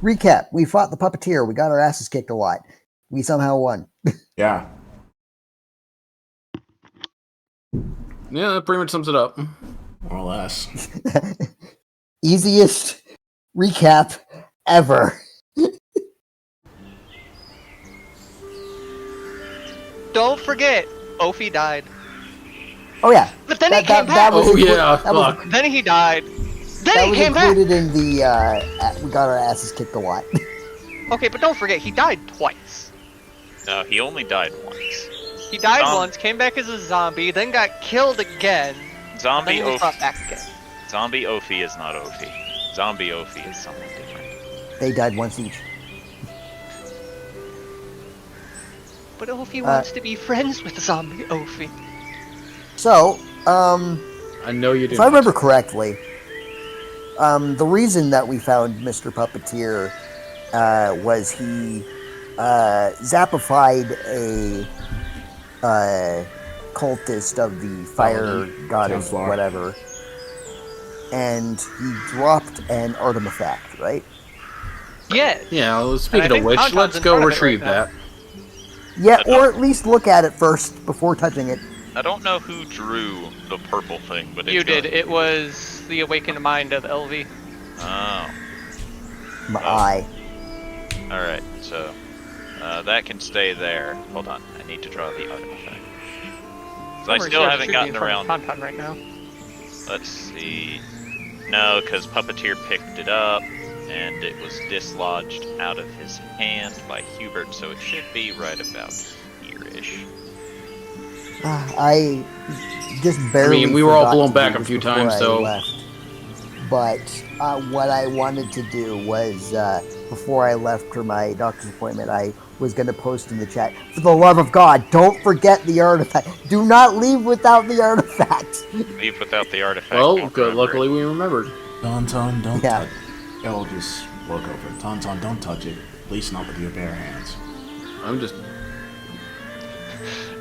recap. We fought the puppeteer. We got our asses kicked a lot. We somehow won. Yeah. Yeah, that pretty much sums it up. More or less. Easiest recap ever. Don't forget, Ophi died. Oh yeah. But then he came back. Then he died. Then he came back. That was included in the we got our asses kicked a lot. Okay, but don't forget, he died twice. No, he only died once. He died once, came back as a zombie, then got killed again. Zombie Ophi. Back again. Zombie Ophi is not Ophi. Zombie Ophi is something different. They died once each. But Ophi wants to be friends with zombie Ophi. So, I know you did. If I remember correctly, the reason that we found Mr. Puppeteer was he zappified a cultist of the fire goddess, whatever, and he dropped an artifact, right? Yeah. Yeah, well, speaking of which, let's go retrieve that. Yeah, or at least look at it first before touching it. I don't know who drew the purple thing, but you did. It was the awakened mind of LV. Oh. My eye. Alright, so that can stay there. Hold on, I need to draw the artifact. So I still haven't gotten around. Right now. Let's see. No, because Puppeteer picked it up, and it was dislodged out of his hand by Hubert, so it should be right about here-ish. I just barely. I mean, we were all blown back a few times, so. Left. But what I wanted to do was, before I left for my doctor's appointment, I was going to post in the chat, for the love of God, don't forget the artifact. Do not leave without the artifact. Leave without the artifact. Well, good. Luckily, we remembered. Tauntaun, don't touch it. I'll just work over it. Tauntaun, don't touch it. At least not with your bare hands. I'm just...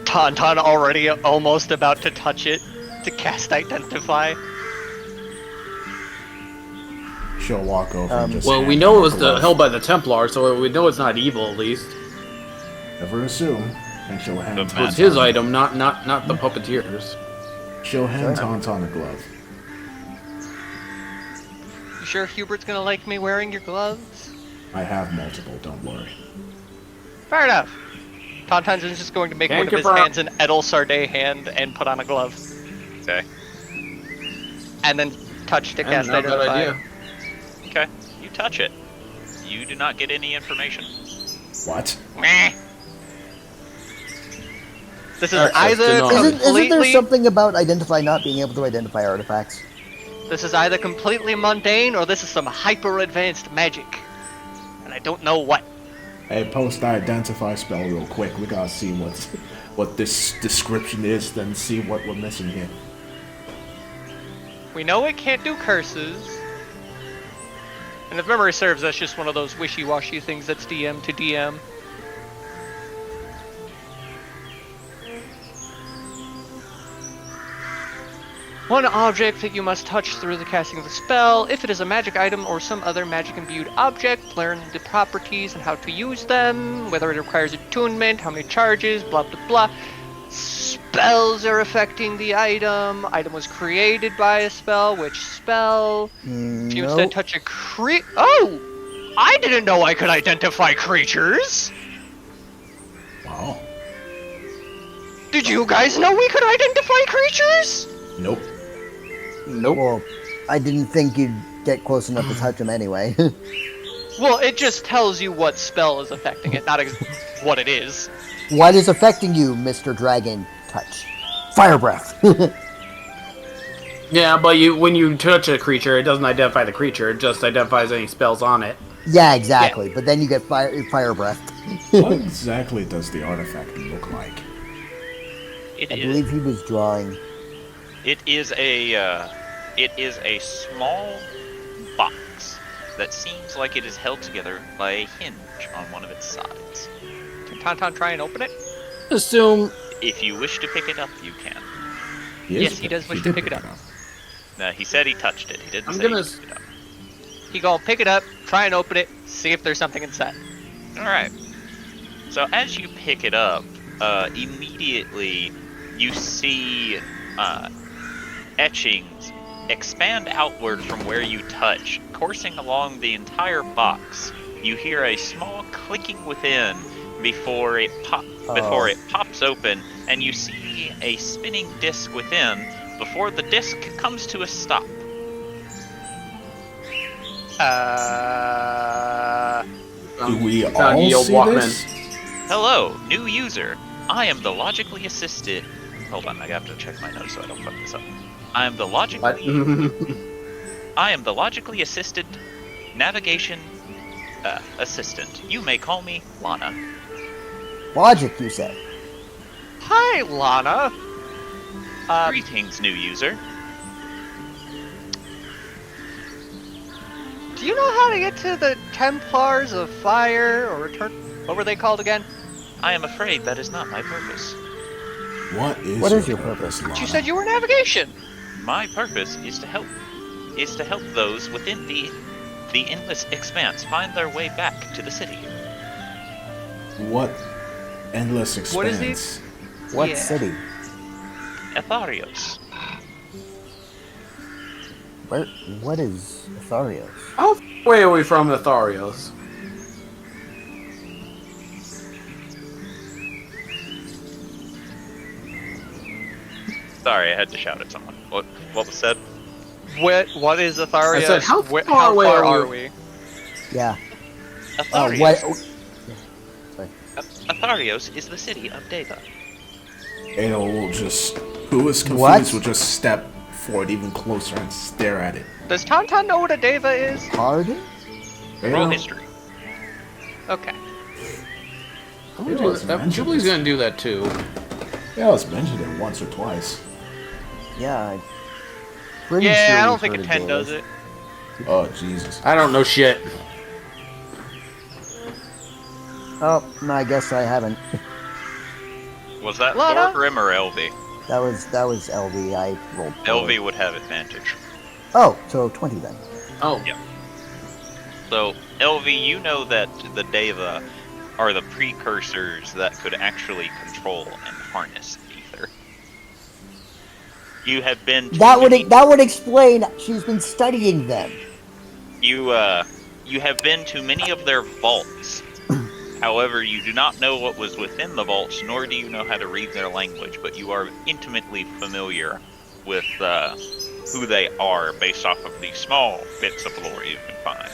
Tauntaun already almost about to touch it to cast Identify. She'll walk over and just... Well, we know it was held by the Templar, so we know it's not evil, at least. Never assume. And she'll hand it was his item, not the puppeteer's. She'll hand Tauntaun a glove. You sure Hubert's gonna like me wearing your gloves? I have multiple, don't worry. Fair enough. Tauntaun's just going to make one of his hands an Edel Sarday hand and put on a glove. Okay. And then touch to cast Identify. Okay, you touch it. You do not get any information. What? Meh. This is either Isn't there something about Identify not being able to identify artifacts? This is either completely mundane or this is some hyper-advanced magic. And I don't know what. Hey, post the Identify spell real quick. We gotta see what this description is, then see what we're missing here. We know it can't do curses. And if memory serves, that's just one of those wishy-washy things that's DM to DM. One object that you must touch through the casting of the spell. If it is a magic item or some other magic-imbued object, learn the properties and how to use them, whether it requires attunement, how many charges, blah blah blah. Spells are affecting the item. Item was created by a spell. Which spell? If you instead touch a Oh! I didn't know I could identify creatures! Wow. Did you guys know we could identify creatures? Nope. Nope. Well, I didn't think you'd get close enough to touch him anyway. Well, it just tells you what spell is affecting it, not what it is. What is affecting you, Mr. Dragon Touch? Fire breath. Yeah, but when you touch a creature, it doesn't identify the creature. It just identifies any spells on it. Yeah, exactly. Yeah. But then you get fire breath. What exactly does the artifact look like? I believe he was drawing. It is a small box that seems like it is held together by a hinge on one of its sides. Can Tauntaun try and open it? Assume. If you wish to pick it up, you can. Yes, he does wish to pick it up. No, he said he touched it. He didn't say he picked it up. He gonna pick it up, try and open it, see if there's something inside. Alright. So as you pick it up, immediately you see etchings expand outward from where you touch, coursing along the entire box. You hear a small clicking within before it pops open, and you see a spinning disc within before the disc comes to a stop. Do we Sound all Yo see Walkman. this? Hello, new user. I am the logically assisted. Hold on, I have to check my notes so I don't fuck this up. I am the logically assisted navigation assistant. You may call me Lana. Logic, you say? Hi, Lana. Greetings, new user. Do you know how to get to the Templars of Fire or Return? What were they called again? I am afraid that is not my purpose. What is your purpose, Lana? But you said you were navigation. My purpose is to help those within the endless expanse find their way back to the city. What endless expanse? What is it? What Yeah. city? Atharios. What is Atharios? How way away from the Tharios? Sorry, I had to shout at someone. What was said? What is Atharios? I said, how far how away far are are we? we? Yeah. Atharios. Sorry. Atharios is the city of Deva. Ada will just, who is confused, What? will just step forward even closer and stare at it. Does Tauntaun know what a Deva is? Pardon? Roll Ada, history. Okay. Jubilee's gonna do that too. Yeah, let's mention it once or twice. Yeah. I'm pretty Yeah, sure I don't we've think heard a of 10 does Davis. it. Oh, Jesus. I don't know shit. Oh, no, I guess I haven't. Was that Lana? Thorgrim or Elvi? That was LV. I rolled. Elvi would have advantage. Oh, so 20 then. Oh, Yeah. So, Elvi, you know that the Deva are the precursors that could actually control and harness ether. You have been to That many- would explain. She's been studying them. you have been to many of their vaults. However, you do not know what was within the vaults, nor do you know how to read their language, but you are intimately familiar with who they are based off of the small bits of lore you can find.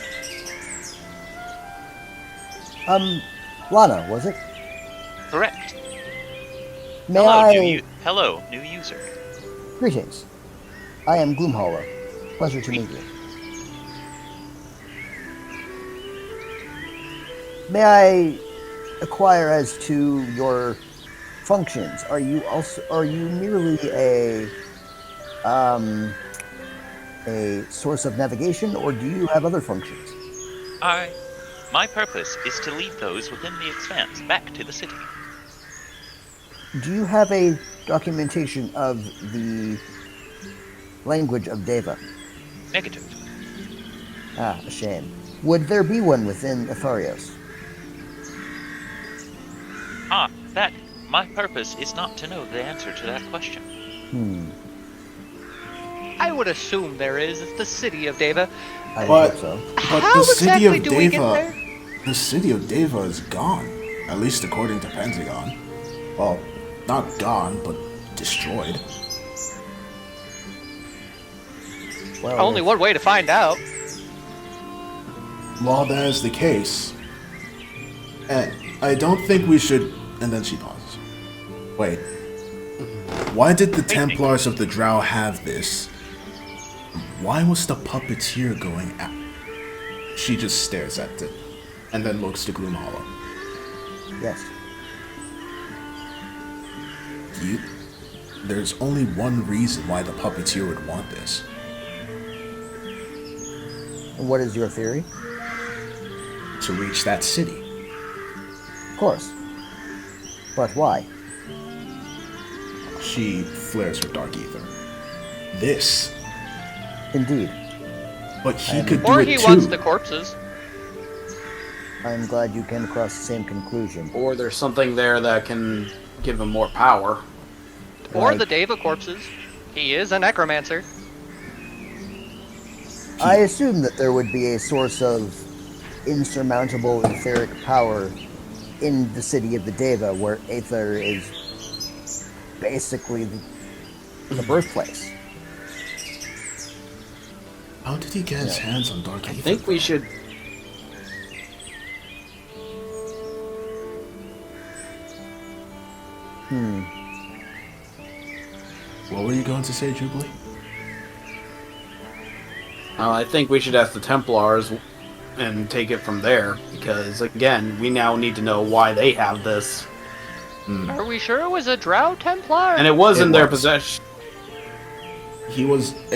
Lana, was it? Correct. May Hello, I? hello, new user. Greetings. I am Gloomhollow. Pleasure to meet you. May I acquire as to your functions? Are you merely a source of navigation, or do you have other functions? My purpose is to lead those within the expanse back to the city. Do you have a documentation of the language of Deva? Negative. Ah, a shame. Would there be one within Atharios? My purpose is not to know the answer to that question. I would assume there is. It's the city of Deva. I But- hope so. But How the city exactly of do we get Deva, there? the city of Deva is gone. At least according to Pentagon. Well, not gone, but destroyed. Well, Only one way to find out. While that is the case, and I don't think we should. And then she pauses. Wait. Why did the Templars of the Drow have this? Why was the puppeteer going out? She just stares at it, and then looks to Gloomhollow. Yes. There's only one reason why the puppeteer would want this. And what is your theory? To reach that city. Of course. But why? She flares her dark ether. This, Indeed. But he I'm- could do Or it he too. wants the corpses. I'm glad you came across the same conclusion. Or there's something there that can give him more power. Or Like- the Deva corpses. He is a necromancer. I assume that there would be a source of insurmountable etheric power in the city of the Deva, where Aether is basically the birthplace. How did he get his hands on Dark I Ether? think we should. What were you going to say, Jubilee? I think we should ask the Templars and take it from there, because again, we now need to know why they have this, Are we sure it was a Drow Templar? and it was It in their was. possession. It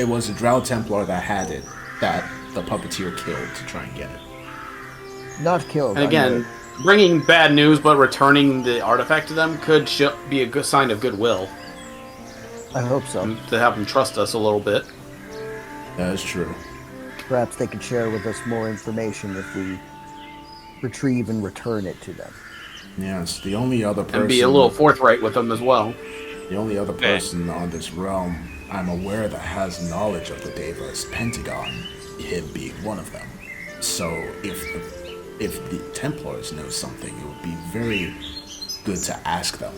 was a Drow Templar that had it, that the puppeteer killed to try and get it. Not killed. And again, bringing bad news but returning the artifact to them could be a good sign of goodwill, I hope so. to have them trust us a little bit. That is true. Perhaps they could share with us more information if we retrieve and return it to them. Yes, the only other person. And be a little forthright with them as well. The only other person on this realm I'm aware that has knowledge of the Deva is Pentagon, him being one of them. So if the Templars know something, it would be very good to ask them.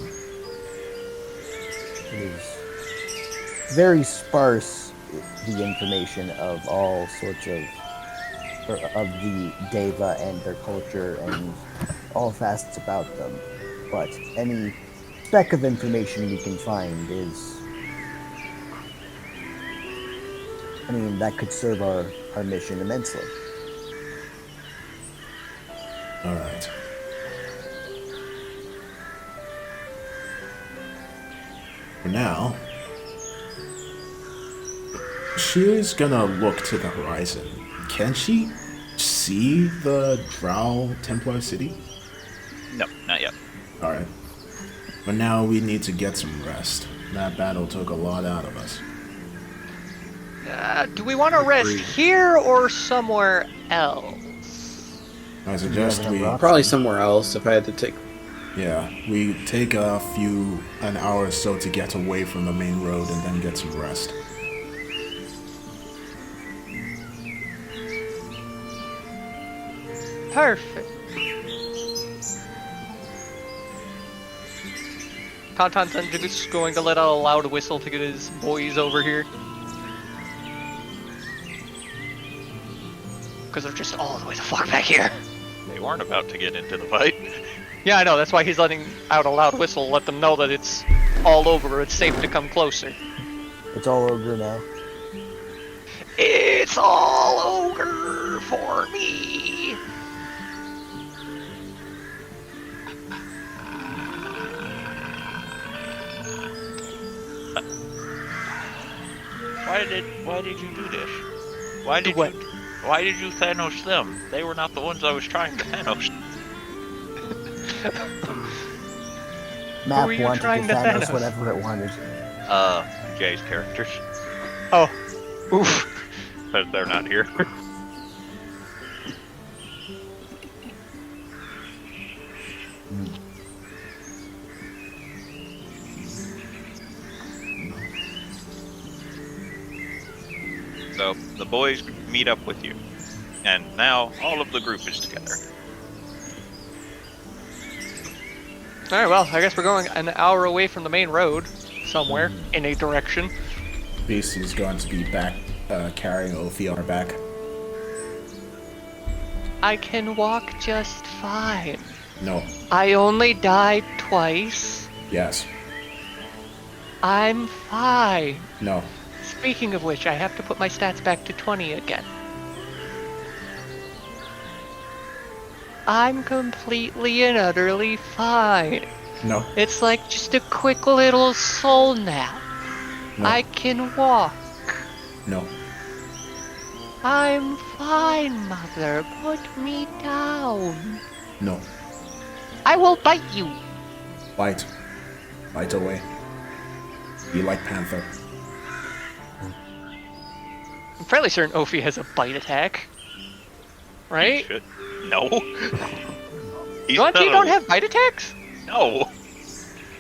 It is very sparse, the information of all sorts of the Deva and their culture and all facets about them. But any speck of information we can find is, I mean, that could serve our mission immensely. Alright. For now, she's gonna look to the horizon. Can she see the Drow Templar city? No, not yet. Alright. But now we need to get some rest. That battle took a lot out of us. Do we want to rest here or somewhere else? I suggest we, Probably somewhere else if I had to take. we take an hour or so to get away from the main road and then get some rest. Perfect. Contant Dungeon is going to let out a loud whistle to get his boys over here. Because they're just all the way the fuck back here. They weren't about to get into the fight. Yeah, I know, that's why he's letting out a loud whistle, let them know that it's all over, it's safe to come closer. It's all over now. It's all over for me! Why did you do this? Why did what? Why did you Thanos them? They were not the ones I was trying to Thanos. Map were you wanted to trying to Thanos Thanos? whatever it wanted. Jay's characters. Oh. Oof. But they're not here. So the boys meet up with you, and now all of the group is together. Alright, well, I guess we're going an hour away from the main road, somewhere, in a direction. Beast is going to be back carrying Ophi on her back. I can walk just fine. No. I only died twice. Yes. I'm fine. No. Speaking of which, I have to put my stats back to 20 again. I'm completely and utterly fine. No. It's like just a quick little soul nap. No. I can walk. No. I'm fine, Mother. Put me down. No. I will bite you. Bite. Bite away. Be like Panther. I'm fairly certain Ophi has a bite attack. Right? Should. No. He's Yuan-Ti not a- don't have bite attacks? No.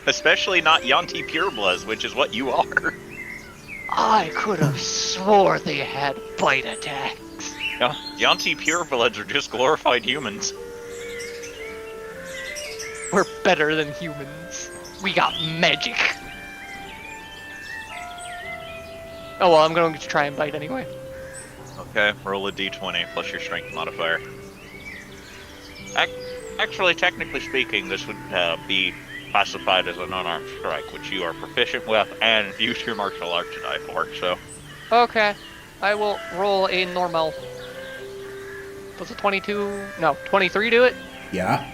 Especially not Yuan-Ti purebloods, which is what you are. I could have swore they had bite attacks. Yuan-Ti purebloods are just glorified humans. We're better than humans. We got magic. Oh well, I'm going to try and bite anyway. Okay, roll a d20 plus your strength modifier. Actually, technically speaking, this would be classified as an unarmed strike, which you are proficient with and use your martial arts to die for, so... Okay, I will roll a normal. Was it 22? No, 23 do it? Yeah?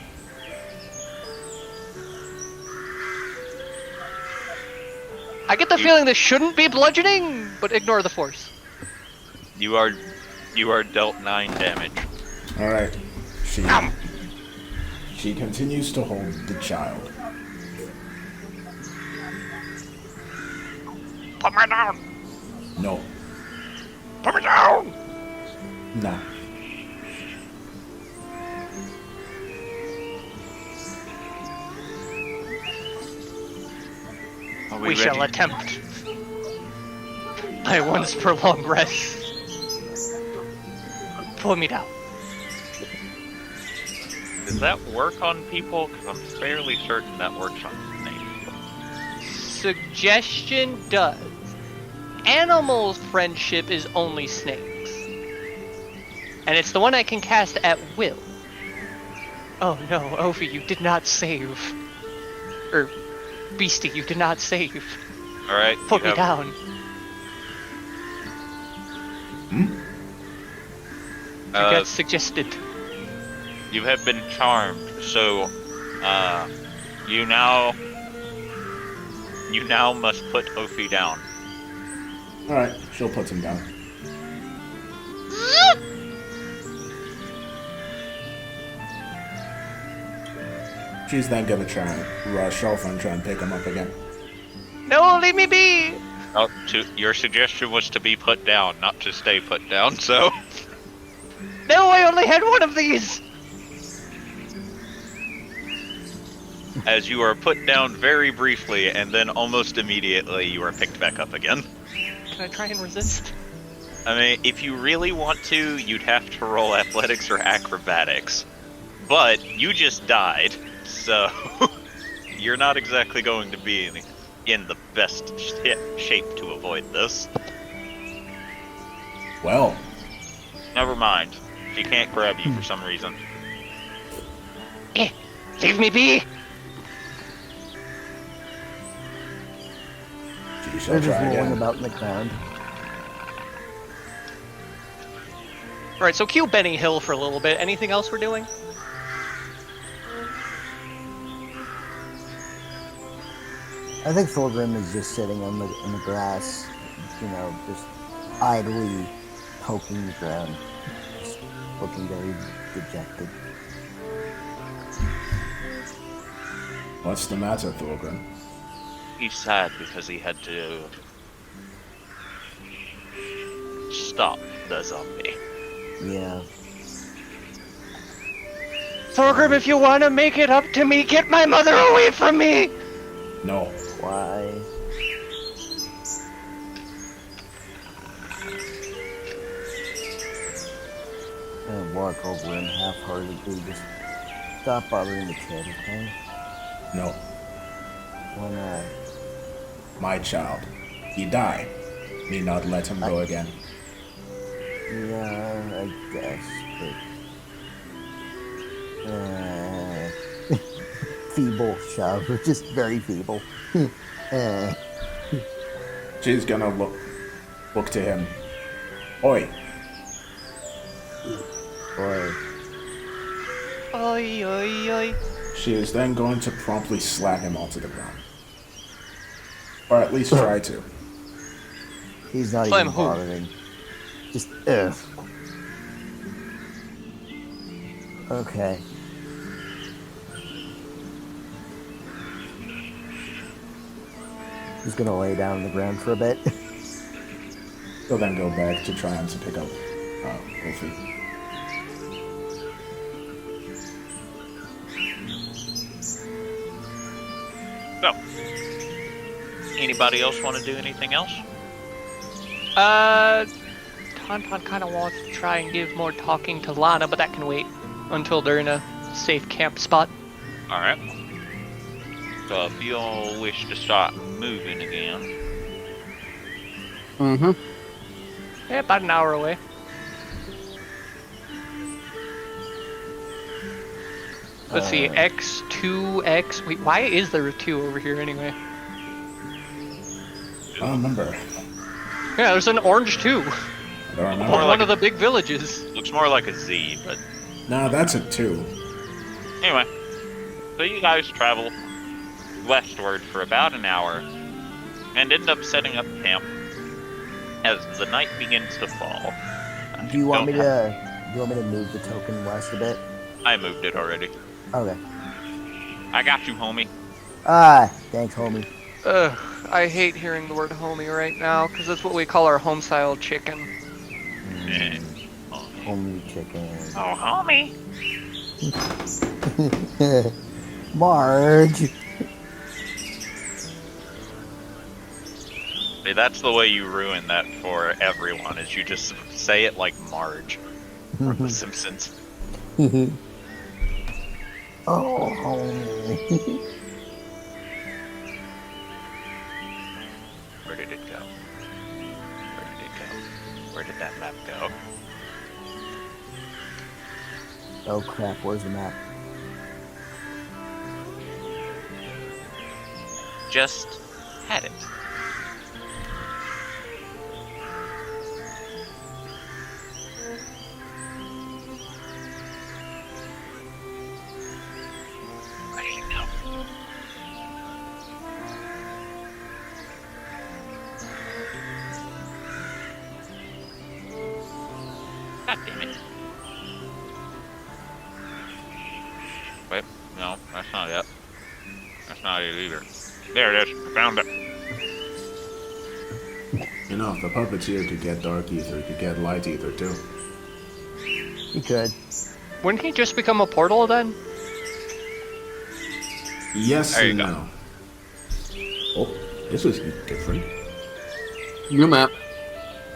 I get the feeling this shouldn't be bludgeoning, but ignore the force. You are dealt 9 damage. Alright. She continues to hold the child. Put me down! No. Put me down! Nah. Are We shall ready? attempt. My once prolonged rest. Pull me down. Does that work on people? Because I'm fairly certain that works on snakes. Suggestion does. Animals' friendship is only snakes. And it's the one I can cast at will. Oh no, Ophi, you did not save. Beastie, you did not save. Alright, Put me down. Hmm? You got suggested. You have been charmed, so you now must put Ophi down. Alright, she'll put him down. She's then gonna try and rush off and try and pick him up again. No, leave me be! Oh, your suggestion was to be put down, not to stay put down, so... No, I only had one of these! As you are put down very briefly, and then almost immediately you are picked back up again. Can I try and resist? I mean, if you really want to, you'd have to roll athletics or acrobatics. But you just died, so you're not exactly going to be in the best shape to avoid this. Well, Never mind. She can't grab you for some reason. Leave me be! she shall They're just try rolling again. about in the ground. Alright, so cue Benny Hill for a little bit. Anything else we're doing? I think Thorgrim is just sitting in the grass, you know, just idly poking the ground, just looking very dejected. What's the matter, Thorgrim? He's sad because he had to stop the zombie. Yeah. Thorgrim, if you want to make it up to me, get my mother away from me! No. Why? And walk over him half-heartedly. Just stop bothering the kid, okay? No. Why not? My child. He died. Me not let him go again. Yeah, I guess, but... feeble shove, just very feeble. She's gonna look to him. Oi. Boy. Oi, oi, oi. She is then going to promptly slam him onto the ground. Or at least try to. He's not Slam even who? bothering. Just, ugh. Okay. He's gonna lay down on the ground for a bit. He'll then go back to trying to pick up Wolfie. So, anybody else want to do anything else? Tauntaun kind of wants to try and give more talking to Lana, but that can wait until they're in a safe camp spot. Alright. So if you all wish to start moving again, Mm-hmm. Yeah, about an hour away. Let's see, X2, X... Wait, why is there a 2 over here anyway? I don't remember. Yeah, there's an orange 2. I don't remember. More like One a- of the big villages. looks more like a Z, but No, that's a 2. anyway. So you guys travel westward for about an hour and end up setting up camp as the night begins to fall. Do you want me to move the token west a bit? I moved it already. Okay. I got you, homie. Thanks, homie. Ugh, I hate hearing the word homie right now, because that's what we call our home-style chicken. Eh. Homie chicken. Oh, homie. Marge. See, that's the way you ruin that for everyone, is you just say it like Marge from The Simpsons. Oh, homie. Where did it go? Where did it go? Where did that map go? Oh crap, where's the map? Just had it. Where did it go? God damn it. Wait, no, that's not it. That's not it either. There it is. I found it. You know, if the puppeteer could get dark ether, he could get light ether too. You could. Wouldn't he just become a portal then? Yes There you and go. no. Oh, this is different. New map.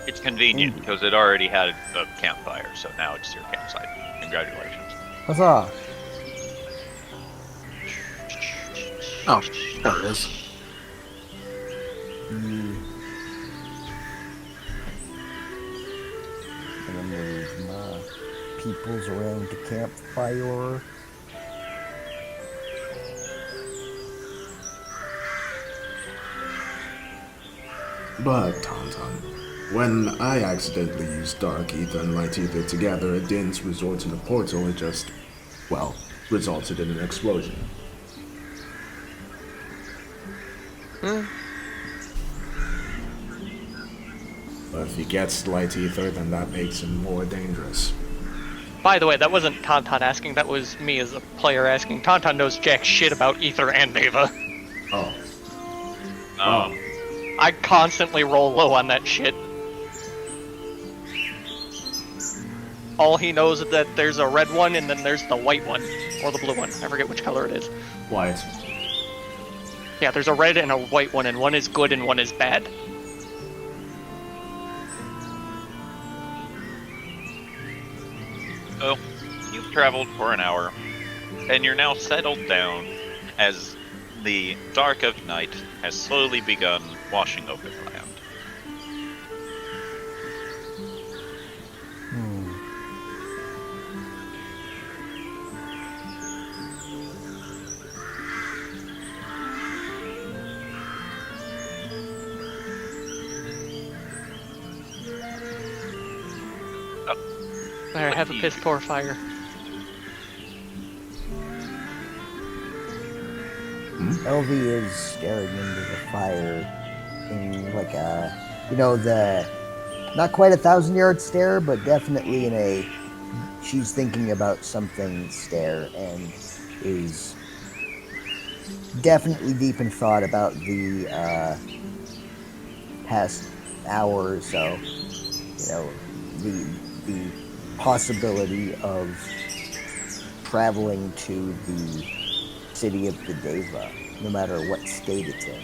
It's convenient because it already had a campfire, so now it's your campsite. Congratulations. Huzzah! Oh, there it is. I'm gonna move my peoples around the campfire. But, Tauntaun, when I accidentally used dark ether and light ether together, it didn't result in a portal, it just, well, resulted in an explosion. But if he gets light ether, then that makes him more dangerous. By the way, that wasn't Tauntaun asking, that was me as a player asking. Tauntaun knows jack shit about Ether and Neva. Oh. I constantly roll low on that shit. All he knows is that there's a red one and then there's the white one. Or the blue one. I forget which color it is. White. Yeah, there's a red and a white one, and one is good and one is bad. So, you've traveled for an hour, and you're now settled down as the dark of night has slowly begun washing over the land. There, have a piss poor fire. LV is staring into the fire in like a, you know, the not quite 1,000-yard stare, but definitely in a she's thinking about something stare, and is definitely deep in thought about the past hour or so. you know, the possibility of traveling to the city of the Deva, no matter what state it's in.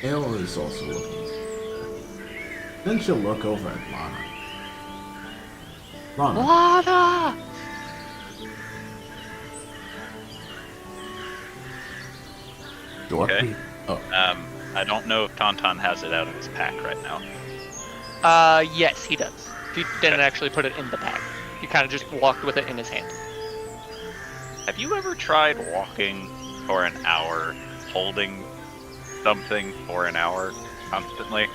Ale is also looking. Then she'll look over at Lana. Lana, Lana! door? Okay. Oh, I don't know if Tauntaun has it out of his pack right now. Yes, he does. He didn't actually put it in the pack. He kind of just walked with it in his hand. Have you ever tried walking for an hour, holding something for an hour constantly?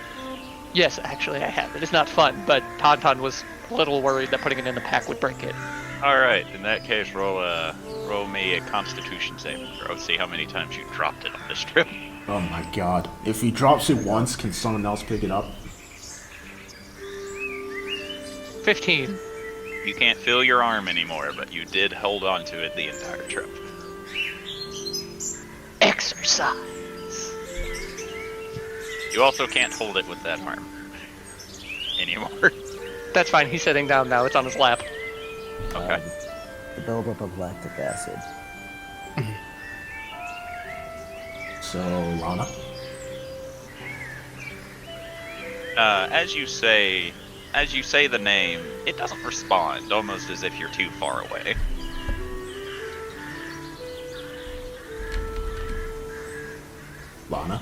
Yes, actually I have. It is not fun, but Tauntaun was a little worried that putting it in the pack would break it. Alright, in that case, roll me a constitution saving throw. See how many times you dropped it on this trip. oh my god. If he drops it once, can someone else pick it up? 15. You can't feel your arm anymore, but you did hold on to it the entire trip. Exercise. You also can't hold it with that arm anymore. That's fine. He's sitting down now. It's on his lap. Okay. The buildup of lactic acid. So, Lana? As you say the name, it doesn't respond, almost as if you're too far away. Lana?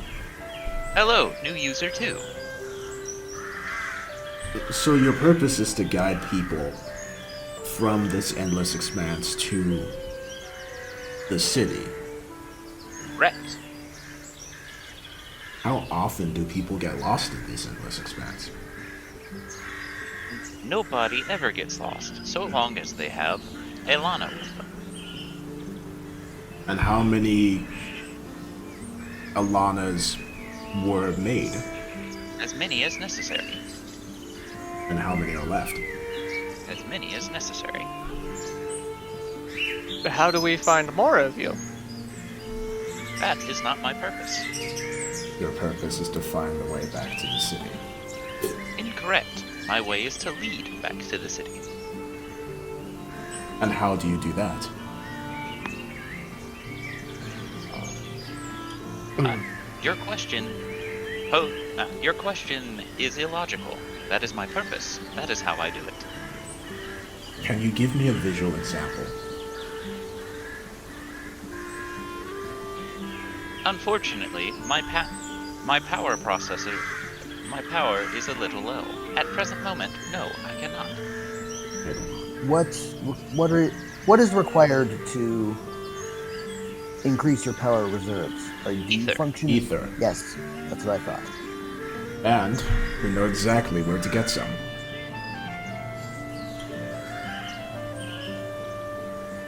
Hello, new user 2. So your purpose is to guide people from this endless expanse to the city. Correct. How often do people get lost in this endless expanse? Nobody ever gets lost, so long as they have Elana with them. And how many Alanas were made? As many as necessary. And how many are left? As many as necessary. But how do we find more of you? That is not my purpose. Your purpose is to find the way back to the city. Incorrect. My way is to lead back to the city. And how do you do that? Your question is illogical. That is my purpose. That is how I do it. Can you give me a visual example? Unfortunately, my power is a little low. At present moment, no, I cannot. What is required to increase your power reserves? Do you Ether. function? Ether. Yes, that's what I thought. And we know exactly where to get some.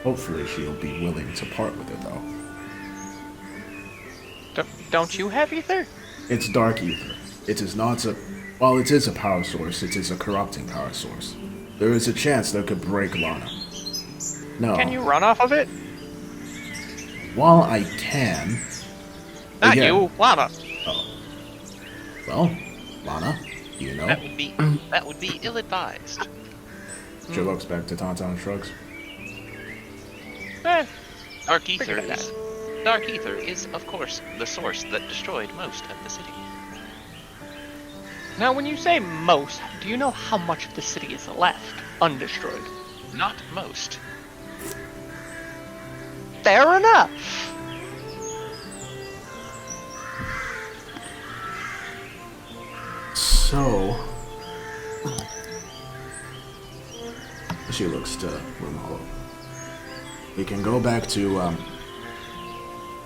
Hopefully she'll be willing to part with it, though. Don't you have ether? It's dark ether. It is not a... While it is a power source, it is a corrupting power source. There is a chance that it could break Lana. No. Can you run off of it? While I can... Not again- you, Lana. Oh. Well, Lana, do you know? That would be ill-advised. She looks back to Tauntaun and shrugs. Dark Figured ether it is... Dark ether is, of course, the source that destroyed most of the city. Now, when you say most, do you know how much of the city is left undestroyed? Not most. Fair enough. So... She looks to Rumolo. We can go back to,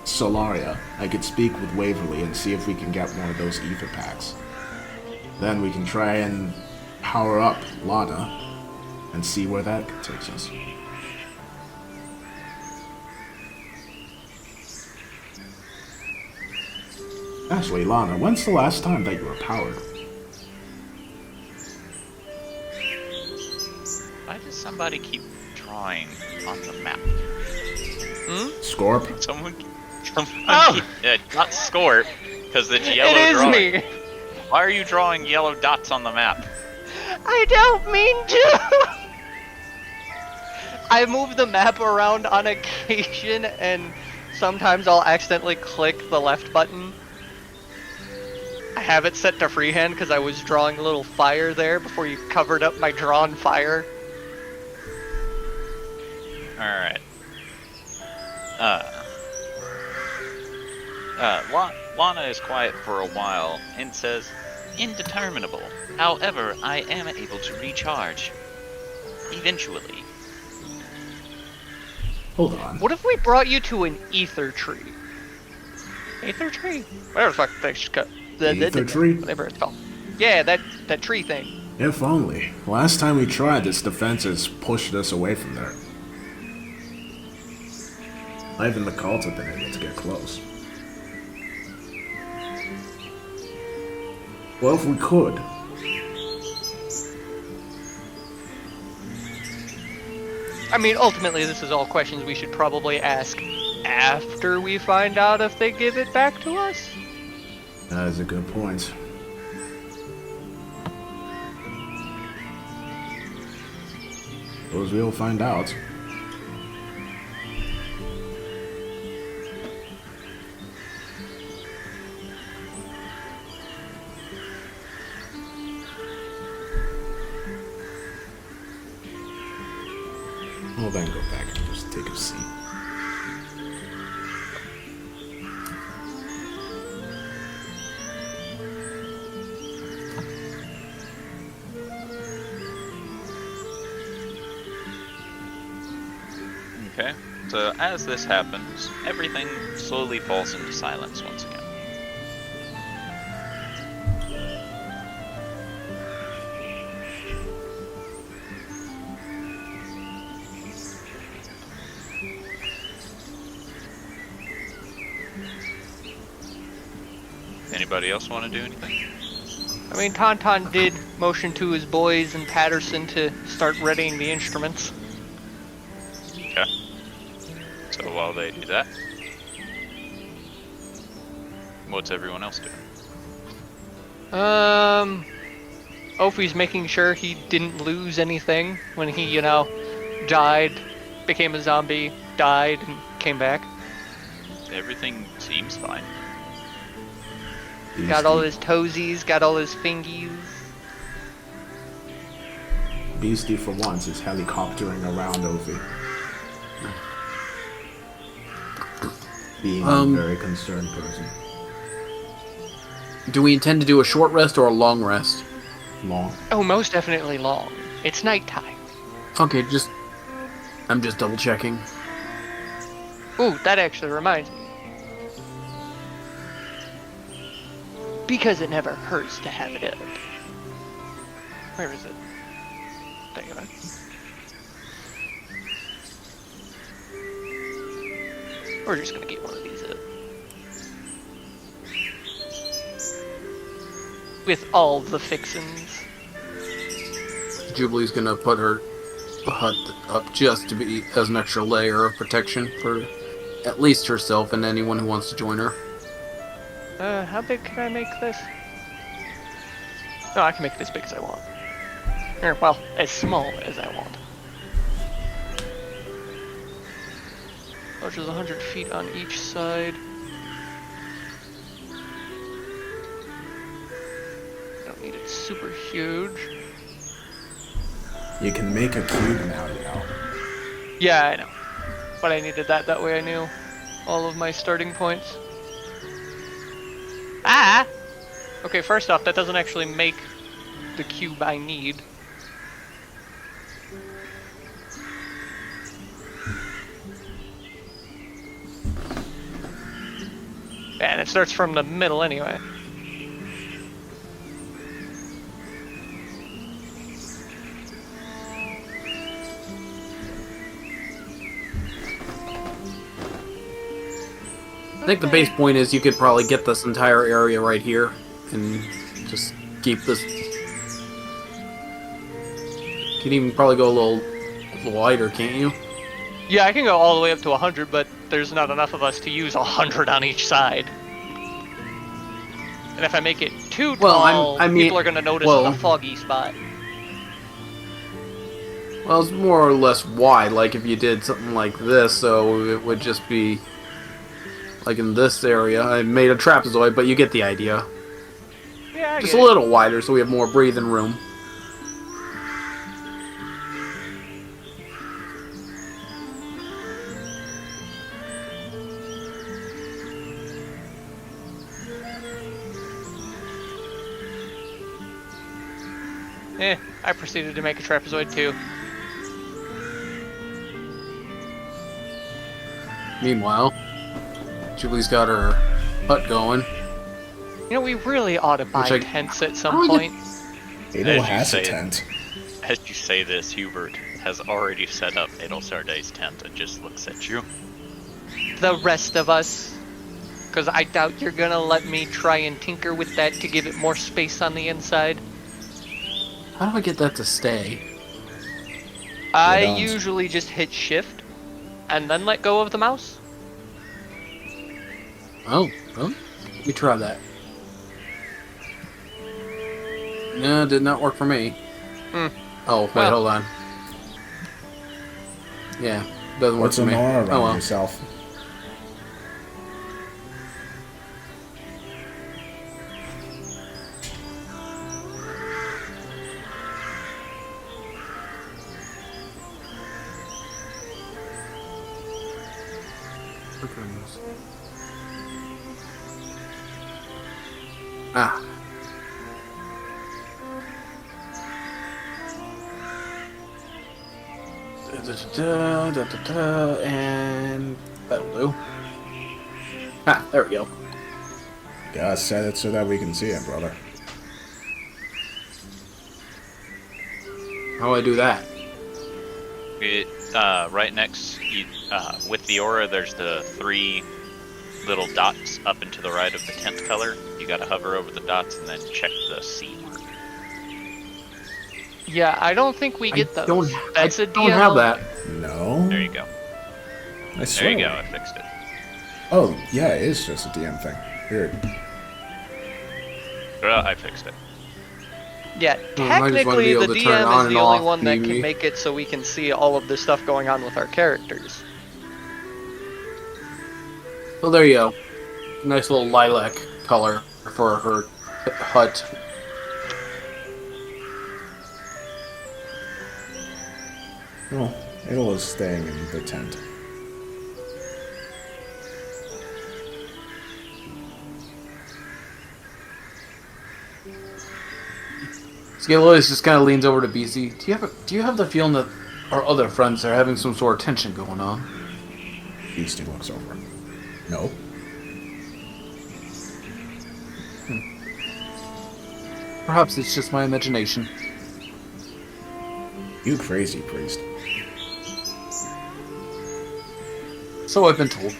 Solaria. I could speak with Waverly and see if we can get one of those ether packs. Then we can try and power up Lana and see where that takes us. Actually, Lana, when's the last time that you were powered? Why does somebody keep drawing on the map? Scorp? Oh! Not Scorp, because it's It yellow is drawing. me! Why are you drawing yellow dots on the map? I don't mean to! I move the map around on occasion, and sometimes I'll accidentally click the left button. I have it set to freehand because I was drawing a little fire there before you covered up my drawn fire. Alright. Lana is quiet for a while and says, "Indeterminable. However, I am able to recharge. Eventually." Hold on. What if we brought you to an ether tree? Ether tree? Whatever the fuck that's called. Ether tree? Whatever it's called. Yeah, that tree thing. If only. Last time we tried, its defenses pushed us away from there. Not even the cults have been able to get close. Well, if we could. I mean, ultimately, this is all questions we should probably ask after we find out if they give it back to us. That is a good point. Suppose we'll find out. We'll then go back and just take a seat. Okay, so as this happens, everything slowly falls into silence once again. Anybody else want to do anything? I mean, Tauntaun did motion to his boys and Patterson to start readying the instruments. Okay. So while they do that, what's everyone else doing? Ophi's making sure he didn't lose anything when he, died, became a zombie, died, and came back. Everything seems fine. Got all his toesies, got all his fingies. Beastie for once is helicoptering around Ovi. Being a very concerned person. Do we intend to do a short rest or a long rest? Long. Oh, most definitely long. It's nighttime. Okay, I'm just double checking. Ooh, that actually reminds me. Because it never hurts to have it up. Where is it? Dang it. We're just gonna get one of these up. With all the fixins. Jubilee's gonna put her hut up just to be as an extra layer of protection for at least herself and anyone who wants to join her. How big can I make this? No, I can make it as big as I want. Or, well, as small as I want. Which is 100 feet on each side. Don't need it super huge. You can make a cube now, Yeah, I know. But I needed that way I knew all of my starting points. Ah! Okay, first off, that doesn't actually make the cube I need. And it starts from the middle anyway. I think the base point is you could probably get this entire area right here and just keep this. You can even probably go a little wider, can't you? Yeah, I can go all the way up to 100, but there's not enough of us to use 100 on each side. And if I make it too tall, people are going to notice the foggy spot. Well, it's more or less wide. Like if you did something like this, so it would just be like in this area. I made a trapezoid, but you get the idea. Yeah, just a little wider, so we have more breathing room. I proceeded to make a trapezoid too. Meanwhile, Julie's got her hut going. You know, we really ought to buy tents at some point. Adel has a tent. As you say this, Hubert has already set up Adelsarday's tent and just looks at you. The rest of us. Because I doubt you're gonna let me try and tinker with that to give it more space on the inside. How do I get that to stay? I usually just hit shift and then let go of the mouse. Oh, well, let me try that. No, it did not work for me. Oh, wait, hold on. Yeah, doesn't work for me. What's an aura around yourself? Ah. And that'll do. Ah, there we go. Gotta set it so that we can see it, brother. How do I do that? Right next, with the aura, there's the 3 little dots up and to the right of the tent color. You gotta hover over the dots and then check the C mark. Yeah, I don't think we get those. That's I don't have that. No. There you go. I swear. There you go, I fixed it. Oh, yeah, it is just a DM thing. Weird. I fixed it. Yeah, technically the DM is the only one that can make it so we can see all of the stuff going on with our characters. Well, there you go. Nice little lilac color for her hut. Oh, Adel is staying in the tent. Scalois just kind of leans over to BC. Do you have the feeling that our other friends are having some sort of tension going on? Beastie looks over. No. Perhaps it's just my imagination. You crazy priest. So I've been told.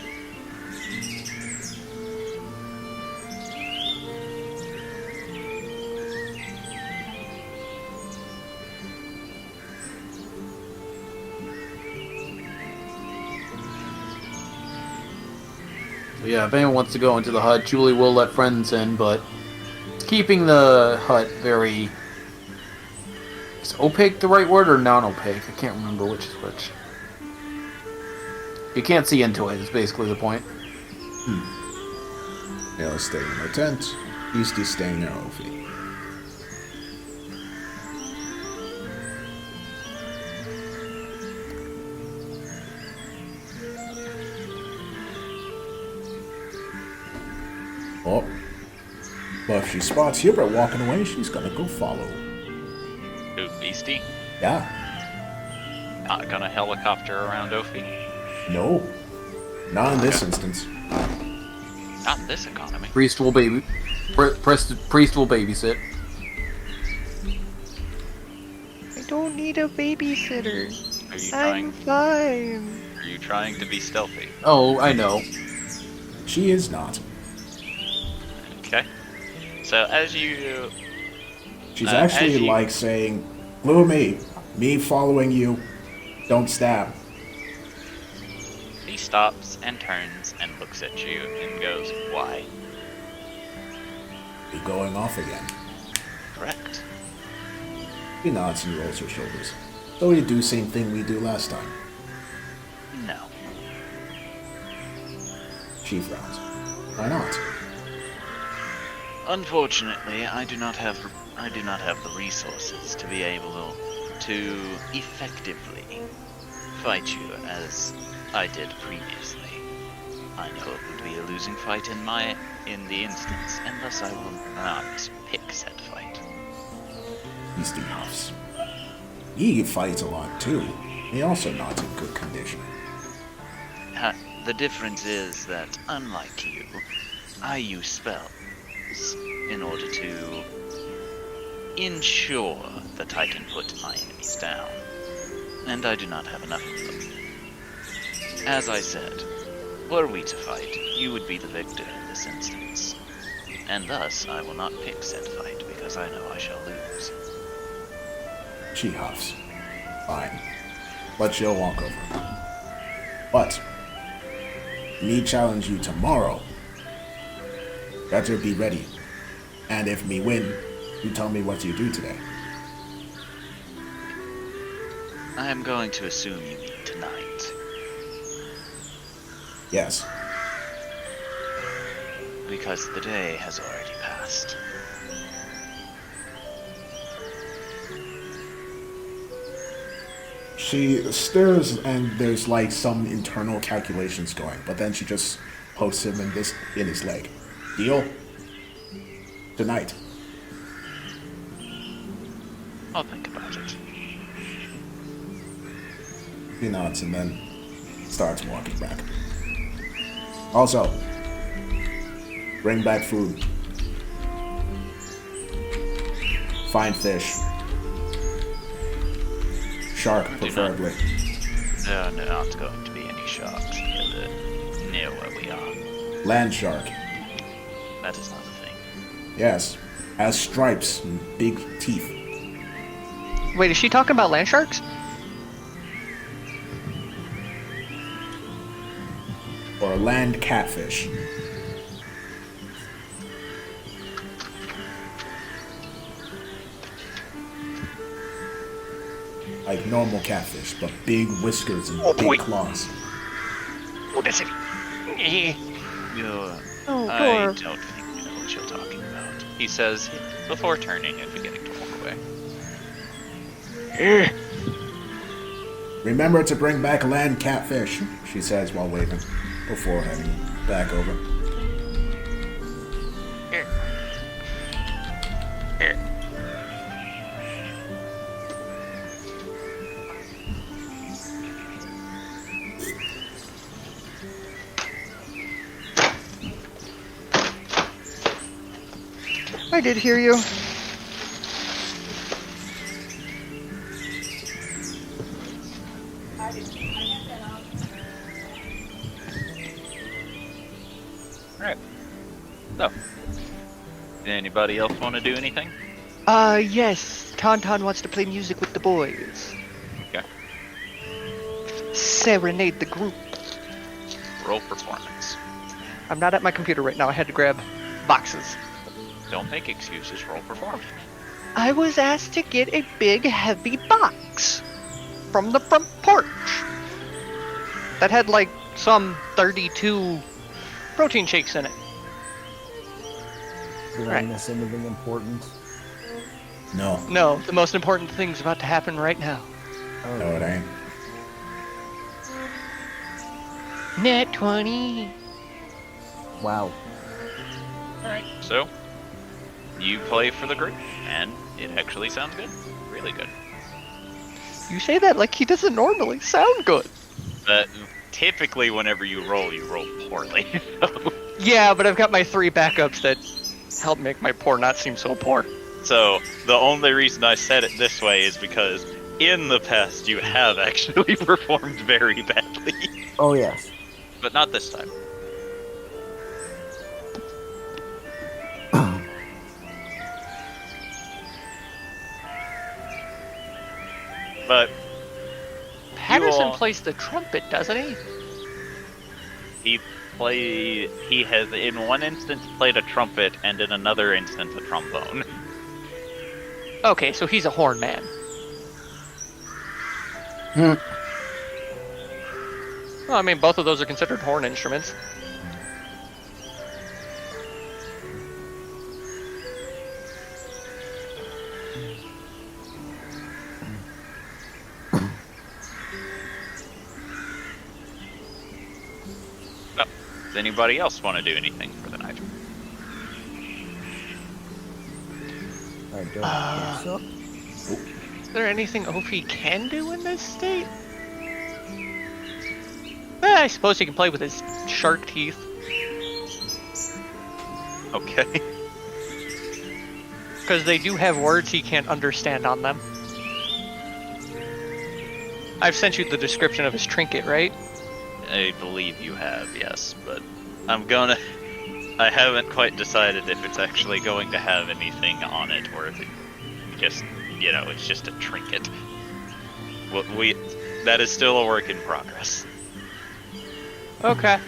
Yeah, if anyone wants to go into the hut, Julie will let friends in, but keeping the hut very... Is opaque the right word or non-opaque? I can't remember which is which. You can't see into it, is basically the point. Ayla's staying in her tent. Beastie's staying near Ophi. Oh. Well, if she spots Hubert walking away, she's gonna go follow. Who, Beastie? Yeah. Not gonna helicopter around Ophi? No. Not in this instance. Not in this economy. Priest will Priest will babysit. I don't need a babysitter. Are you I'm fine. Are you trying to be stealthy? Oh, I know. She is not. Okay. So as you... She's actually like saying, "Glue me following you, don't stab." He stops and turns and looks at you and goes, "Why?" You going off again? Correct. He nods and rolls her shoulders. So we do same thing we do last time. No. She frowns. Why not? Unfortunately, I do not have the resources to be able to effectively fight you as I did previously. I know it would be a losing fight in the instance, and thus I will not pick said fight. Beastie huffs. He fights a lot too. He also not in good condition. The difference is that, unlike you, I use spells in order to ensure that I can put my enemies down, and I do not have enough of them. As I said, were we to fight, you would be the victor in this instance, and thus I will not pick said fight because I know I shall lose. She huffs. Fine. But she'll walk over. But, me challenge you tomorrow. Better be ready. And if me win, you tell me what you do today. I am going to assume you mean tonight, Yes. because the day has already passed. She stirs and there's like some internal calculations going, but then she just pokes him in his leg. Deal? Tonight. I'll think about it. He nods and then starts walking back. Also, bring back food. Find fish. Shark, preferably. There are not going to be any sharks near where we are. Land shark. That is not a thing. Yes. Has stripes and big teeth. Wait, is she talking about land sharks? Or land catfish. Like normal catfish, but big whiskers and big claws. What is it? I don't think we know what you're talking about. He says before turning and beginning to walk away. Remember to bring back land catfish, she says while waving, before heading back over. I did hear you. Alright. So, did anybody else want to do anything? Yes. Tauntaun wants to play music with the boys. Okay. Serenade the group. Roll performance. I'm not at my computer right now. I had to grab boxes. Don't make excuses, roll performance. I was asked to get a big, heavy box from the front porch that had like some 32 protein shakes in it. Did I miss anything important? No. No, the most important thing's about to happen right now. Oh, No, it ain't. Net 20. wow. Alright, so you play for the group, and it actually sounds good. Really good. You say that like he doesn't normally sound good. Typically, whenever you roll poorly. Yeah, but I've got my 3 backups that help make my poor not seem so poor. So, the only reason I said it this way is because in the past you have actually performed very badly. Oh, yes. But not this time. But Patterson all- plays the trumpet, doesn't he? He has in one instance played a trumpet and in another instance a trombone. Okay, so he's a horn man. Hmm. Well, I mean, both of those are considered horn instruments. Well, does anybody else want to do anything for the night? I don't think so. Is there anything Ophi can do in this state? I suppose he can play with his shark teeth. Okay. Because they do have words he can't understand on them. I've sent you the description of his trinket, right? I believe you have, yes, but I haven't quite decided if it's actually going to have anything on it or if it just, it's just a trinket. That is still a work in progress. Okay.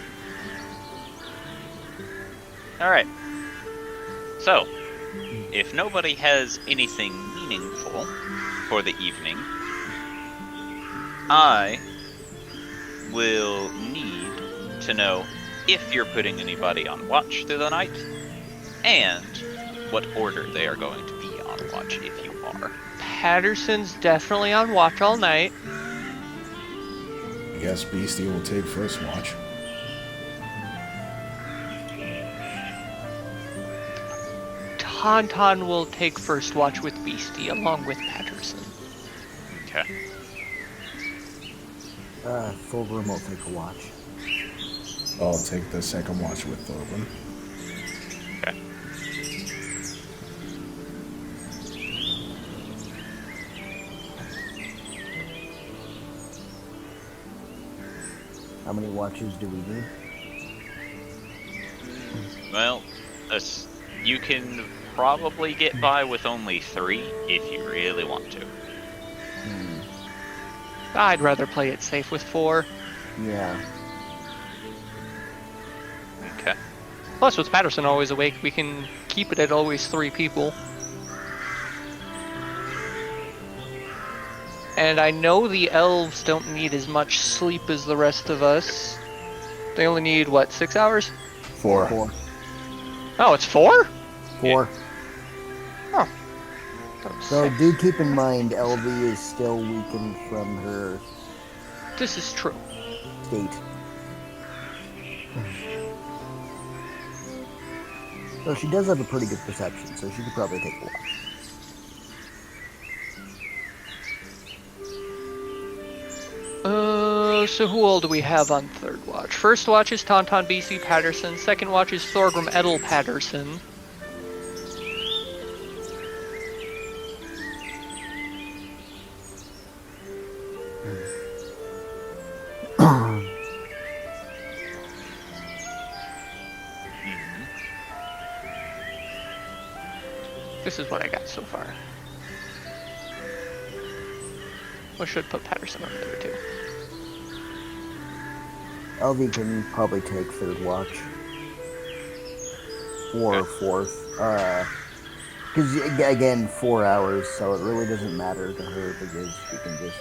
Alright. So, if nobody has anything meaningful for the evening, I will need to know if you're putting anybody on watch through the night, and what order they are going to be on watch if you are. Patterson's definitely on watch all night. I guess Beastie will take first watch. Tauntaun will take first watch with Beastie, along with Patterson. Okay. Thorgrim will take a watch. I'll take the second watch with Thorgrim. Okay. How many watches do we need? Well, you can probably get by with only 3 if you really want to. I'd rather play it safe with 4. Yeah. Okay. Plus, with Patterson always awake, we can keep it at always 3 people. And I know the elves don't need as much sleep as the rest of us. They only need, 6 hours? 4. 4. Oh, it's 4? 4. Oh. So do keep in mind, LV is still weakened from her This is true. state. So she does have a pretty good perception, so she could probably take a watch. So who all do we have on third watch? First watch is Tauntaun BC Patterson. Second watch is Thorgrim Edel Patterson. This is what I got so far. We should put Patterson over there too. LV can probably take third watch. Or fourth. Because, again, 4 hours, so it really doesn't matter to her because she can just,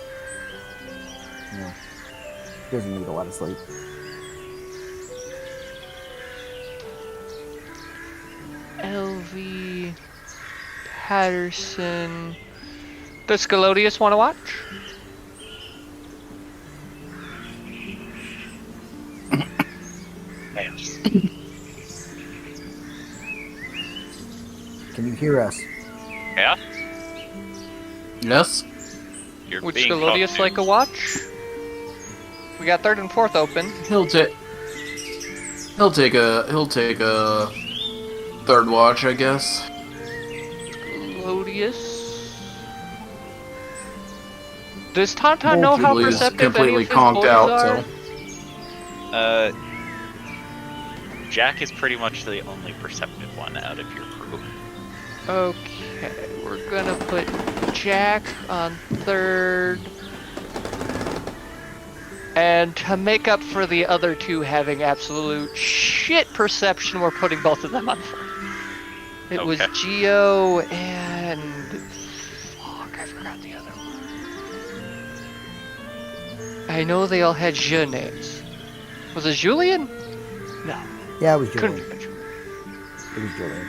she doesn't need a lot of sleep. LV Patterson. Does Scalodius want to watch? Can you hear us? Yeah? Yes? You're Would being Scalodius talked to. like a watch? We got third and fourth open. He'll take a third watch, I guess. Scalodius. Does Tauntaun know how Julie is perceptive any completely of his conked boys out, are? so Jack is pretty much the only perceptive one out of your crew. Okay, we're gonna put Jack on third. And to make up for the other two having absolute shit perception, we're putting both of them on 4. It was Okay. Geo and... Fuck, I forgot the other one. I know they all had je names. Was it Julian? No, Yeah, it was couldn't Julian. have been Julian. It was Julian.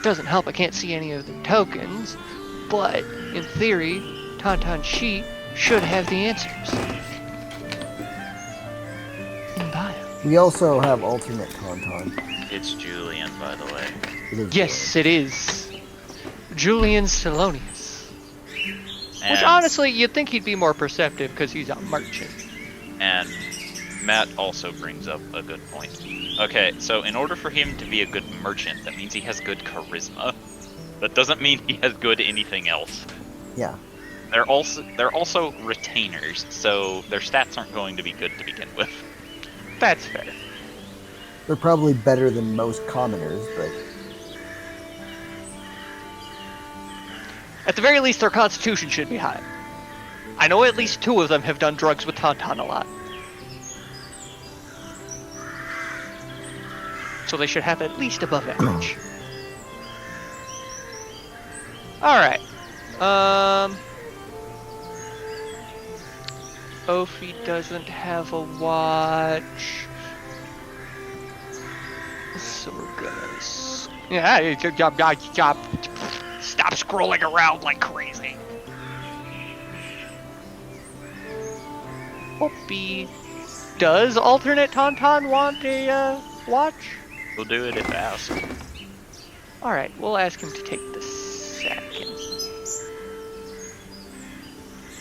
Doesn't help, I can't see any of the tokens, but in theory, Tauntaun Sheet should have the answers. In bio. We also have alternate Tauntaun. It's Julian, by the way. It is Yes, it is. Julian Silonius. And, Which honestly, you'd think he'd be more perceptive because he's a merchant. and Matt also brings up a good point. Okay, so in order for him to be a good merchant, that means he has good charisma. That doesn't mean he has good anything else. Yeah. They're also retainers, so their stats aren't going to be good to begin with. That's fair. They're probably better than most commoners, but At the very least, their constitution should be high. I know at least 2 of them have done drugs with Tauntaun a lot. So they should have at least above average. Alright. Ophi doesn't have a watch. So we're gonna... Stop scrolling around like crazy. Ophi... Does alternate Tauntaun want a, watch? We'll do it if asked. Alright, we'll ask him to take the second.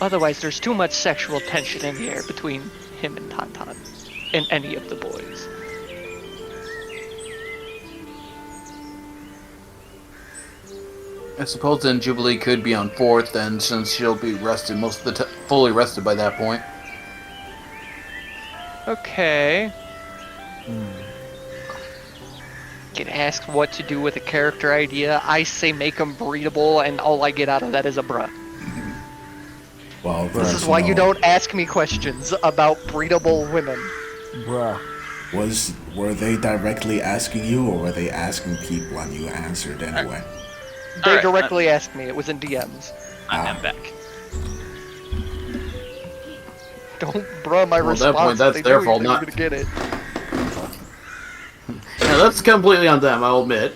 Otherwise, there's too much sexual tension in the air between him and Tauntaun. And any of the boys. I suppose then Jubilee could be on 4th then, since she'll be rested most of the fully rested by that point. Okay. Get asked what to do with a character idea. I say make them breedable, and all I get out of that is a bruh. Well, This is why you don't ask me questions about breedable women. bruh. Were they directly asking you, or were they asking people and you answered anyway? They Alright, directly asked me. It was in DMs. I'm back. Don't bruh my Well, at that response. point, that's if they their do fault, anything, not- you're gonna get it. Yeah, that's completely on them, I'll admit.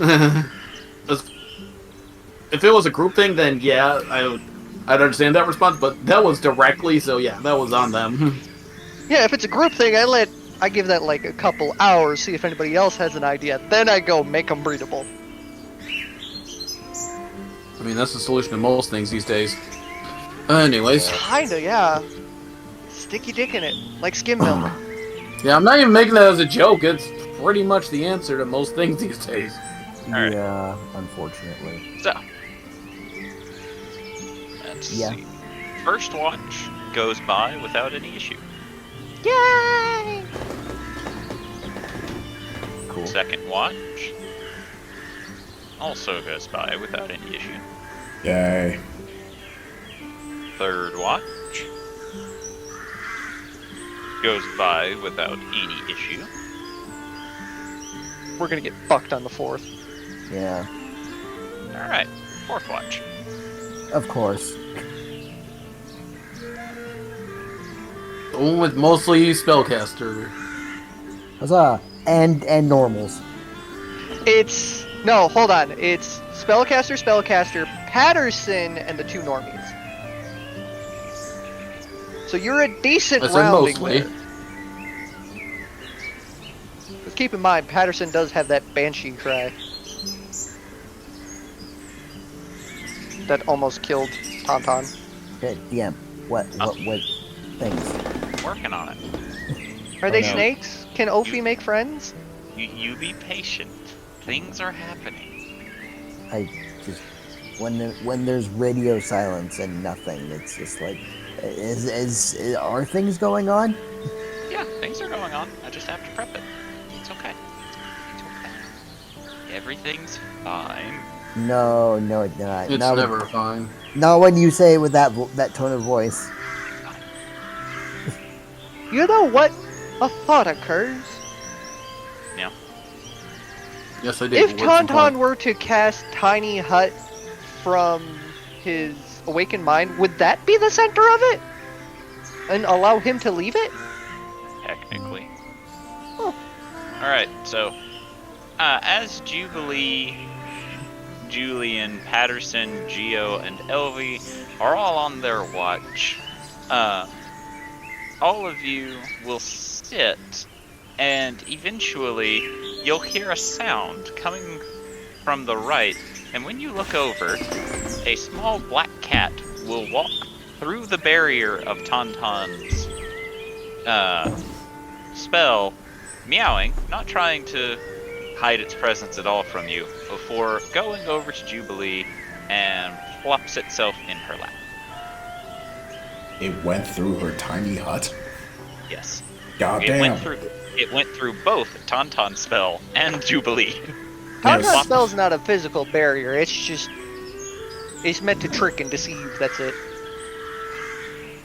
If it was a group thing, then yeah, I'd understand that response, but that was directly, so yeah, that was on them. Yeah, if it's a group thing, I give that like a couple hours, see if anybody else has an idea. Then I go make them breedable. I mean, that's the solution to most things these days. Anyways, Kinda, yeah. Stick your dick in it, like skim milk. yeah, I'm not even making that as a joke, it's pretty much the answer to most things these days. Alright. Yeah, unfortunately. So, let's Yeah. see. First watch goes by without any issue. Yay! Cool. Second watch also goes by without any issue. Yay. Third watch goes by without any issue. We're gonna get fucked on the 4th. Yeah, Alright, fourth watch. of course. The one with mostly spellcaster. Huzzah! And normals. It's no, hold on. It's spellcaster, Patterson, and the 2 normies. So you're a decent I said rounding mostly. there. But keep in mind, Patterson does have that banshee cry that almost killed Tauntaun. Okay, DM. What things? Working on it. Are they no. snakes? Can Ophi make friends? You be patient. Things are happening. I just when there's radio silence and nothing, it's just like, are things going on? Yeah, things are going on. I just have to prep it. It's okay. It's okay. Everything's fine. No, it's not. It's not never fine. Not when you say it with that tone of voice. You know what? A thought occurs. Yeah. Yes, I did. If What's the point? Tauntaun were to cast Tiny Hut from his awakened mind, would that be the center of it? And allow him to leave it? Technically. Oh. Alright, so as Jubilee, Julian, Patterson, Geo, and Elvie are all on their watch, all of you will sit, and eventually you'll hear a sound coming from the right, and when you look over, a small black cat will walk through the barrier of Tauntaun's spell, meowing, not trying to hide its presence at all from you, before going over to Jubilee and plops itself in her lap. It went through her tiny hut? Yes. Goddamn. It went through both Tauntaun's spell and Jubilee. Tauntaun Yes. spell's not a physical barrier, it's meant to trick and deceive, that's it.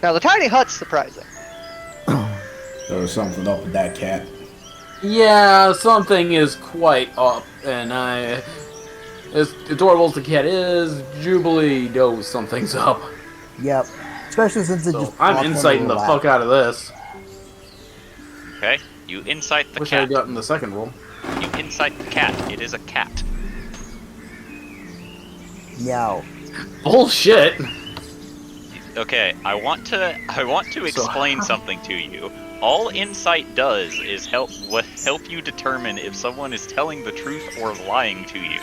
Now the tiny hut's surprising. There was something up with that cat. Yeah, something is quite up, and as adorable as the cat is, Jubilee knows something's up. Yep. Especially since it So just I'm walked into inciting her the lap. fuck out of this. Okay? You incite the Wish I cat. had gotten the second roll. You incite the cat. It is a cat. Meow. Bullshit! Okay, I want to explain something to you. All insight does is help you determine if someone is telling the truth or lying to you.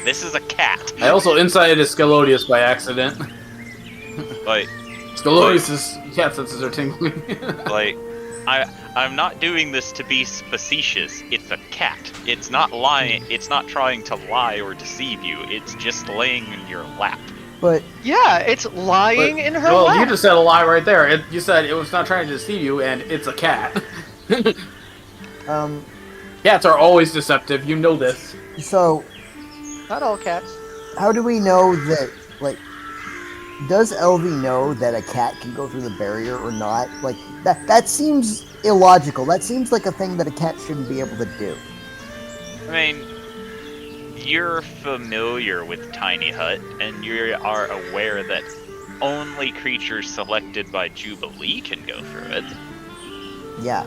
This is a cat. I also incited a Scalodius by accident. Like, Scalodius' cat senses are tingling. like, I'm not doing this to be facetious. It's a cat. It's not lying. It's not trying to lie or deceive you. It's just laying in your lap. But Yeah, it's lying in her Well, lap. you just said a lie right there. You said it was not trying to deceive you, and it's a cat. Cats are always deceptive. You know this. so Not all cats. how do we know that, like, does Elvie know that a cat can go through the barrier or not? Like, that seems illogical. That seems like a thing that a cat shouldn't be able to do. I mean, you're familiar with Tiny Hut, and you are aware that only creatures selected by Jubilee can go through it. Yeah.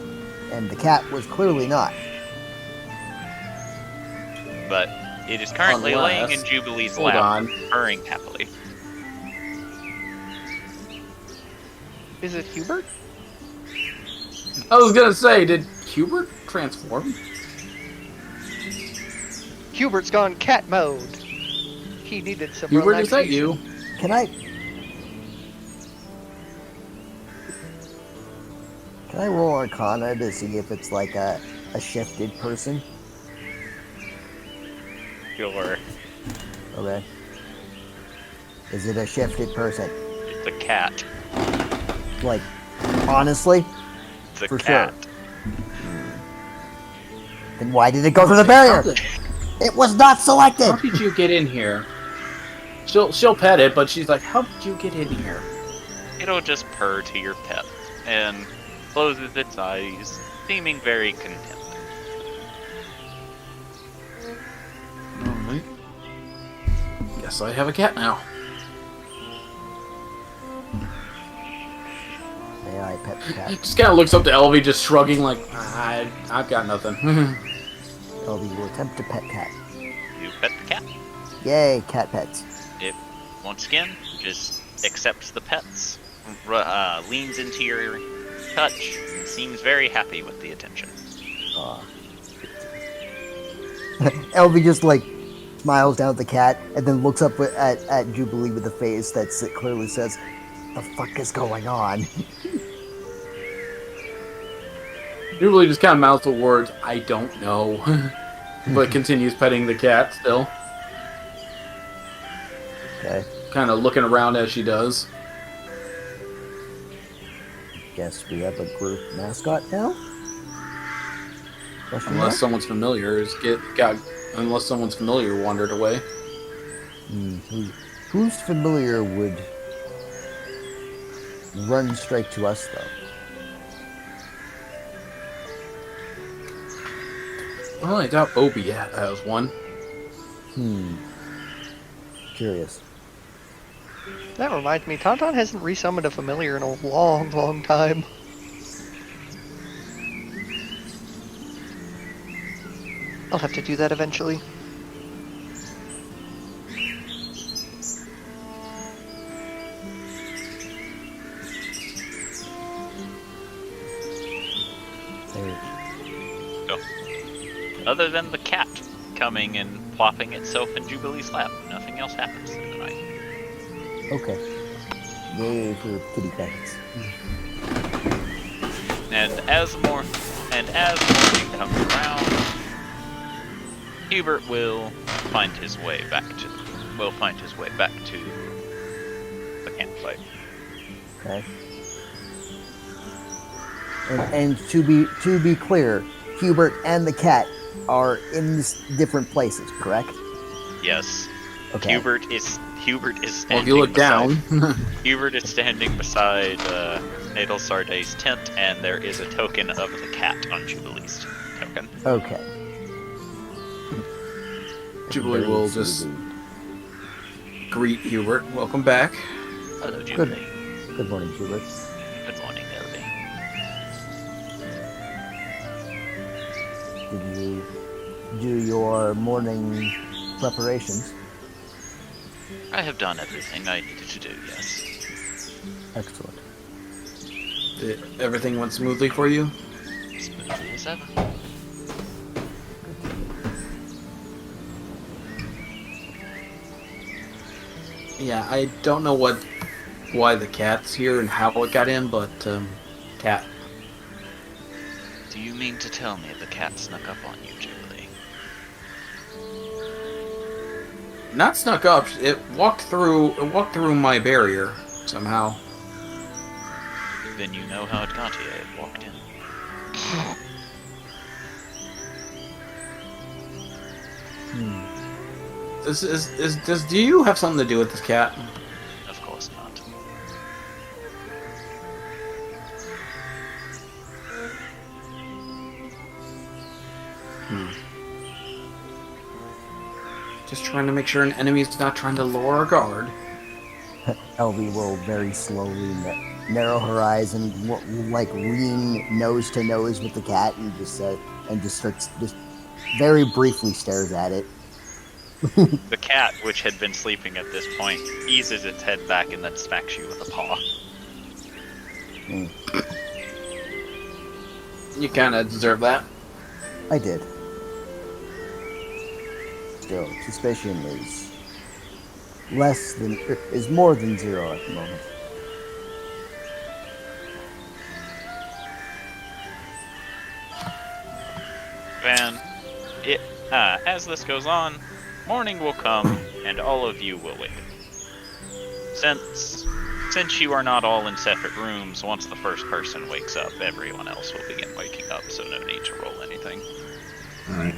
And the cat was clearly not. But it is currently laying in Unless- Jubilee's Hold lap, on. purring happily. Is it Hubert? I was gonna say, did Hubert transform? Hubert's gone cat mode. He needed some Hubert, is that relaxation. you? Can I roll Arcana to see if it's like a shifted person? Sure. Okay. Is it a shifted person? It's a cat. Like, honestly? It's a For cat. Then why did it go through the barrier? It was not selected! How did you get in here? She'll pet it, but she's like, how did you get in here? It'll just purr to your pet and closes its eyes, seeming very content. Alright. Guess I have a cat now. May I pet the cat? Just kind of looks up to Elvie, just shrugging like, I've got nothing. Elvie will attempt to pet cat. You pet the cat. Yay, cat pets. It, once again, just accepts the pets, leans into your touch, and seems very happy with the attention. Elvie just, like, smiles down at the cat and then looks up at Jubilee with a face that clearly says, "The fuck is going on?" Jubilee just kind of mouths the words, I don't know. But continues petting the cat still. Okay. Kind of looking around as she does. Guess we have a group mascot now? Question mark? Unless someone's familiar unless someone's familiar wandered away. Who's familiar would run straight to us, though? Well, I doubt Obi has one. Curious. That reminds me, Tauntaun hasn't resummoned a familiar in a long, long time. I'll have to do that eventually. So, other than the cat coming and plopping itself in Jubilee's lap, nothing else happens through the night. Okay. Yay for kitty cats. And as morning comes around, Hubert will find his way back to the campsite. Okay. And to be clear, Hubert and the cat are in different places, correct? Yes. Okay. Hubert is standing. Well, if you look down. Hubert is standing beside Nadal Sarday's tent, and there is a token of the cat on Jubilee's token. Okay. Jubilee will just greet Hubert. Welcome back. Hello, Jubilee. Good morning, Hubert. Good morning, Melody. Did you do your morning preparations? I have done everything I needed to do, yes. Excellent. Everything went smoothly for you? Smoothly as ever. Yeah, I don't know why the cat's here and how it got in, but cat. Do you mean to tell me the cat snuck up on you, Jubilee? Not snuck up. It walked through my barrier somehow. Then you know how it got here. It walked in. Do you have something to do with this cat? Of course not. Just trying to make sure an enemy's not trying to lower our guard. Elvie will very slowly narrow her eyes and lean nose to nose with the cat and just very briefly stares at it. The cat, which had been sleeping at this point, eases its head back and then smacks you with a paw. You kind of deserve that. I did. Still, suspicion is more than 0 at the moment. And as this goes on, morning will come and all of you will wake up. Since you are not all in separate rooms, once the first person wakes up, everyone else will begin waking up, so no need to roll anything. Alright.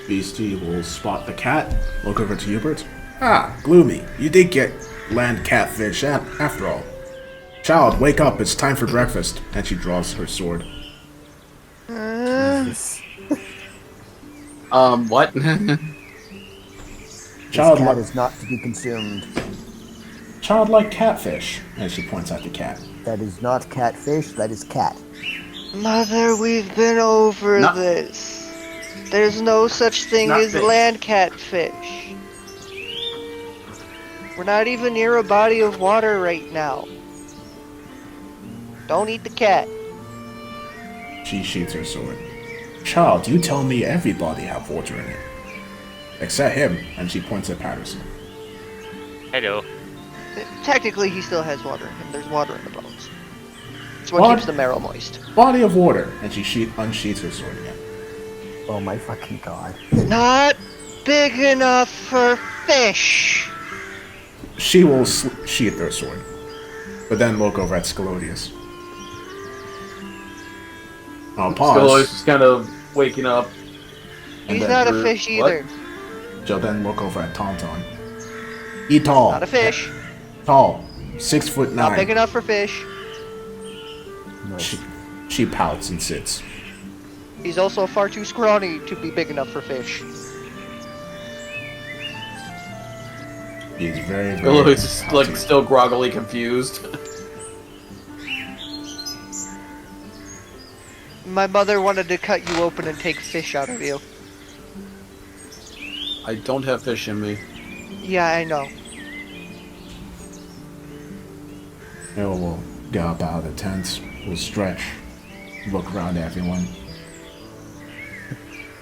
Beastie will spot the cat, look over to Hubert. Ah, Gloomy, you did get land catfish after all. Child, wake up, it's time for breakfast. And she draws her sword. What? This Child cat is not to be consumed. Childlike catfish. And she points at the cat. That is not catfish, that is cat. Mother, we've been over Not- this. There's no such thing Not as fish. land catfish. We're not even near a body of water right now. Don't eat the cat. She sheathes her sword. Child, you tell me everybody have water in it. Except him. And she points at Patterson. Hello. Technically, he still has water in him. There's water in the bones. It's what What? keeps the marrow moist. Body of water. And she unsheathes her sword again. Oh my fucking god. Not big enough for fish. She will sheath her sword. But then look over at Scalodius. I'll Still pause. just kind of waking up. And He's then not a What? fish either. She'll then look over at Tauntaun. He tall. Not a fish. Tall. 6'9". Not big enough for fish. Nice. She pouts and sits. He's also far too scrawny to be big enough for fish. He's very, very. He's just, like, healthy. still groggily confused. My mother wanted to cut you open and take fish out of you. I don't have fish in me. Yeah, I know. We'll get up out of the tent. We'll stretch. Look around at everyone.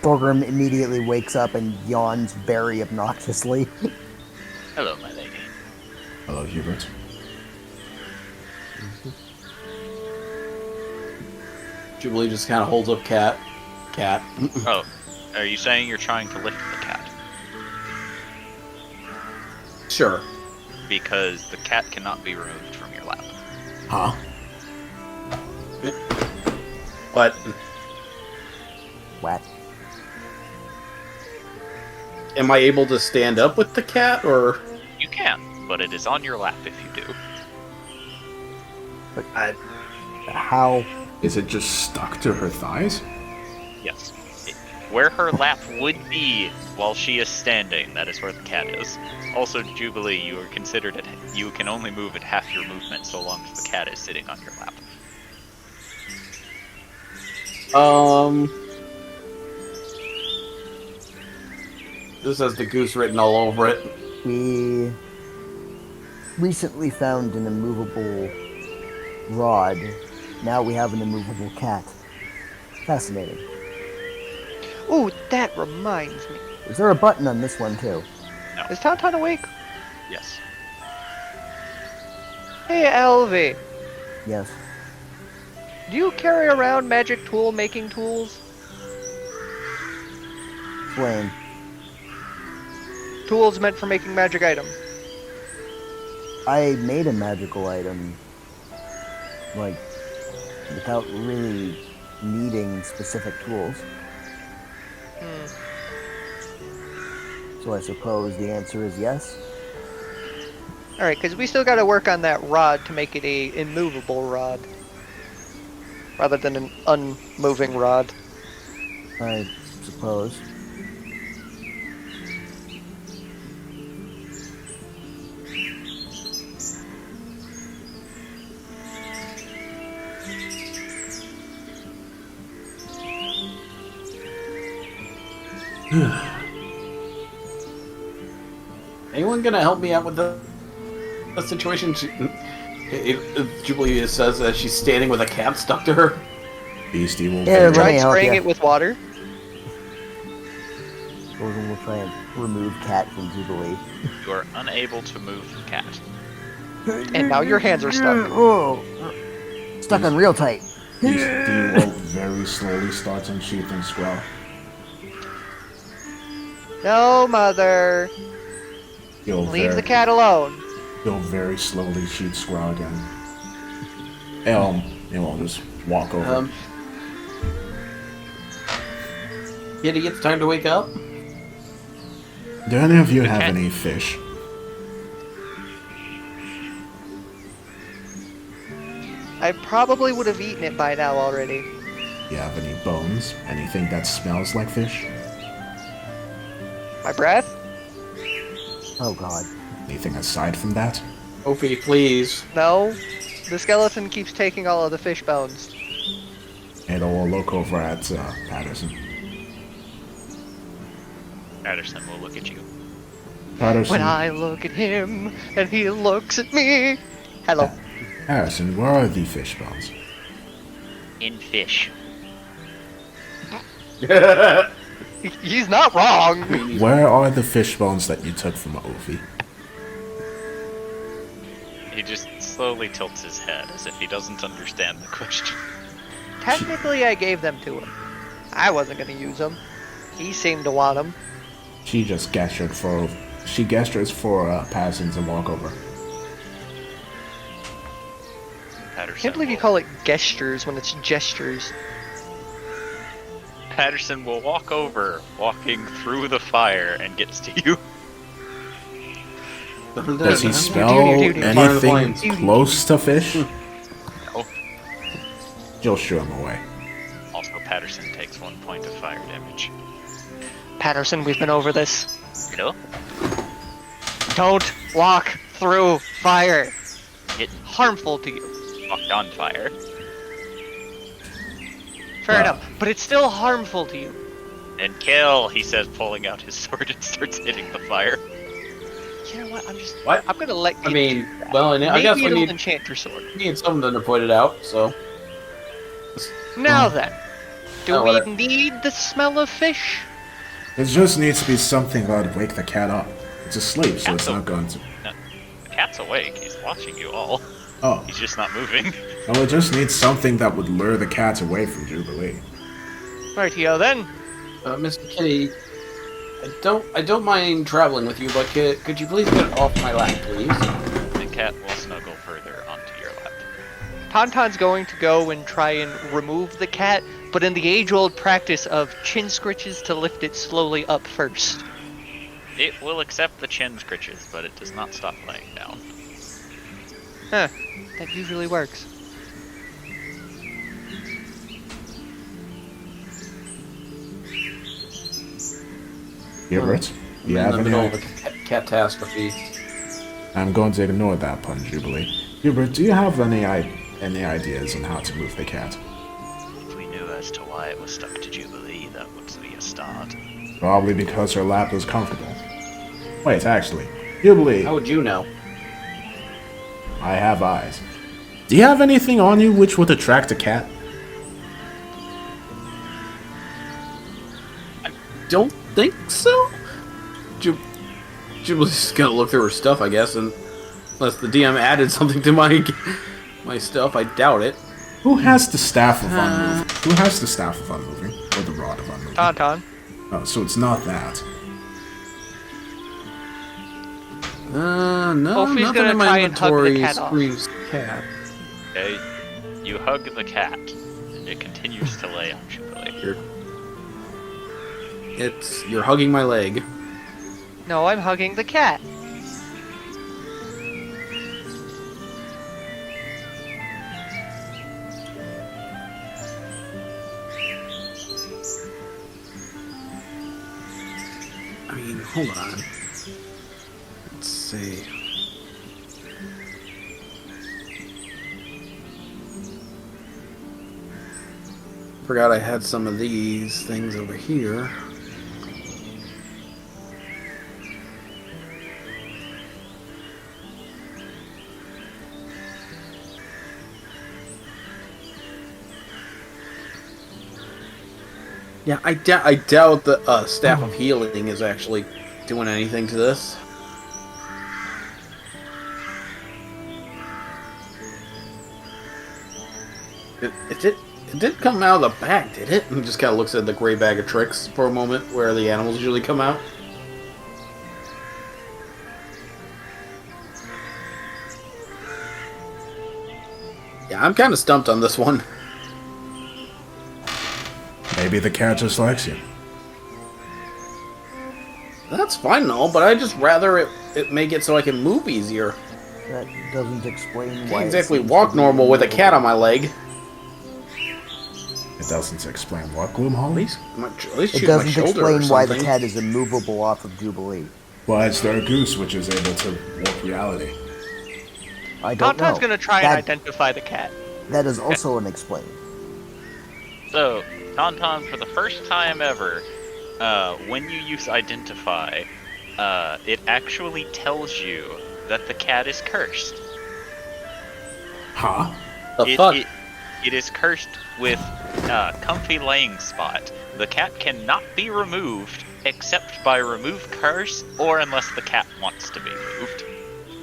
Thorgrim immediately wakes up and yawns very obnoxiously. Hello, my lady. Hello, Hubert. Jubilee just kind of holds up Cat. Oh, are you saying you're trying to lift the cat? Sure. Because the cat cannot be removed from your lap. Huh? But What? am I able to stand up with the cat, or You can, but it is on your lap if you do. How? Is it just stuck to her thighs? Yes. Where her lap would be while she is standing, that is where the cat is. Also, Jubilee, you are considered at, you can only move at half your movement so long as the cat is sitting on your lap. This has the goose written all over it. We recently found an immovable rod. Now we have an immovable cat. Fascinating. Ooh, that reminds me. Is there a button on this one too? Is Tauntaun awake? Yes. Hey, Elvie. Yes. Do you carry around magic tool making tools? Flame. Tools meant for making magic items. I made a magical item, like, without really needing specific tools. So I suppose the answer is yes. Alright, because we still gotta work on that rod to make it a immovable rod. Rather than an unmoving rod. I suppose. Anyone gonna help me out with the situation? Jubilee says that she's standing with a cat stuck to her. Beastie will. Yeah, let Try me help spraying ya. it with water. Gordon will try and remove cat from Jubilee. You are unable to move the cat. And now your hands are stuck. Oh, stuck on real tight. Beastie will very slowly start unsheathing Squall. No, mother. He'll Leave the cat alone. He'll very slowly shoot Squall again. He'll just walk over. Kitty, it's time to wake up. Do any of you The have cat- any fish? I probably would have eaten it by now already. Do you have any bones? Anything that smells like fish? My breath? Oh god. Anything aside from that? Ophi, please. No. The skeleton keeps taking all of the fish bones. And we'll look over at Patterson. Patterson will look at you. Patterson, When I look at him and he looks at me. Hello. Patterson, where are the fish bones? In fish. He's not wrong. Where are the fish bones that you took from Ophi? He just slowly tilts his head as if he doesn't understand the question. Technically, I gave them to him. I wasn't going to use them. He seemed to want them. She just gestures for Patterson to walk over. Patterson Can't believe you will- call it gestures when it's gestures. Patterson will walk over, walking through the fire, and gets to you. Does he smell Fire the anything flames. close to fish? No. You'll shoo him away. Also, Patterson takes one Patterson, we've been over this. Hello? Don't walk through fire. It Harmful to you. walked on fire. Fair Wow. enough, but it's still harmful to you. And kill, he says, pulling out his sword and starts hitting the fire. You know what? What? I'm gonna let you. I mean, do that. well, and I guess Maybe we it'll need, enchant your sword. something to point it out, so. Now then, do Oh, we whatever. need the smell of fish? It just needs to be something that would wake the cat up. It's asleep, so it's Cat's not going to. No, the cat's awake. He's watching you all. Oh, He's just not moving. well, it just needs something that would lure the cat away from Jubilee. Rightio then. Mr. Kitty, I don't mind traveling with you, but could you please get off my lap, please? The cat will snuggle further onto your lap. Tauntaun's going to go and try and remove the cat, but in the age-old practice of chin scritches to lift it slowly up first. It will accept the chin scritches, but it does not stop laying down. Huh. That usually works. Hubert, you I'm have in the any? middle of a catastrophe. I'm going to ignore that pun, Jubilee. Hubert, do you have any ideas on how to move the cat? If we knew as to why it was stuck to Jubilee, that would be a start. Probably because her lap was comfortable. Wait, actually, Jubilee, How would you know? I have eyes. Do you have anything on you which would attract a cat? Don't think so? Jubilee's gonna look through her stuff, I guess, and unless the DM added something to my stuff, I doubt it. Who has the staff of unmoving? Who has the staff of unmoving? Or the rod of unmoving? Tauntaun. Oh, so it's not that. No, Ophi's nothing gonna in my try and hug the inventory cat off. screams cat. Okay? You hug the cat, and it continues to lay on Jubilee. You're hugging my leg. No, I'm hugging the cat. I mean, hold on. Let's see. Forgot I had some of these things over here. Yeah, I doubt the Staff of Healing is actually doing anything to this. It didn't come out of the bag, did it? And just kind of looks at the gray bag of tricks for a moment, where the animals usually come out. Yeah, I'm kind of stumped on this one. Maybe the cat just likes you. That's fine, though, but I just rather it make it so I can move easier. That doesn't explain Can't why. exactly walk normal with a cat on my leg. It doesn't explain what, Gloomhall? At least It shoot my doesn't shoulder or explain why the something. cat is immovable off of Jubilee. Well, it's their goose which is able to warp reality. I don't know. Tauntaun's gonna try and That- identify the cat. That is also unexplained. So, Tauntaun, for the first time ever, when you use Identify, it actually tells you that the cat is cursed. Huh? The fuck? It is cursed with comfy laying spot. The cat cannot be removed except by remove curse or unless the cat wants to be moved.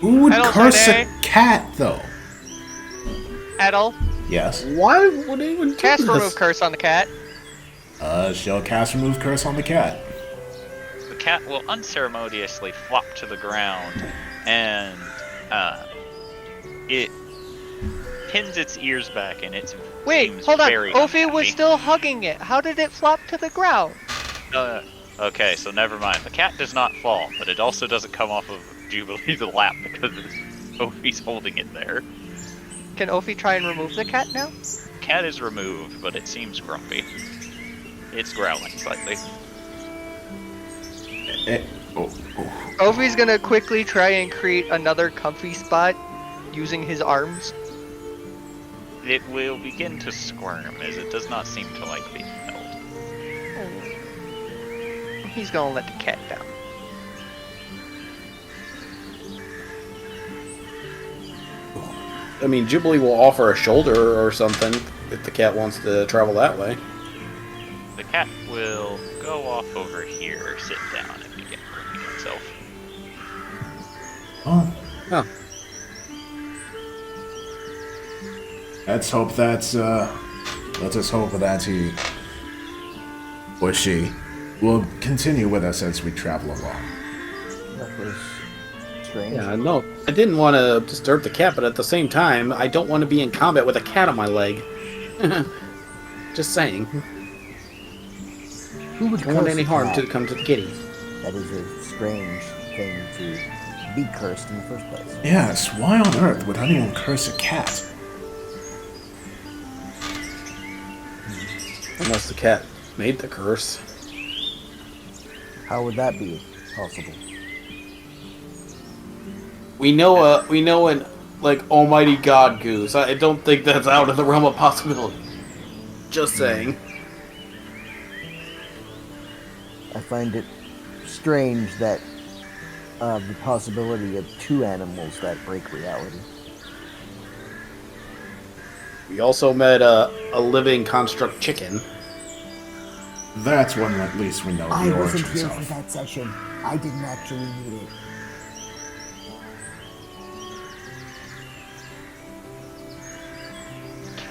Who would Hello, curse Friday. a cat, though? Adel, Yes. Why would anyone do cast this? remove curse on the cat. She'll cast remove curse on the cat. The cat will unceremoniously flop to the ground and it pins its ears back and it Wait, seems hold on. very Ophi was unhappy. still hugging it. How did it flop to the ground? Okay, so never mind. The cat does not fall, but it also doesn't come off of Jubilee's lap because Ophi's holding it there. Can Ophi try and remove the cat now? Cat is removed, but it seems grumpy. It's growling slightly. Oh. Ovi's gonna quickly try and create another comfy spot using his arms. It will begin to squirm as it does not seem to like being held. He's gonna let the cat down. I mean, Jubilee will offer a shoulder or something if the cat wants to travel that way. The cat will go off over here, sit down, and begin grooming himself. Oh. Oh. Let's hope that's, let us hope that he or she will continue with us as we travel along. That was strange. Yeah, no, I didn't want to disturb the cat, but at the same time, I don't want to be in combat with a cat on my leg. Just saying. Who would Don't want curse any a harm cat? to come to the kitty. That is a strange thing to be cursed in the first place. Yes, why on earth would anyone curse a cat? Unless the cat made the curse. How would that be possible? We know an like almighty god goose. I don't think that's out of the realm of possibility. Just saying. I find it strange that the possibility of two animals that break reality. We also met a living construct chicken. That's one at least we know I the wasn't origins here for of. that session. I didn't actually need it.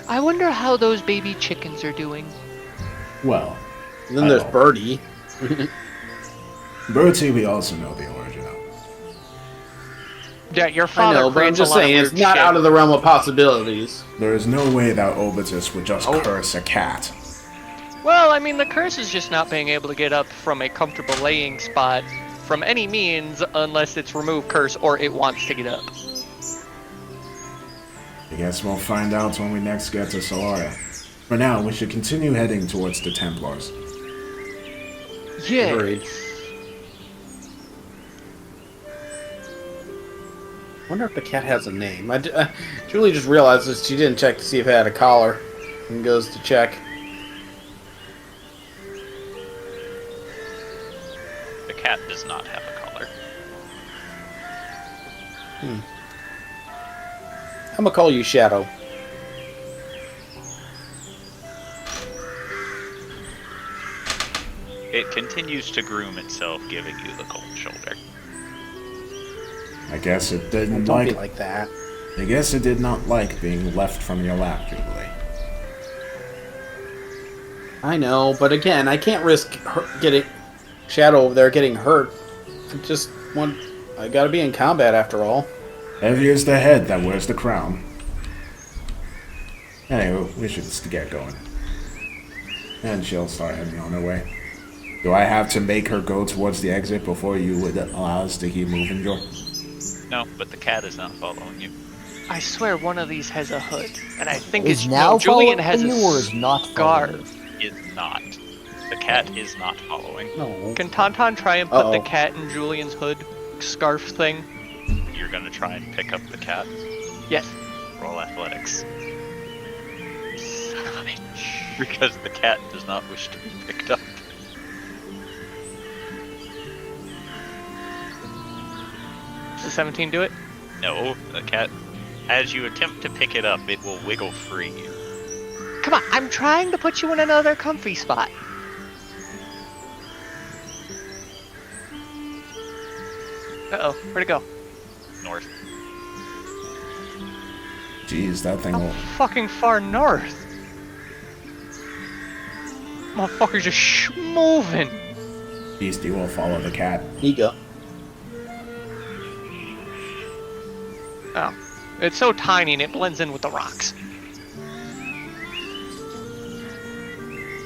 I wonder how those baby chickens are doing. Well, And then there's I don't. Birdie. Bertie we also know the origin of. Yeah, your I father. know, but I'm creates just a lot of saying it's weird not shit. out of the realm of possibilities. There is no way that Obitus would just curse a cat. Well, I mean, the curse is just not being able to get up from a comfortable laying spot from any means unless it's remove curse or it wants to get up. I guess we'll find out when we next get to Solaria. For now, we should continue heading towards the Templars. Yeah. Agreed. Wonder if the cat has a name. Julie just realized that she didn't check to see if it had a collar, and goes to check. The cat does not have a collar. I'm gonna call you Shadow. It continues to groom itself, giving you the cold shoulder. I guess it didn't Don't be like. like that. I guess it did not like being left from your lap, Jubilee. I know, but again, I can't risk getting Shadow over there getting hurt. I gotta be in combat after all. Heavy is the head that wears the crown. Anyway, we should just get going. And she'll start heading on her way. Do I have to make her go towards the exit before you would allow us to keep moving, Joe? No, but the cat is not following you. I swear one of these has a hood, and I think Is it's now Julian following has a you or is not following scarf. you? Is not. The cat is not following. No. Can Tauntaun try and put the Uh-oh. cat in Julian's hood scarf thing? You're gonna try and pick up the cat. Yes. Roll athletics. Son of a bitch. Because the cat does not wish to be picked up. Does a 17 do it? No, the cat, as you attempt to pick it up, it will wiggle free. Come on, I'm trying to put you in another comfy spot. Uh-oh, where'd it go? North. Jeez, that thing How will... fucking far north? Motherfucker's just moving. Beastie will follow the cat. Ego. Oh, it's so tiny and it blends in with the rocks.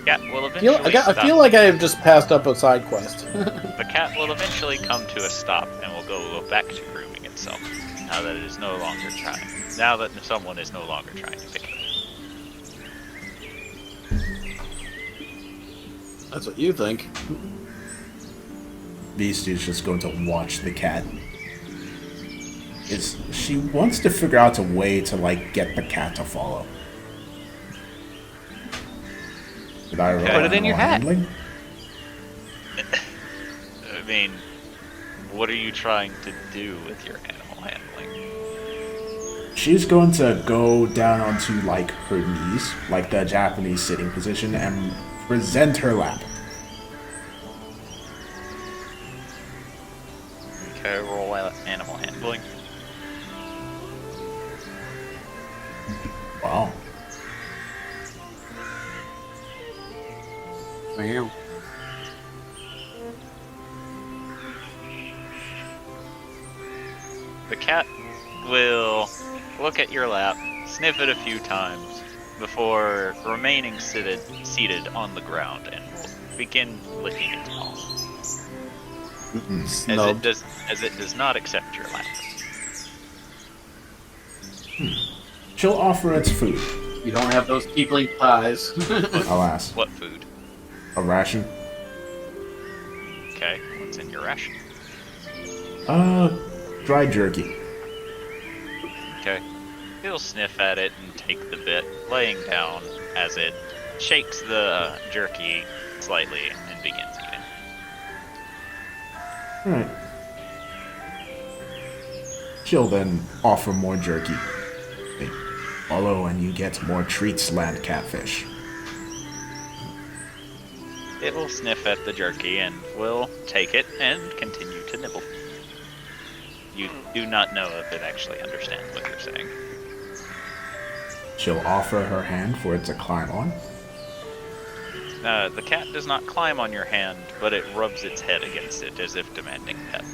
Cat will eventually I feel like I have just passed up a side quest. The cat will eventually come to a stop and will go back to grooming itself. Now that it is no longer trying. Now that someone is no longer trying to pick it up. That's what you think. Beastie is just going to watch the cat. She wants to figure out a way to, like, get the cat to follow. Did I roll Put it in your hat. handling? I mean, what are you trying to do with your animal handling? She's going to go down onto, like, her knees, like the Japanese sitting position, and present her lap. Okay, roll out animal handling. Wow. Wow. The cat will look at your lap, sniff it a few times, before remaining seated on the ground, and will begin licking its paw. Snubbed. As it does not accept your lap. She'll offer its food. You don't have those keepling pies. Alas. What food? A ration? Okay, what's in your ration? Dry jerky. Okay. He'll sniff at it and take the bit, laying down as it shakes the jerky slightly and begins eating. Alright. She'll then offer more jerky. Hey, follow and you get more treats, land catfish. It will sniff at the jerky and will take it and continue to nibble. You do not know if it actually understands what you're saying. She'll offer her hand for it to climb on. The cat does not climb on your hand, but it rubs its head against it as if demanding pet.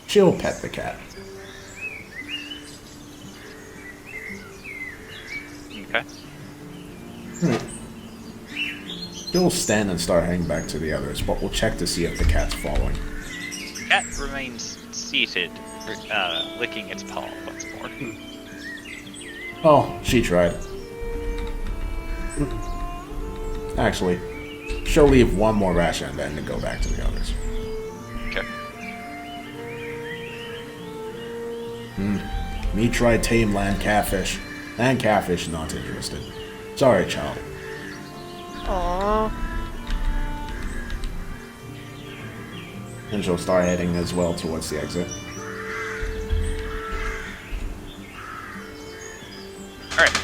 She'll pet the cat. Okay. She'll stand and start heading back to the others, but we'll check to see if the cat's following. The cat remains seated, licking its paw once more. Oh, she tried. Actually, she'll leave one more ration and then go back to the others. Okay. Me try tame land catfish. Land catfish not interested. Sorry, child. Aww. And she'll start heading as well towards the exit. Alright.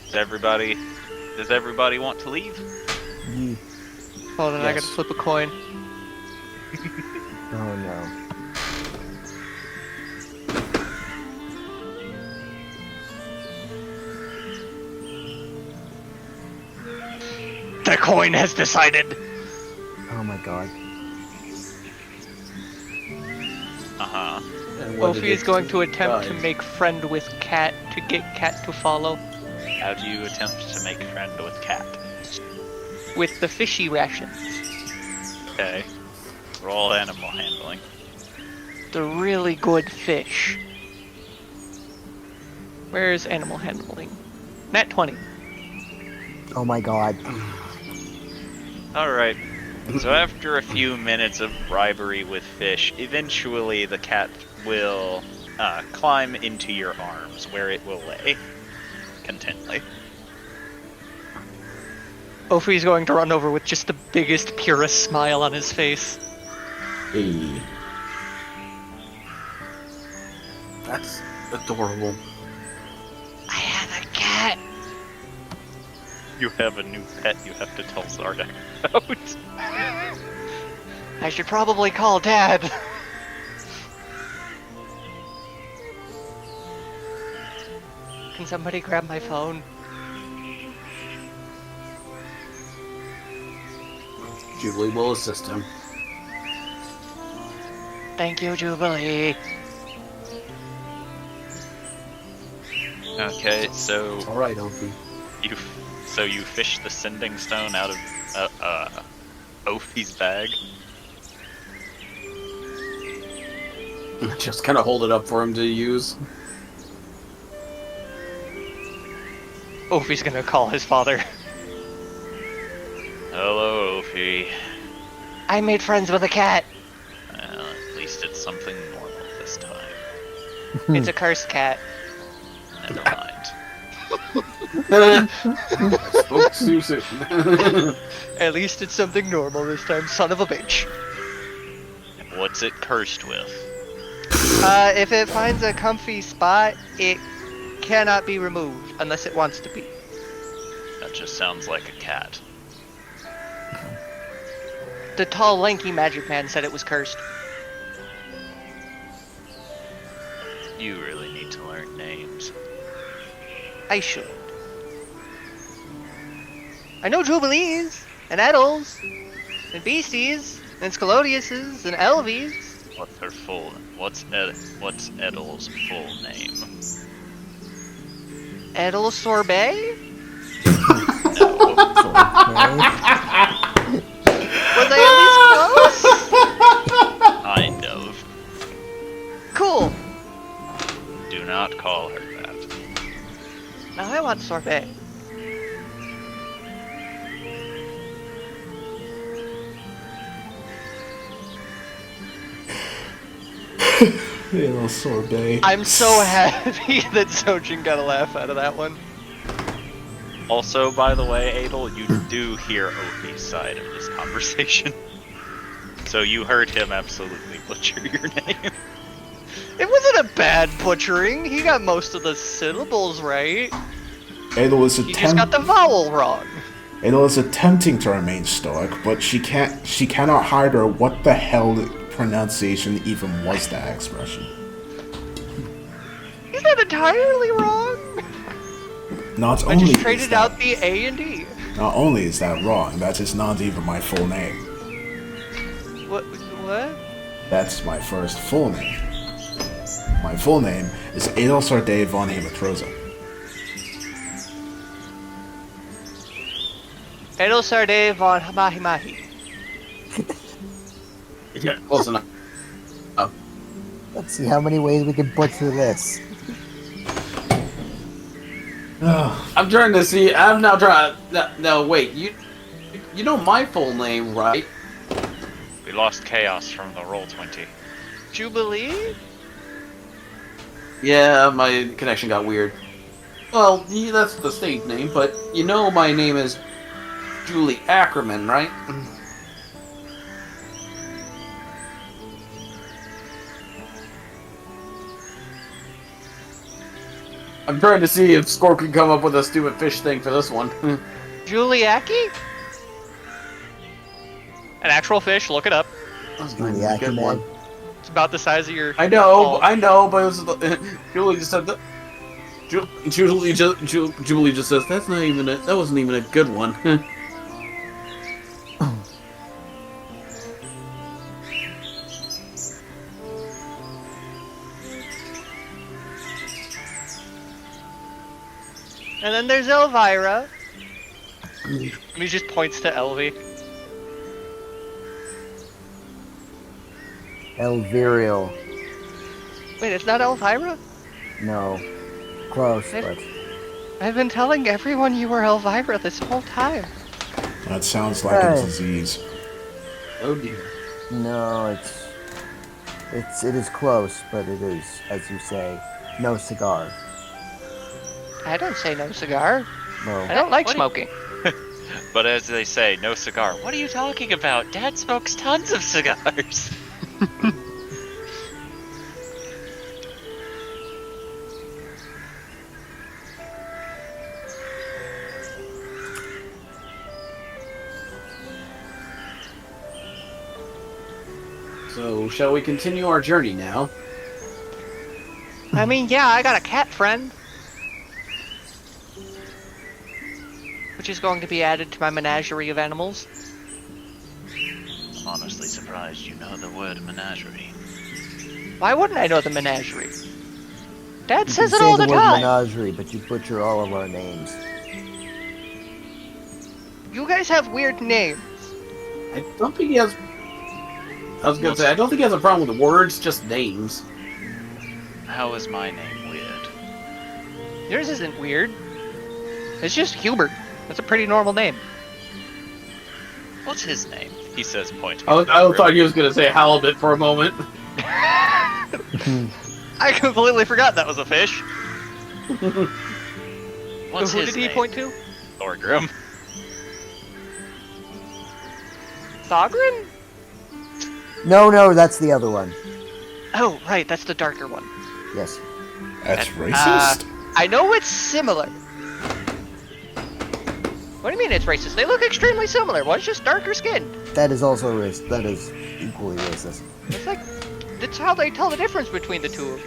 Does everybody want to leave? Well, then I gotta Yes. flip a coin. Oh no. The coin has decided. Oh my god. Uh-huh. And what did Ophi is it going to attempt to decide? make friend with cat to get cat to follow How do you attempt to make friend with cat? with the fishy rations. Okay. Roll animal handling. The really good fish. Where's animal handling? Nat 20. Oh my god. Alright. So after a few minutes of bribery with fish, eventually the cat will climb into your arms, where it will lay contently. Ophi is going to run over with just the biggest, purest smile on his face. Hey. That's adorable. I have a cat. You have a new pet you have to tell Zardak about. I should probably call Dad. Can somebody grab my phone? Jubilee will assist him. Thank you, Jubilee. Okay, so Alright, Ophi. you fish the sending stone out of Ophi's bag. Just kind of hold it up for him to use. Ophi's gonna call his father. Hello, Ophi. I made friends with a cat. Well, at least it's something normal this time. It's a cursed cat. Never mind. Spoke too soon. At least it's something normal this time, son of a bitch. What's it cursed with? If it finds a comfy spot, it cannot be removed unless it wants to be. That just sounds like a cat. The tall, lanky magic man said it was cursed. You really need to learn names. I should. I know Jubilees, and Edels, and Beasties, and Scalodiuses, and Elvies. What's her full? What's Edel's full name? Edel Sorbet? No. Was I at least close? Kind of. Cool. Do not call her that. Now I want Sorbet. Little sorbet. I'm so happy that Sojin got a laugh out of that one. Also, by the way, Adel, you do hear Ophi's side of this conversation. So you heard him absolutely butcher your name. It wasn't a bad butchering. He got most of the syllables right. Adel is He just got the vowel wrong. Adel is attempting to remain stoic, but she cannot hide her what the hell pronunciation even was that expression. He's not entirely wrong. Not I only just is traded that, out the A and D. not only is that wrong, that is not even my full name. What? What? That's my first full name. My full name is Adel Sarday von Hematrosa. Edel Sarday von Mahi Mahi. Yeah, close enough. Let's see how many ways we can butcher this. I'm trying to see. I'm now trying. No, wait. You know my full name, right? We lost Chaos from the Roll20. Jubilee? Yeah, my connection got weird. Well, yeah, that's the stage name, but you know my name is Julie Ackerman, right? I'm trying to see if Scorp can come up with a stupid fish thing for this one. Juliaki? An actual fish, look it up. Juliaki, man. It's about the size of your... I know, but it was Julie just said that. Julie just says that wasn't even a good one. And then there's Elvira. And he just points to Elvie. Elvirial. Wait, it's not Elvira? No. Close, It- but... I've been telling everyone you were Elvira this whole time. That sounds like a Hey. disease. Oh dear. No, it is close, but it is, as you say, no cigar. I don't say no cigar. No. I don't like What do smoking. But as they say, no cigar. What are you talking about? Dad smokes tons of cigars. So, shall we continue our journey now? I mean, yeah, I got a cat friend. Which is going to be added to my menagerie of animals. I'm honestly surprised you know the word menagerie. Why wouldn't I know the menagerie? Dad You says can it say all the the word time. menagerie, but you butcher all of our names. You guys have weird names. I don't think he has... I was gonna say, I don't think he has a problem with the words, just names. How is my name weird? Yours isn't weird. It's just Hubert. That's a pretty normal name. What's his name? He says, point. I thought he was gonna say halibut for a moment. I completely forgot that was a fish. What's Who his did he name? point to? Thorgrim. Thogrin? No, that's the other one. Oh, right, that's the darker one. Yes. That's racist. I know it's similar. What do you mean it's racist? They look extremely similar. One's just darker skinned. That is also racist. That is equally racist. It's like, that's how they tell the difference between the two of you.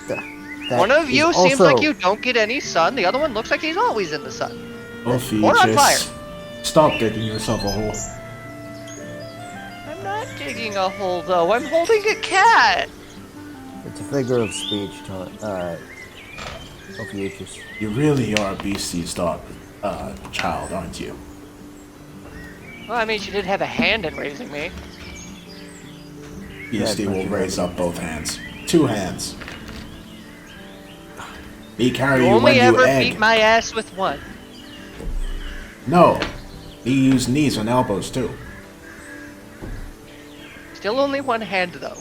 That One of is you seems also- like you don't get any sun. The other one looks like he's always in the sun. Ophi, Or on just stop digging yourself a hole. I'm not digging a hole, though. I'm holding a cat. It's a figure of speech, Ophiuchus. You really are Beastie's dog, child, aren't you? Well, I mean, she did have a hand in raising me. Beastie Yeah, will but- raise up both hands. 2 hands. Me carry You you when only you ever egg. beat my ass with one. No. Me use knees and elbows too. Still only one hand, though.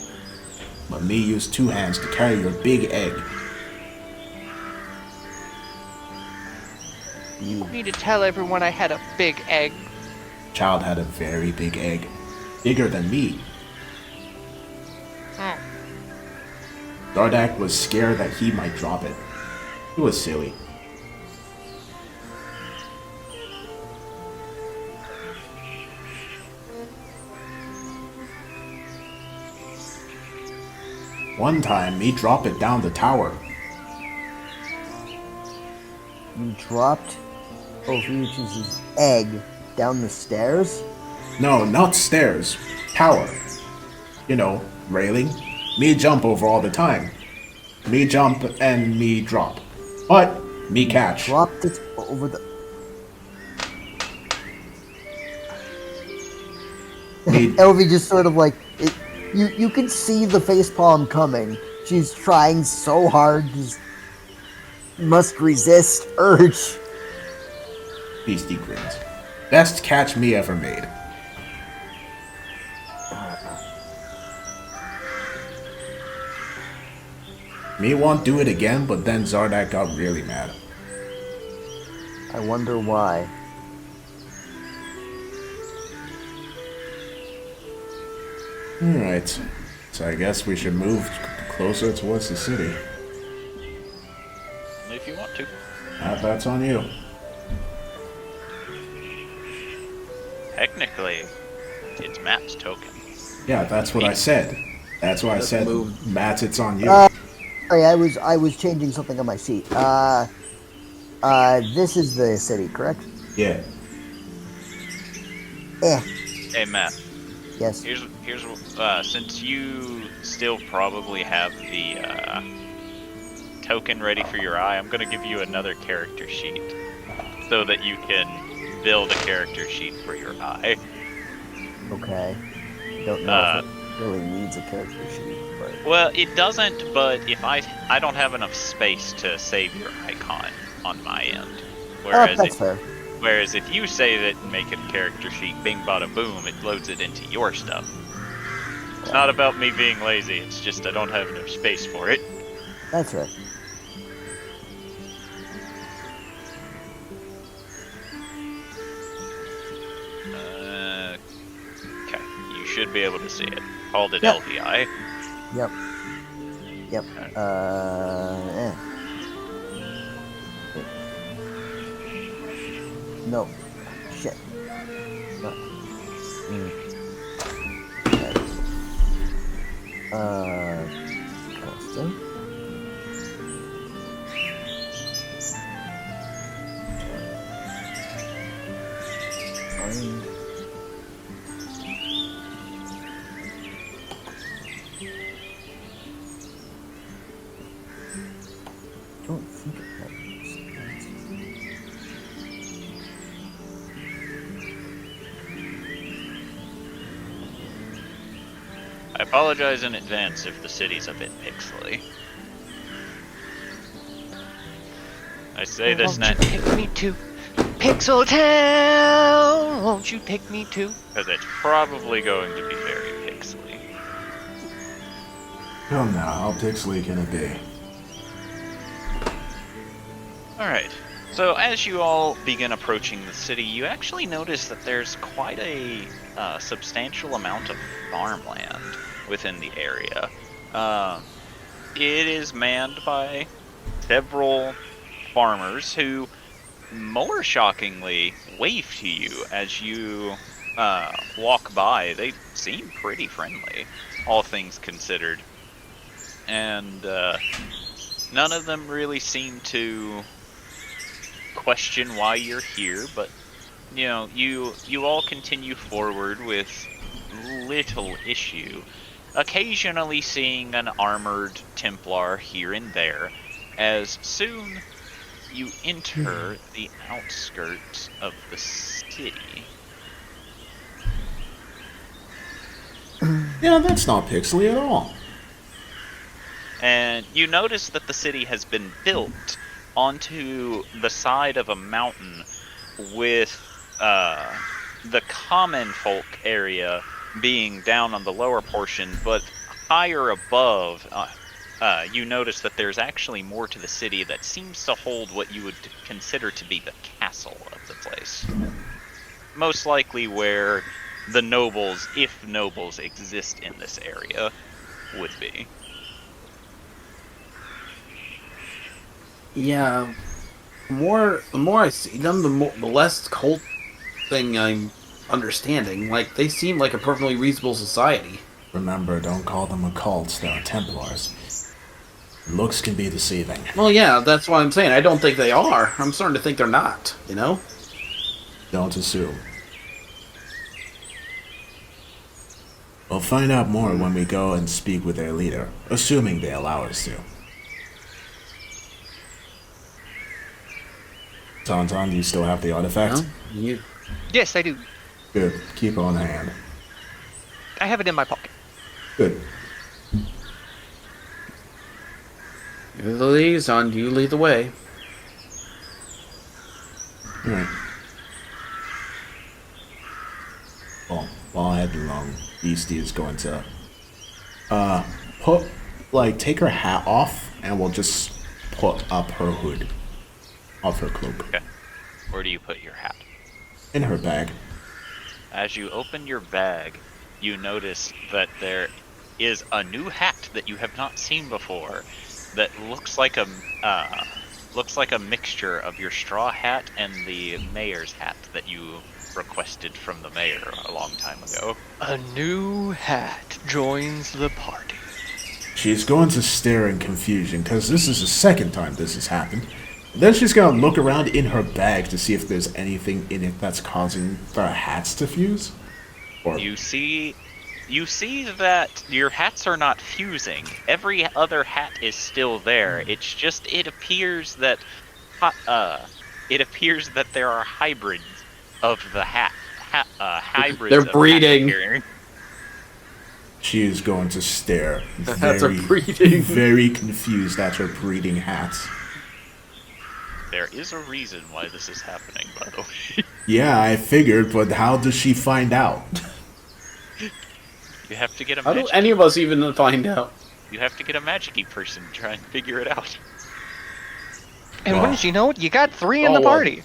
But me use 2 hands to carry your big egg. You I need to tell everyone I had a big egg. Child had a very big egg. Bigger than me. Hmm. Dardak was scared that he might drop it. It was silly. One time, me dropped it down the tower. you dropped Ophiuchus' egg down the stairs? No, not stairs. Tower. You know, railing. Me jump over all the time. Me jump and me drop. But, me catch. Dropped it over the... Me, Elvie just sort of like... You can see the facepalm coming. She's trying so hard. Just must resist urge. Beastie grins. Best catch me ever made. Me won't do it again, but then Zardak got really mad. I wonder why. Alright. So I guess we should move closer towards the city. Only if you want to. That's on you. Technically, it's Map's token. Yeah, that's what I said. That's why I Let's said, move. Matt, it's on you. Sorry, I was changing something on my sheet. This is the city, correct? Yeah. Hey, Matt. Yes. Here's since you still probably have the token ready for your eye, I'm gonna give you another character sheet so that you can build a character sheet for your eye. Okay. Don't know if it really needs a character sheet, but Well, it doesn't, but if I don't have enough space to save your icon on my end. that's fair. Whereas if you save it and make it a character sheet, bing bada boom, it loads it into your stuff. It's not about me being lazy, it's just I don't have enough space for it. That's fair. Okay, you should be able to see it. Called it Yep. LVI. Yep. Yep. No. Shit. No. Custom. Find. Don't think it had I apologize in advance if the city's a bit pixely. I say this Won't you now. pick me too? Pixel Town, won't you take me to? Because it's probably going to be very pixely. Come now, how pixely can it be? Alright, so as you all begin approaching the city, you actually notice that there's quite a substantial amount of farmland within the area. It is manned by several farmers who, more shockingly, wave to you as you walk by. They seem pretty friendly, all things considered. And none of them really seem to question why you're here, but you all continue forward with little issue, occasionally seeing an armored Templar here and there, as soon you enter the outskirts of the city. Yeah, that's not pixely at all. And you notice that the city has been built onto the side of a mountain, with the common folk area being down on the lower portion, but higher above, you notice that there's actually more to the city that seems to hold what you would consider to be the castle of the place. Most likely where the nobles, if nobles exist in this area, would be. Yeah, the more I see them, the less cult thing I'm understanding. Like, they seem like a perfectly reasonable society. Remember, don't call them a cult, they're Templars. Looks can be deceiving. Well, yeah, that's what I'm saying. I don't think they are. I'm starting to think they're not, you know? Don't assume. We'll find out more when we go and speak with their leader, assuming they allow us to. Tauntaun, do you still have the artifact? You... Yes, I do. Good. Keep it on hand. I have it in my pocket. Good. You're the liaison, you lead the way. Alright. Well, while I head along, Beastie is going to take her hat off, and we'll just put up her hood. Off her cloak. Okay. Where do you put your hat? In her bag. As you open your bag, you notice that there is a new hat that you have not seen before, that looks like a mixture of your straw hat and the mayor's hat that you requested from the mayor a long time ago. A new hat joins the party. She's going to stare in confusion, because this is the second time this has happened. Then she's going to look around in her bag to see if there's anything in it that's causing the hats to fuse. Or You see that your hats are not fusing. Every other hat is still there. It's just it appears that there are hybrids of the hybrids. They're of breeding. hats appearing. she is going to stare The hats are breeding. very confused at her breeding hats. There is a reason why this is happening, by the way. Yeah, I figured, but how does she find out? You have to get a How do magic. any of us even find out? You have to get a magic-y person to try and figure it out. And Wow. wouldn't you know it, you got 3 in the Oh, party.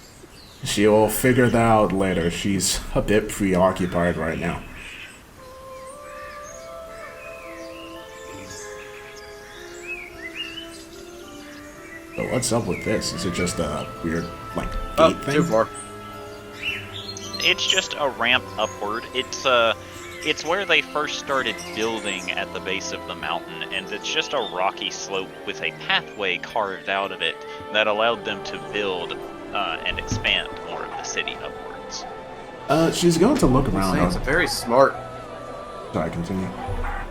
She will figure that out later. She's a bit preoccupied right now. So what's up with this? Is it just a weird, gate thing? Too far. It's just a ramp upward. It's where they first started building at the base of the mountain, and it's just a rocky slope with a pathway carved out of it that allowed them to build and expand more of the city upwards. She's going to look around. It's very smart. Sorry, continue. I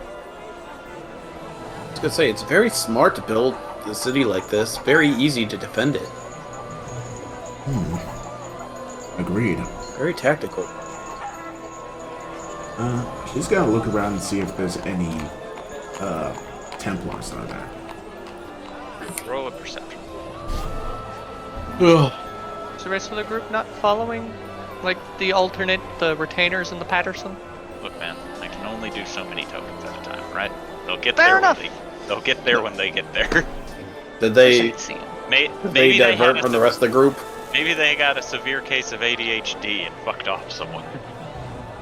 was gonna say, it's very smart to build the city like this. Very easy to defend it. Agreed. Very tactical. She's gonna look around and see if there's any Templars out there. Roll a perception. Ugh. the rest of the group not following? Like the alternate, the retainers and the Patterson? Look, man, I can only do so many tokens at a time, right? They'll get Fair there enough. they'll get there when they get there. Did they Sightseeing. Maybe they divert from the rest of the group? Maybe they got a severe case of ADHD and fucked off someone. I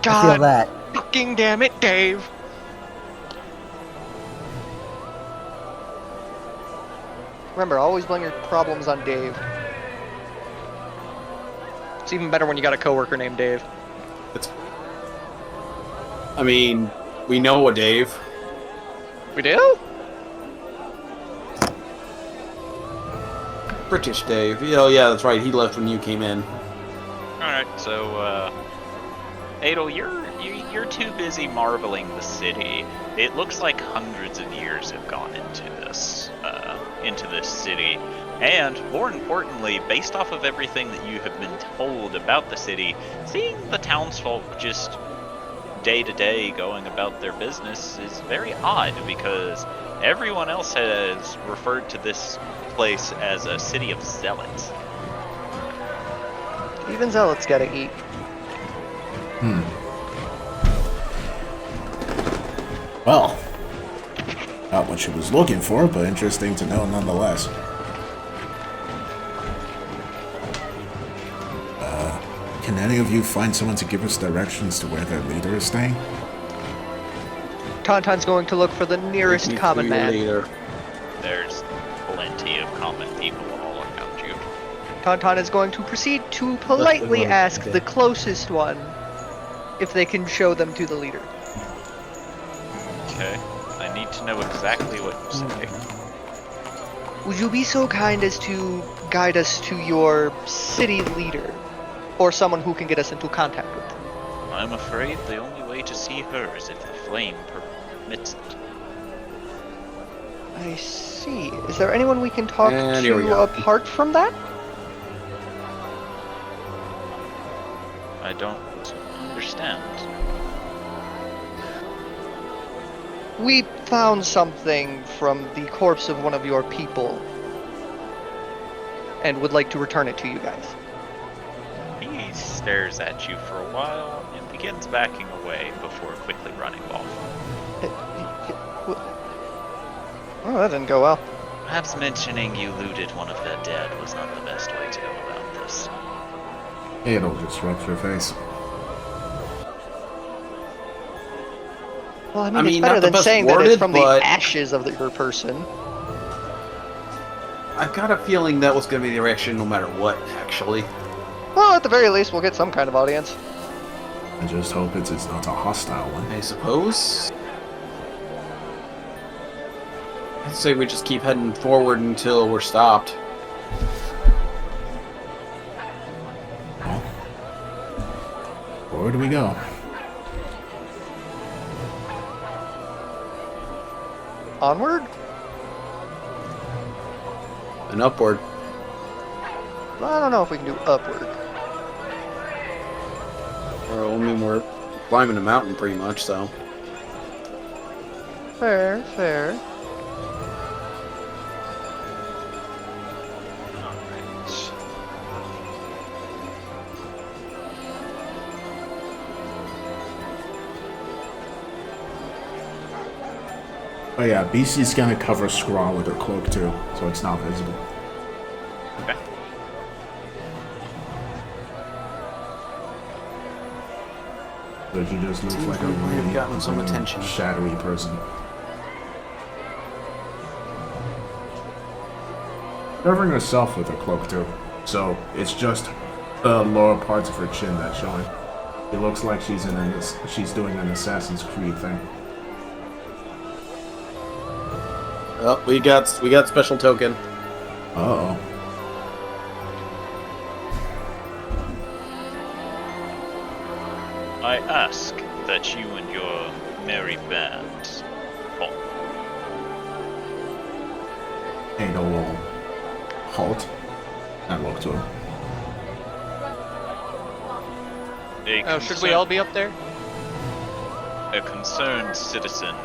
feel God that. fucking damn it, Dave! Remember, always blame your problems on Dave. It's even better when you got a coworker named Dave. I mean, we know a Dave. We do? British Dave. Oh yeah, that's right. He left when you came in. Alright, so, Adel, you're too busy marveling the city. It looks like hundreds of years have gone into this city. And, more importantly, based off of everything that you have been told about the city, seeing the townsfolk just day to day going about their business is very odd, because everyone else has referred to this place as a city of zealots. Even zealots gotta eat. Well, not what she was looking for, but interesting to know nonetheless. Can any of you find someone to give us directions to where their leader is staying? Tauntaun's going to look for the nearest common man. Later. There's plenty of common people all around you. Tauntaun is going to proceed to politely one. ask Okay. the closest one if they can show them to the leader. Okay, I need to know exactly what you say. Would you be so kind as to guide us to your city leader? Or someone who can get us into contact with them? I'm afraid the only way to see her is if the flame permits it. I see. Is there anyone we can talk And here we to go. apart from that? I don't understand. We found something from the corpse of one of your people and would like to return it to you guys. He stares at you for a while and begins backing away before quickly running off. Oh, that didn't go well. Perhaps mentioning you looted one of their dead was not the best way to go about this. It'll just rub your face. Well, I I mean, it's mean, better not the than best saying that it's worded, from but- the ashes of your person. I've got a feeling that was going to be the reaction no matter what, actually. Well, at the very least, we'll get some kind of audience. I just hope it's not a hostile one. I suppose. I'd say we just keep heading forward until we're stopped. Well, where do we go? Onward? And upward. I don't know if we can do upward. Well, I mean, we're climbing a mountain pretty much, so. Fair, fair. Oh yeah, BC's gonna cover Scrawl with her cloak too, so it's not visible. Okay. But she just looks Seems like a we might have really, gotten some really attention. shadowy person. Covering herself with her cloak too, so it's just the lower parts of her chin that's showing. It looks like she's doing an Assassin's Creed thing. Oh, we got special token. Uh-oh. I ask that you and your merry band halt. Ada will halt and look to him. Oh, should we all be up there? A concerned citizen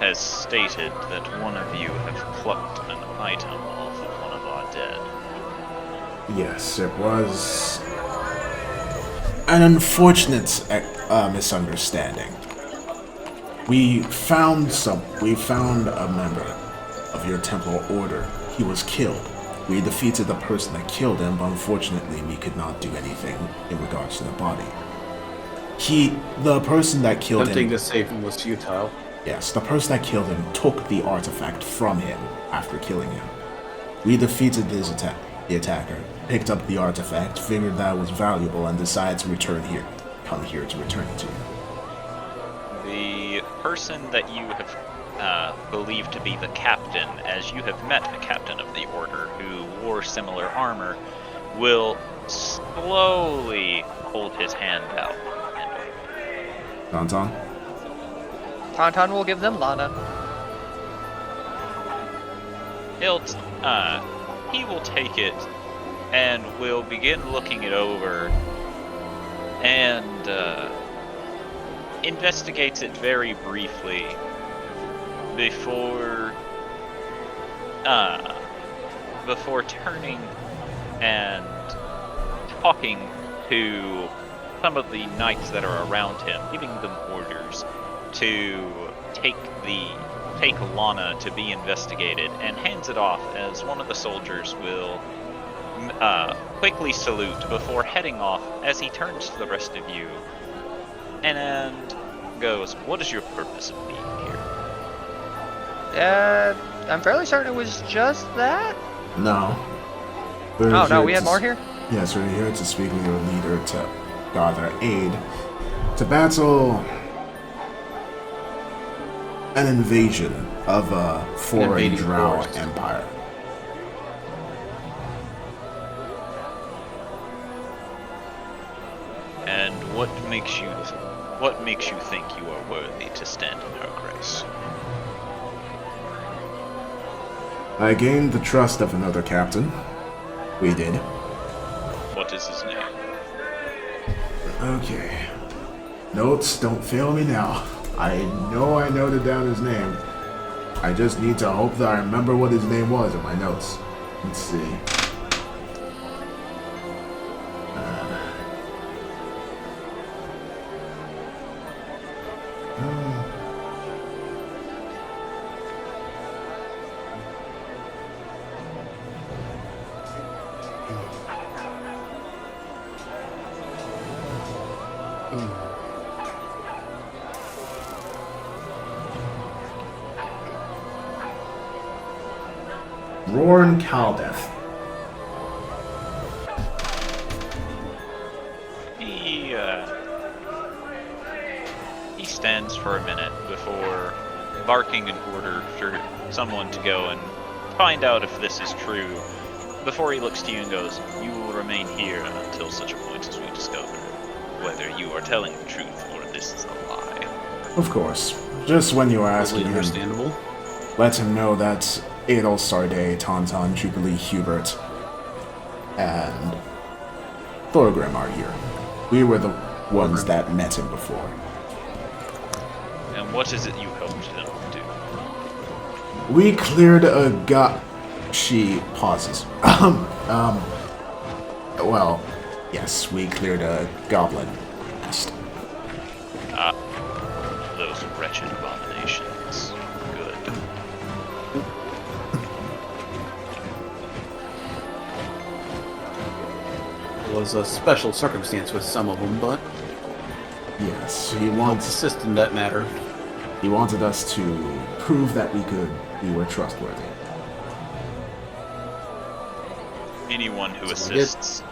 has stated that one of you have plucked an item off of one of our dead. Yes, it was an unfortunate misunderstanding. We found a member of your Templar Order. He was killed. We defeated the person that killed him, but unfortunately we could not do anything in regards to the body. The person that killed Attempting him... to save him was futile. Yes, the person that killed him took the artifact from him after killing him. We defeated the attacker, picked up the artifact, figured that was valuable, and decided to come here to return it to you. The person that you have believed to be the captain, as you have met a captain of the Order who wore similar armor, will slowly hold his hand out. Tauntaun? Tauntaun will give them Lana. He will take it and will begin looking it over and investigates it very briefly before turning and talking to some of the knights that are around him, giving them orders to take Lana to be investigated, and hands it off as one of the soldiers will quickly salute before heading off as he turns to the rest of you and goes, "What is your purpose of being here?" I'm fairly certain it was just that. No. Oh no, we had more here? Yes, we're here to speak with your leader to gather aid to battle an invasion of a foreign drow empire. And what makes you think you are worthy to stand in her grace? I gained the trust of another captain. We did. What is his name? Okay. Notes, don't fail me now. I noted down his name. I just need to hope that I remember what his name was in my notes. Let's see. Rorn Caldeth. He stands for a minute before barking an order for someone to go and find out if this is true. Before he looks to you and goes, "You will remain here until such a point as we discover whether you are telling the truth or this is a lie." Of course. Just when you are asking him, Understandable. let him know that Adel Sarday, Tauntaun, Jubilee Hubert, and Thorgrim are here. We were the ones that met him before. And what is it you helped him do? We cleared a She pauses. Well, yes, we cleared a goblin nest. Ah, those wretched abominations. Good. It was a special circumstance with some of them, but Yes, he helped wants. assist in that matter. He wanted us to prove that we were trustworthy. Anyone who So we did. assists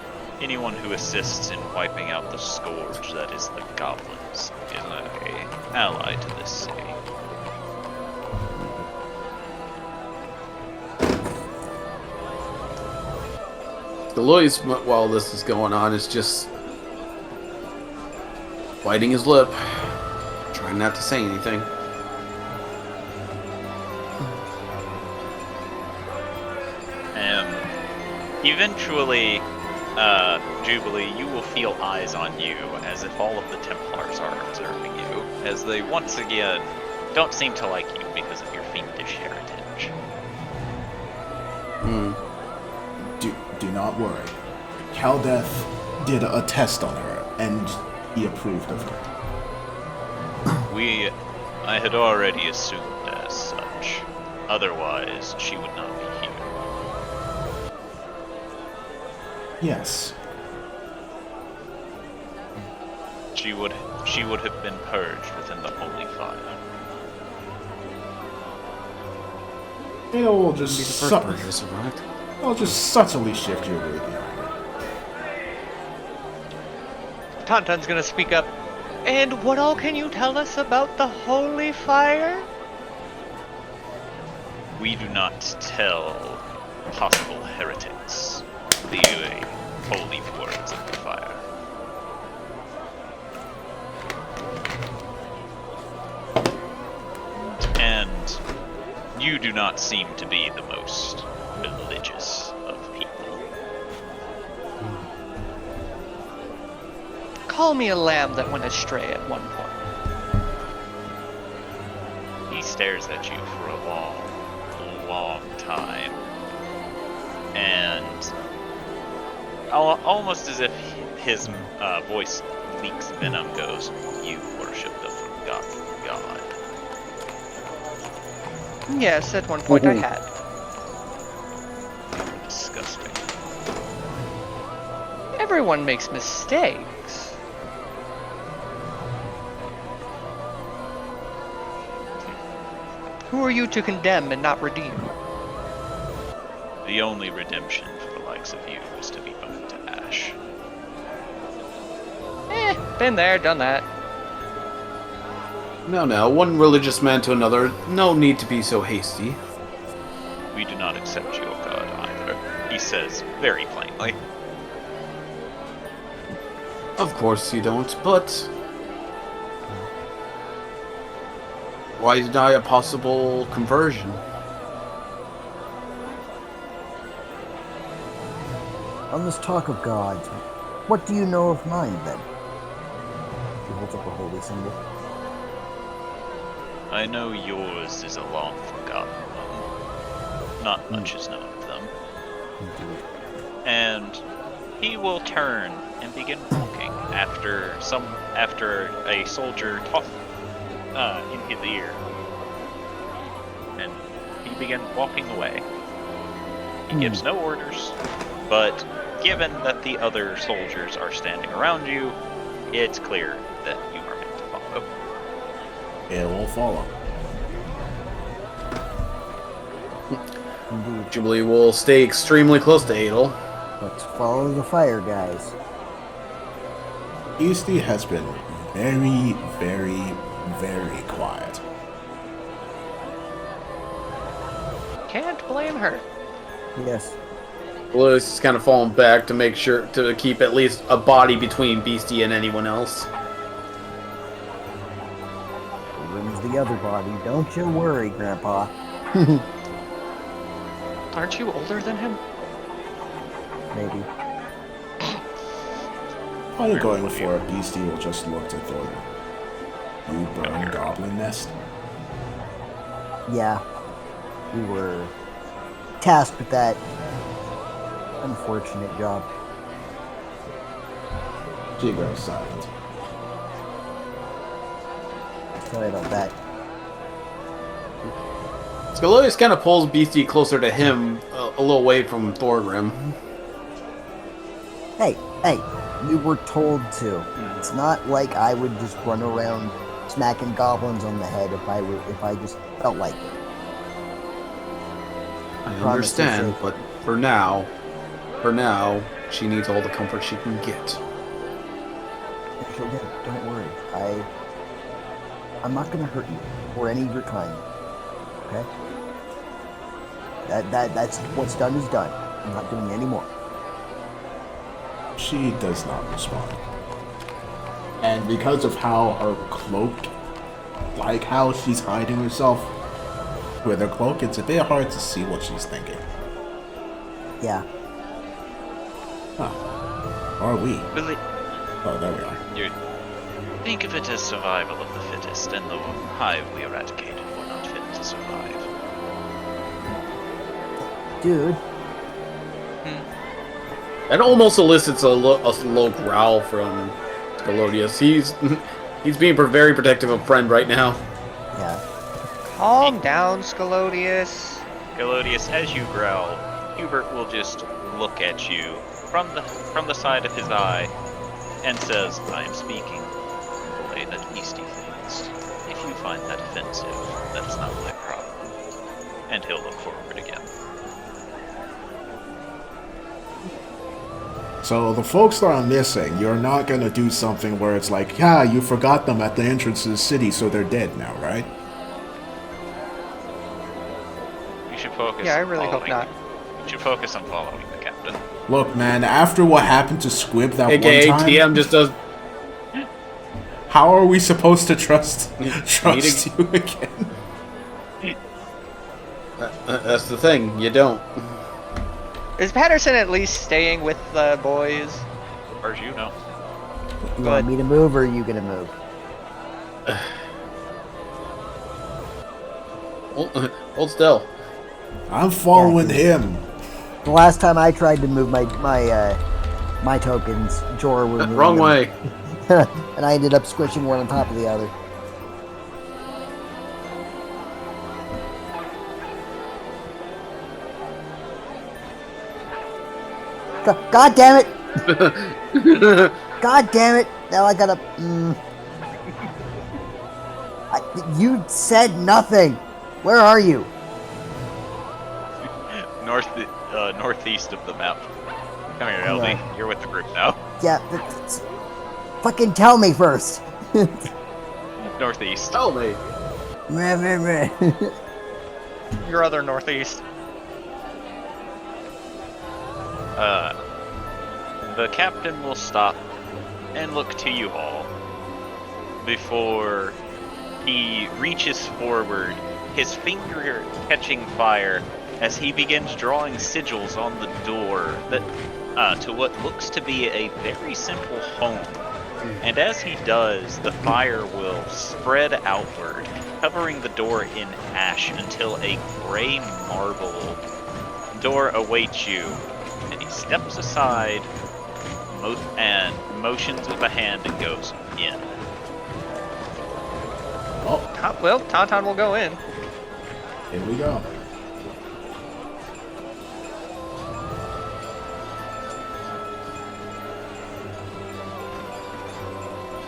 in wiping out the scourge that is the goblins is an ally to this city. Delois, while this is going on, is just biting his lip, trying not to say anything. Eventually, Jubilee, you will feel eyes on you as if all of the Templars are observing you, as they once again don't seem to like you because of your fiendish heritage. Hmm. Do not worry. Caldeth did a test on her, and he approved of her. I had already assumed as such. Otherwise, she would not be here. Yes. She would have been purged within the holy fire. It'll Be just the first person to survive. I'll just subtly shift your way behind her. Tauntaun's gonna speak up. And what all can you tell us about the holy fire? We do not tell possible heretics the holy words of the fire. And you do not seem to be the most religious of people. Call me a lamb that went astray at one point. He stares at you for a long time. And almost as if his voice leaks venom, goes, "You worship the forgotten god." Yes, at one point I had. Disgusting. Everyone makes mistakes. Who are you to condemn and not redeem? The only redemption for the likes of you is to be burned to ash. Been there, done that. No, one religious man to another. No need to be so hasty. We do not accept your god either, he says very plainly. Of course you don't, but why deny a possible conversion? On this talk of gods, what do you know of mine, then? He holds up a holy symbol. I know yours is a long forgotten one. Not much is known of them. Indeed. And he will turn and begin walking after a soldier tossed in his ear. And he began walking away. He gives no orders, but given that the other soldiers are standing around you, it's clear that you are meant to follow. It will follow. Indeed. Jubilee will stay extremely close to Adel. Let's follow the fire, guys. Easty has been very, very, very quiet. Can't blame her. Yes. Lewis is kind of falling back to make sure to keep at least a body between Beastie and anyone else. Wins the other body. Don't you worry, Grandpa. Aren't you older than him? Maybe. I'm going for a beastie will just look to Thornton. You burn goblin nest? Yeah. We were tasked with that unfortunate job. She grows silent. Sorry about that. Scalorius kind of pulls Beastie closer to him, a little away from Thorgrim. Hey, we were told to. It's not like I would just run around smacking goblins on the head if I just felt like it. I Promise to understand, save. but for now, she needs all the comfort she can get. She'll get it. Don't worry. I'm not gonna hurt you or any of your kind. Okay? That's what's done is done. I'm not doing any more. She does not respond. And because of how her cloak, like how she's hiding herself with her cloak, it's a bit hard to see what she's thinking. Yeah. Huh. Are we? Really, Oh, there we are. you think of it as survival of the fittest, and the hive we eradicated were not fit to survive. Dude. That almost elicits a low growl from Scalodius. He's being very protective of friend right now. Yeah. Calm down, Scalodius. Galodius, as you growl, Hubert will just look at you from the side of his eye and says, "I am speaking the way that Beastie thinks. If you find that offensive, that's not my problem." And he'll look forward again. So the folks that are missing, you're not gonna do something where it's like, yeah, you forgot them at the entrance to the city, so they're dead now, right? You should focus. Yeah, I on really hope following- not. You should focus on following the captain. Look, man, after what happened to Squib that AKA one time, TM just does. how are we supposed to trust you again? That's the thing. You don't. Is Patterson at least staying with the boys? As far as you know. You want me to move, or are you gonna move? Hold still. I'm following him. The last time I tried to move my tokens, Jor was moving Wrong them. way. And I ended up squishing one on top of the other. God damn it! God damn it! Now I gotta. You said nothing. Where are you? Northeast of the map. Come here, LD. Right. You're with the group now. Yeah, fucking tell me first. Northeast. Tell me. Your other northeast. The captain will stop and look to you all before he reaches forward, his finger catching fire as he begins drawing sigils on the door that to what looks to be a very simple home. And as he does, the fire will spread outward, covering the door in ash until a gray marble door awaits you. And he steps aside and motions with a hand and goes in. Oh, Well, Tauntaun will go in. here we go.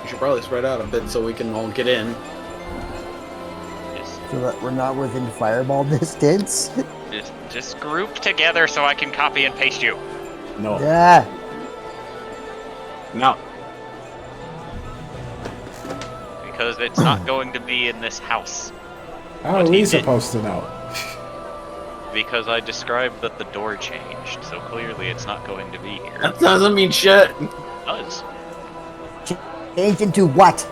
You should probably spread out a bit so we can all get in. So that we're not within fireball distance. Just group together so I can copy and paste you. No. Yeah. No. Because it's not going to be in this house. How are What we he did- supposed to know? Because I described that the door changed, so clearly it's not going to be here. That doesn't mean shit. It does. Change into what?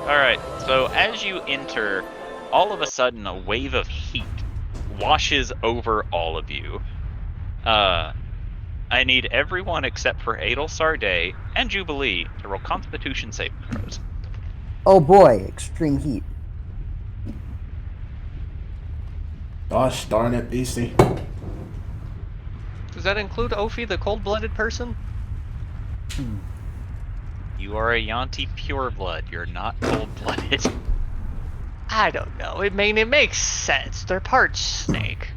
Alright, so as you enter, all of a sudden a wave of heat washes over all of you. I need everyone except for Adel Sarday and Jubilee to roll Constitution saving throws. Oh boy, extreme heat. Gosh darn it, Beastie. Does that include Ophi, the cold-blooded person? You are a Yanti pureblood, you're not cold-blooded. I don't know. It makes sense. They're part snake.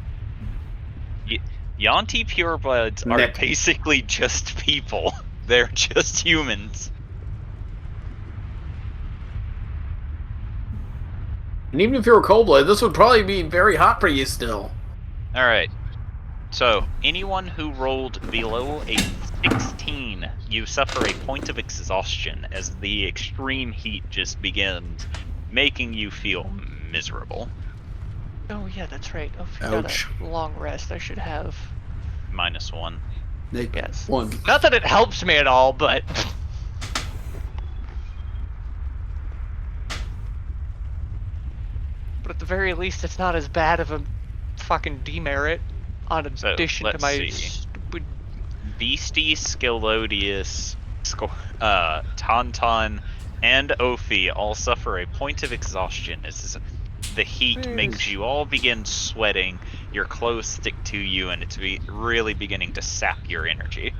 Yanti purebloods are Nick. basically just people. They're just humans. And even if you were cold-blooded, this would probably be very hot for you still. Alright. So, anyone who rolled below a 16, you suffer a point of exhaustion as the extreme heat just begins, making you feel miserable. Oh yeah, that's right. Ophi Ouch. got a long rest. I should have. -1. Yes. One. Not that it helps me at all, but but at the very least, it's not as bad of a fucking demerit on So, addition to let's my see. stupid. Beastie, Scalodius, Tauntaun, and Ophi all suffer a point of exhaustion as the heat makes you all begin sweating, your clothes stick to you, and it's really beginning to sap your energy.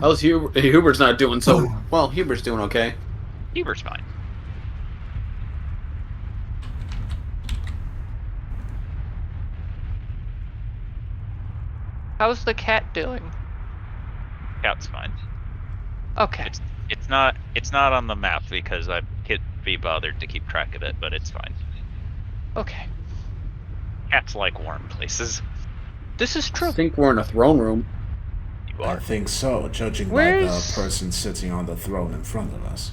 How's Hubert? Hubert's not doing so well. Hubert's doing okay. Hubert's fine. How's the cat doing? Cat's fine. Okay. It's not on the map because I can't be bothered to keep track of it, but it's fine. Okay. Cats like warm places. This is I true. think we're in a throne room. You I are. think so, judging by Where's- the person sitting on the throne in front of us.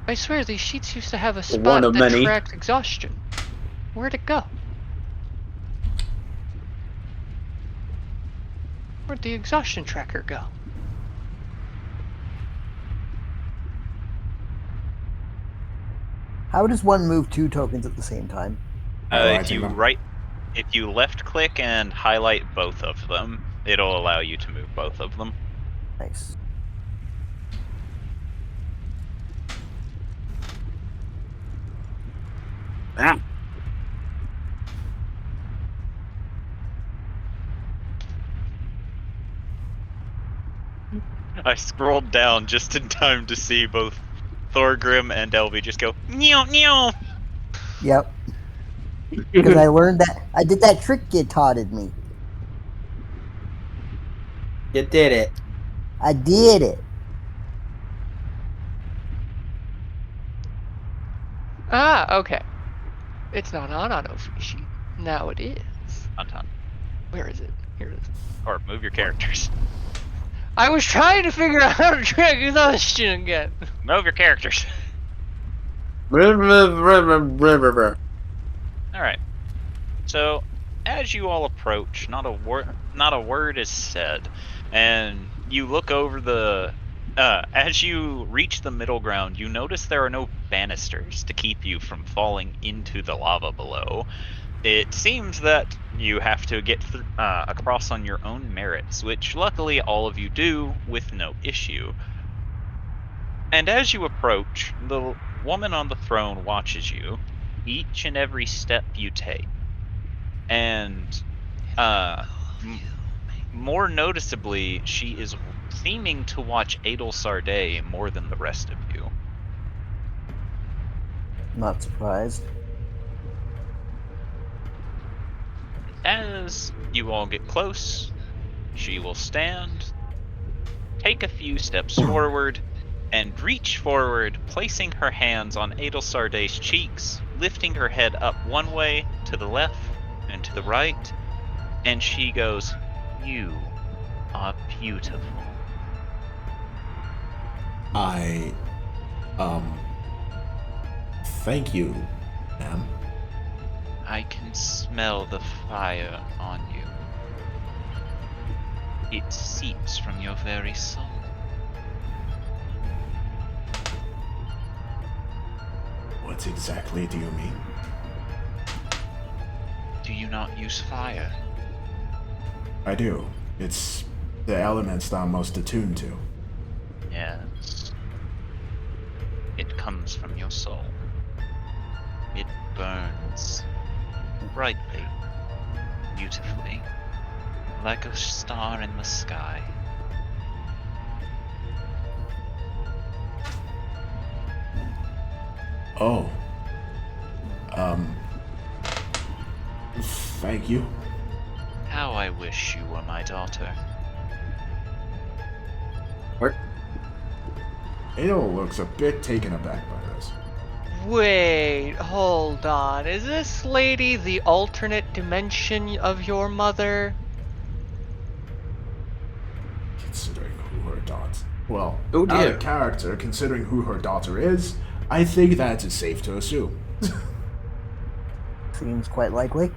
I swear these sheets used to have a One spot of that many. tracked exhaustion. Where'd it go? Where'd the exhaustion tracker go? How does one move 2 tokens at the same time? If you left click and highlight both of them, it'll allow you to move both of them. Nice. Ah. I scrolled down just in time to see both Thorgrim and Elvie just go meow meow. Yep. Because I learned that I did that trick you taughted me. You did it. I did it. Ah, okay. It's not on auto sheet. Now it is. Tauntaun. Where is it? Here it is. Or move your characters. I was trying to figure out how to track exhaustion again. Move your characters. Alright. Alright. So, as you all approach, not a word is said, and you look over the as you reach the middle ground, you notice there are no banisters to keep you from falling into the lava below. It seems that you have to get across on your own merits, which luckily all of you do with no issue. And as you approach, the woman on the throne watches you, each and every step you take. And more noticeably, she is seeming to watch Adel Sarday more than the rest of you. Not surprised. As you all get close, she will stand, take a few steps forward, and reach forward, placing her hands on Adel Sarday's cheeks, lifting her head up one way, to the left, and to the right, and she goes, "You are beautiful." Thank you, ma'am. I can smell the fire on you. It seeps from your very soul. What exactly do you mean? Do you not use fire? I do. It's the elements that I'm most attuned to. Yes. It comes from your soul. It burns brightly, beautifully, like a star in the sky. Oh. Thank you. How I wish you were my daughter. What? Adel looks a bit taken aback by this. Wait, hold on. Is this lady the alternate dimension of your mother? Considering who her daughter... Well, Oh, out dear. of character, considering who her daughter is, I think that is safe to assume. Seems quite likely.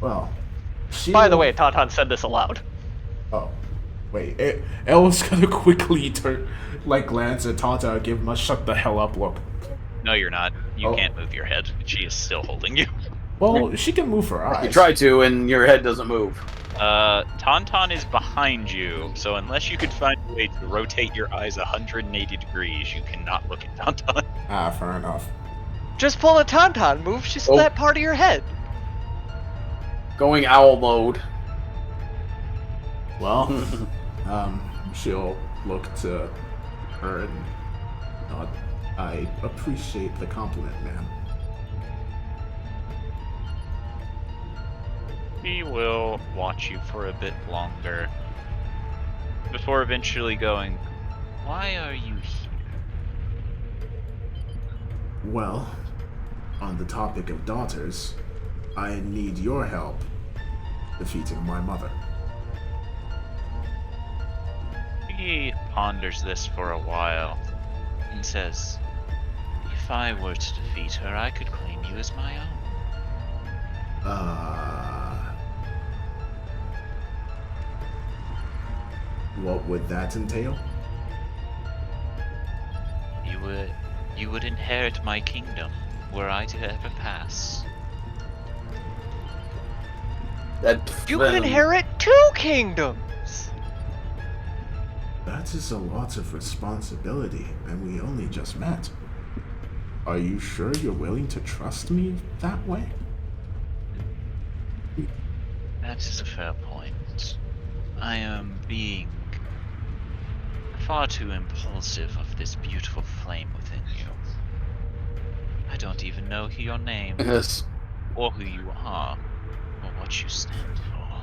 Well, she... By the way, Tauntaun said this aloud. Oh. Wait, El's gonna quickly glance at Tata and give him a shut the hell up look. No, you're not. You Oh. can't move your head. She is still holding you. Well, she can move her eyes. You try to, and your head doesn't move. Tauntaun is behind you, so unless you could find a way to rotate your eyes 180 degrees, you cannot look at Tauntaun. Ah, fair enough. Just pull a Tauntaun. Move just Oh. that part of your head. Going owl mode. Well, she'll look to her and nod. I appreciate the compliment, ma'am. He will watch you for a bit longer before eventually going, "Why are you here?" Well, on the topic of daughters, I need your help defeating my mother. He ponders this for a while and says, "If I were to defeat her, I could claim you as my own." What would that entail? You would inherit my kingdom were I to ever pass. You could inherit 2 kingdoms! That is a lot of responsibility, and we only just met. Are you sure you're willing to trust me that way? That is a fair point. I am being far too impulsive of this beautiful flame within you. I don't even know your name, Yes. or who you are, or what you stand for.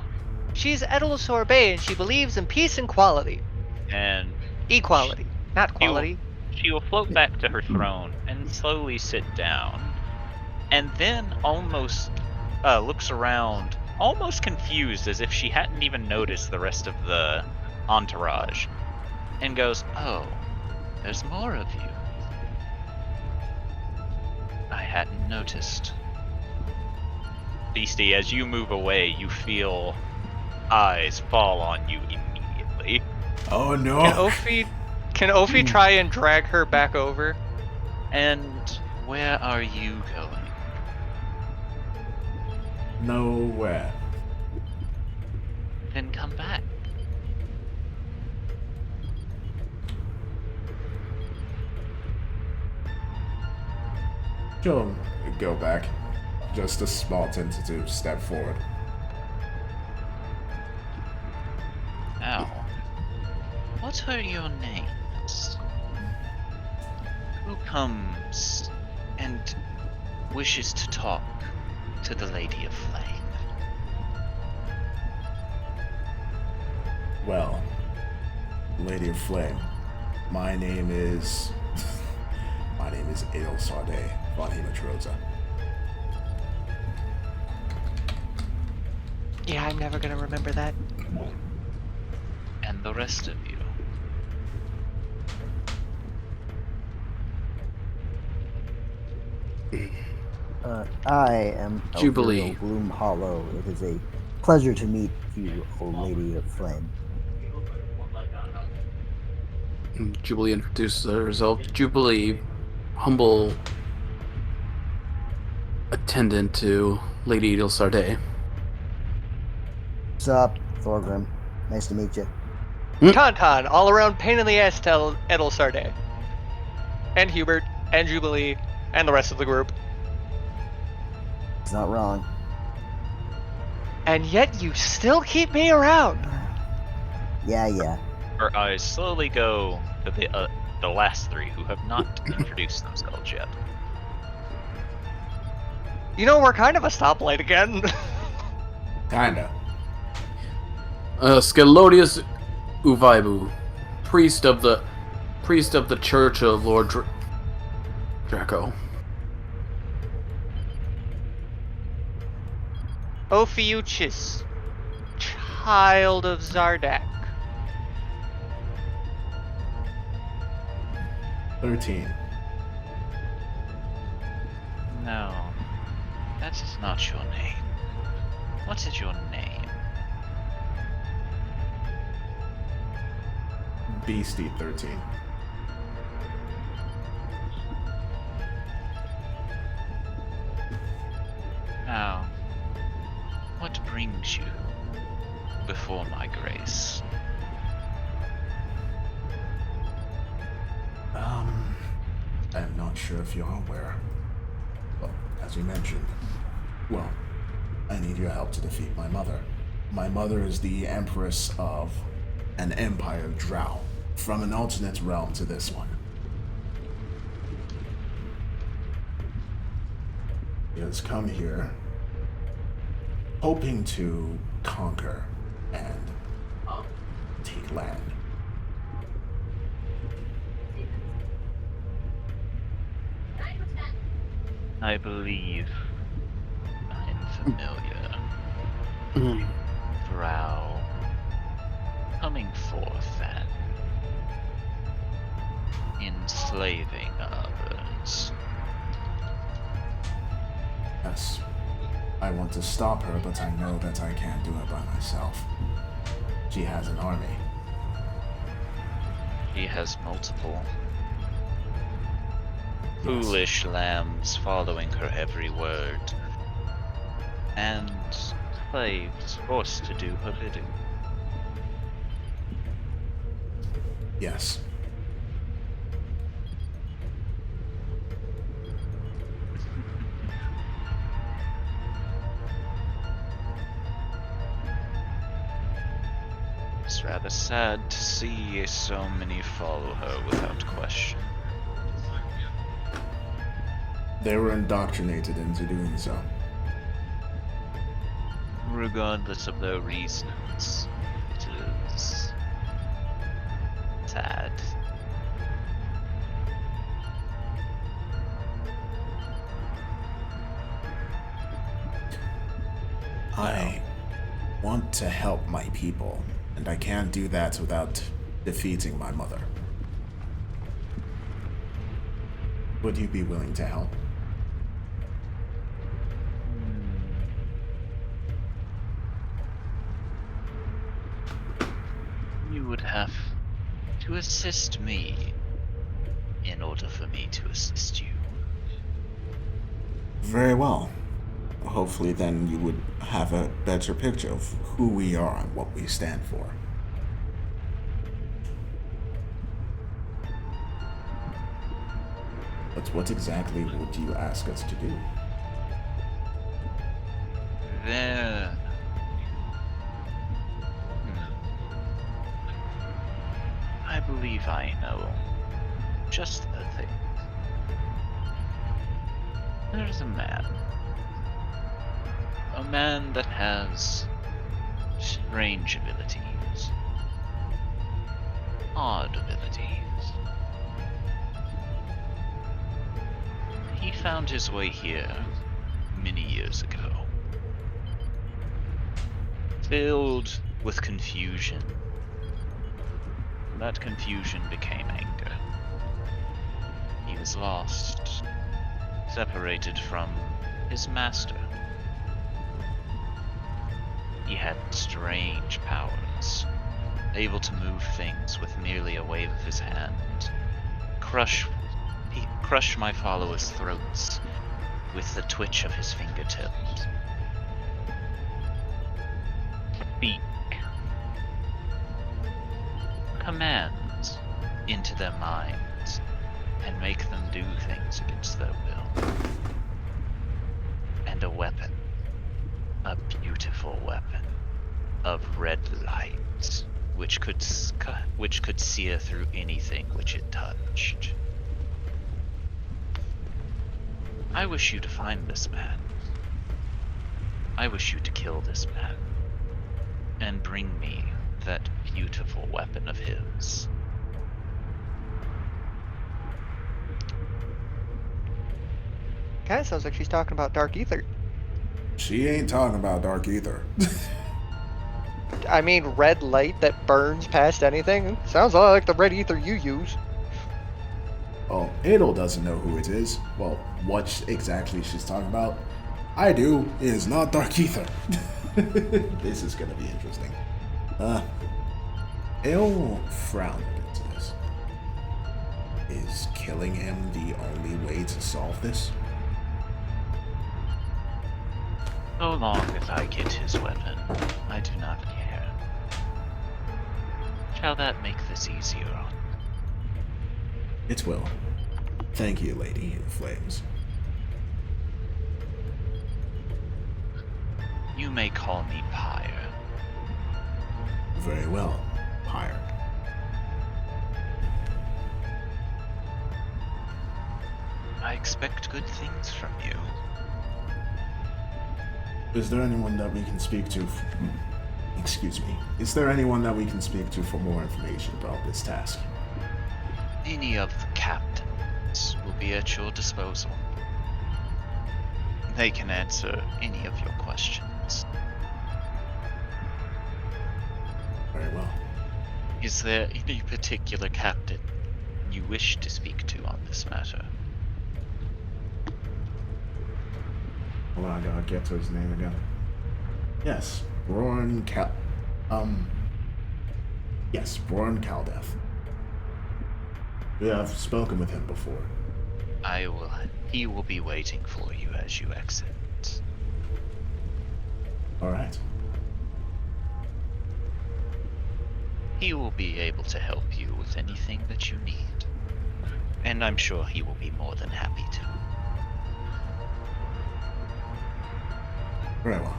She's Edel Sorbet and she believes in peace and quality. And Equality, not quality. she will float back to her throne and slowly sit down, and then almost looks around, almost confused, as if she hadn't even noticed the rest of the entourage, and goes, "Oh, there's more of you. I hadn't noticed." Beastie, as you move away, you feel eyes fall on you immediately. Oh no! Can Ophi try and drag her back over? And where are you going? Nowhere. Then come back. She'll go back. Just a small tentative step forward. Now, what are your names? Who comes and wishes to talk to the Lady of Flame? Well, Lady of Flame, my name is Adel Sarde von Hematroza. Yeah, I'm never gonna remember that. And the rest of you? I am Jubilee. Elvira Bloom Hollow. It is a pleasure to meet you, O Lady of Flame. Jubilee introduces herself. Jubilee, humble attendant to Lady Edel Sarde. What's up, Thorgrim? Nice to meet you. Tauntaun, all around pain in the ass to Edel Sarde. And Hubert, and Jubilee, and the rest of the group. It's not wrong. And yet you still keep me around. Yeah. Her eyes slowly go to the last 3 who have not introduced themselves yet. You know, we're kind of a stoplight again. Kinda. Scalodius Uvaibu, priest of the Church of Lord Draco. Ophiuchus, child of Zardak. 13. No, that is not your name. What is your name? Beastie 13. Now, what brings you before my grace? I'm not sure if you're aware. Well, as you mentioned, well, I need your help to defeat my mother. My mother is the empress of an empire drow, from an alternate realm to this one. He has come here hoping to conquer and take land. I believe I'm familiar. Drow coming forth and enslaving others. Yes, I want to stop her, but I know that I can't do it by myself. She has an army. He has multiple Yes. foolish lambs following her every word, and slaves forced to do her bidding. Yes. It's rather sad to see so many follow her without question. They were indoctrinated into doing so. Regardless of their reasons, it is sad. I want to help my people, and I can't do that without defeating my mother. Would you be willing to help? You would have to assist me in order for me to assist you. Very well. Hopefully then you would have a better picture of who we are and what we stand for. But what exactly would you ask us to do? Then... I believe I know just the thing. There's a man. A man that has strange abilities. Odd abilities. He found his way here many years ago. Filled with confusion. That confusion became anger. He was lost, separated from his master. He had strange powers, able to move things with merely a wave of his hand, crush my followers' throats with the twitch of his fingertips. Speak commands into their minds and make them do things against their will. And a weapon, a beautiful weapon of red light, which could sear through anything which it touched. I wish you to find this man. I wish you to kill this man and bring me that beautiful weapon of his. Kinda sounds like she's talking about Dark Ether. She ain't talking about Dark Ether. I mean, red light that burns past anything? Sounds a lot like the red ether you use. Oh, Adel doesn't know who it is. Well, what exactly she's talking about. I do. It is not Dark Ether. This is gonna be interesting. Ale frowned into this. Is killing him the only way to solve this? So long as I get his weapon, I do not care. Shall that make this easier on you? It will. Thank you, Lady in Flames. You may call me Pyre. Very well, Pyre. I expect good things from you. Is there anyone that we can speak to? Excuse me. Is there anyone that we can speak to for more information about this task? Any of the captains will be at your disposal. They can answer any of your questions. Very well. Is there any particular captain you wish to speak to on this matter? Hold on, I gotta get to his name again. Yes, Broran Yes, Broran Caldeth. We have spoken with him before. He will be waiting for you as you exit. Alright. He will be able to help you with anything that you need. And I'm sure he will be more than happy to. Very well.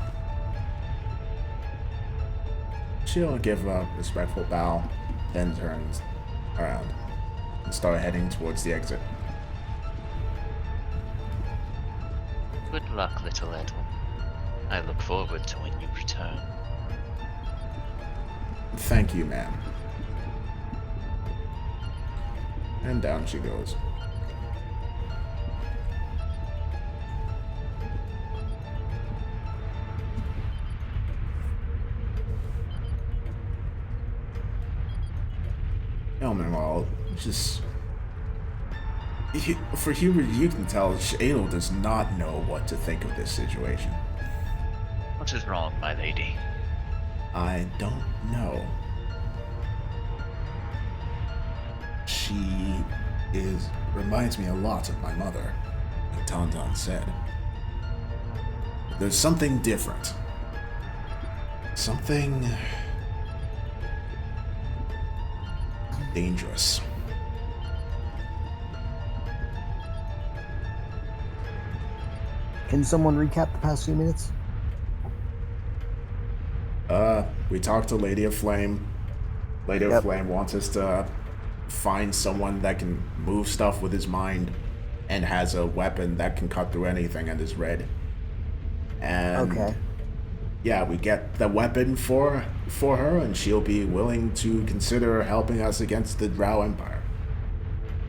She'll give a respectful bow, then turns around and start heading towards the exit. Good luck, little Edel. I look forward to when you return. Thank you, ma'am. And down she goes. Meanwhile, just for Hubert, you can tell Adel does not know what to think of this situation. What is wrong, my lady? I don't know. She reminds me a lot of my mother, like Tauntaun said. There's something different. Something dangerous. Can someone recap the past few minutes? We talked to Lady of Flame. Lady of Flame wants us to find someone that can move stuff with his mind and has a weapon that can cut through anything and is red. And yeah, we get the weapon for her, and she'll be willing to consider helping us against the Drow Empire.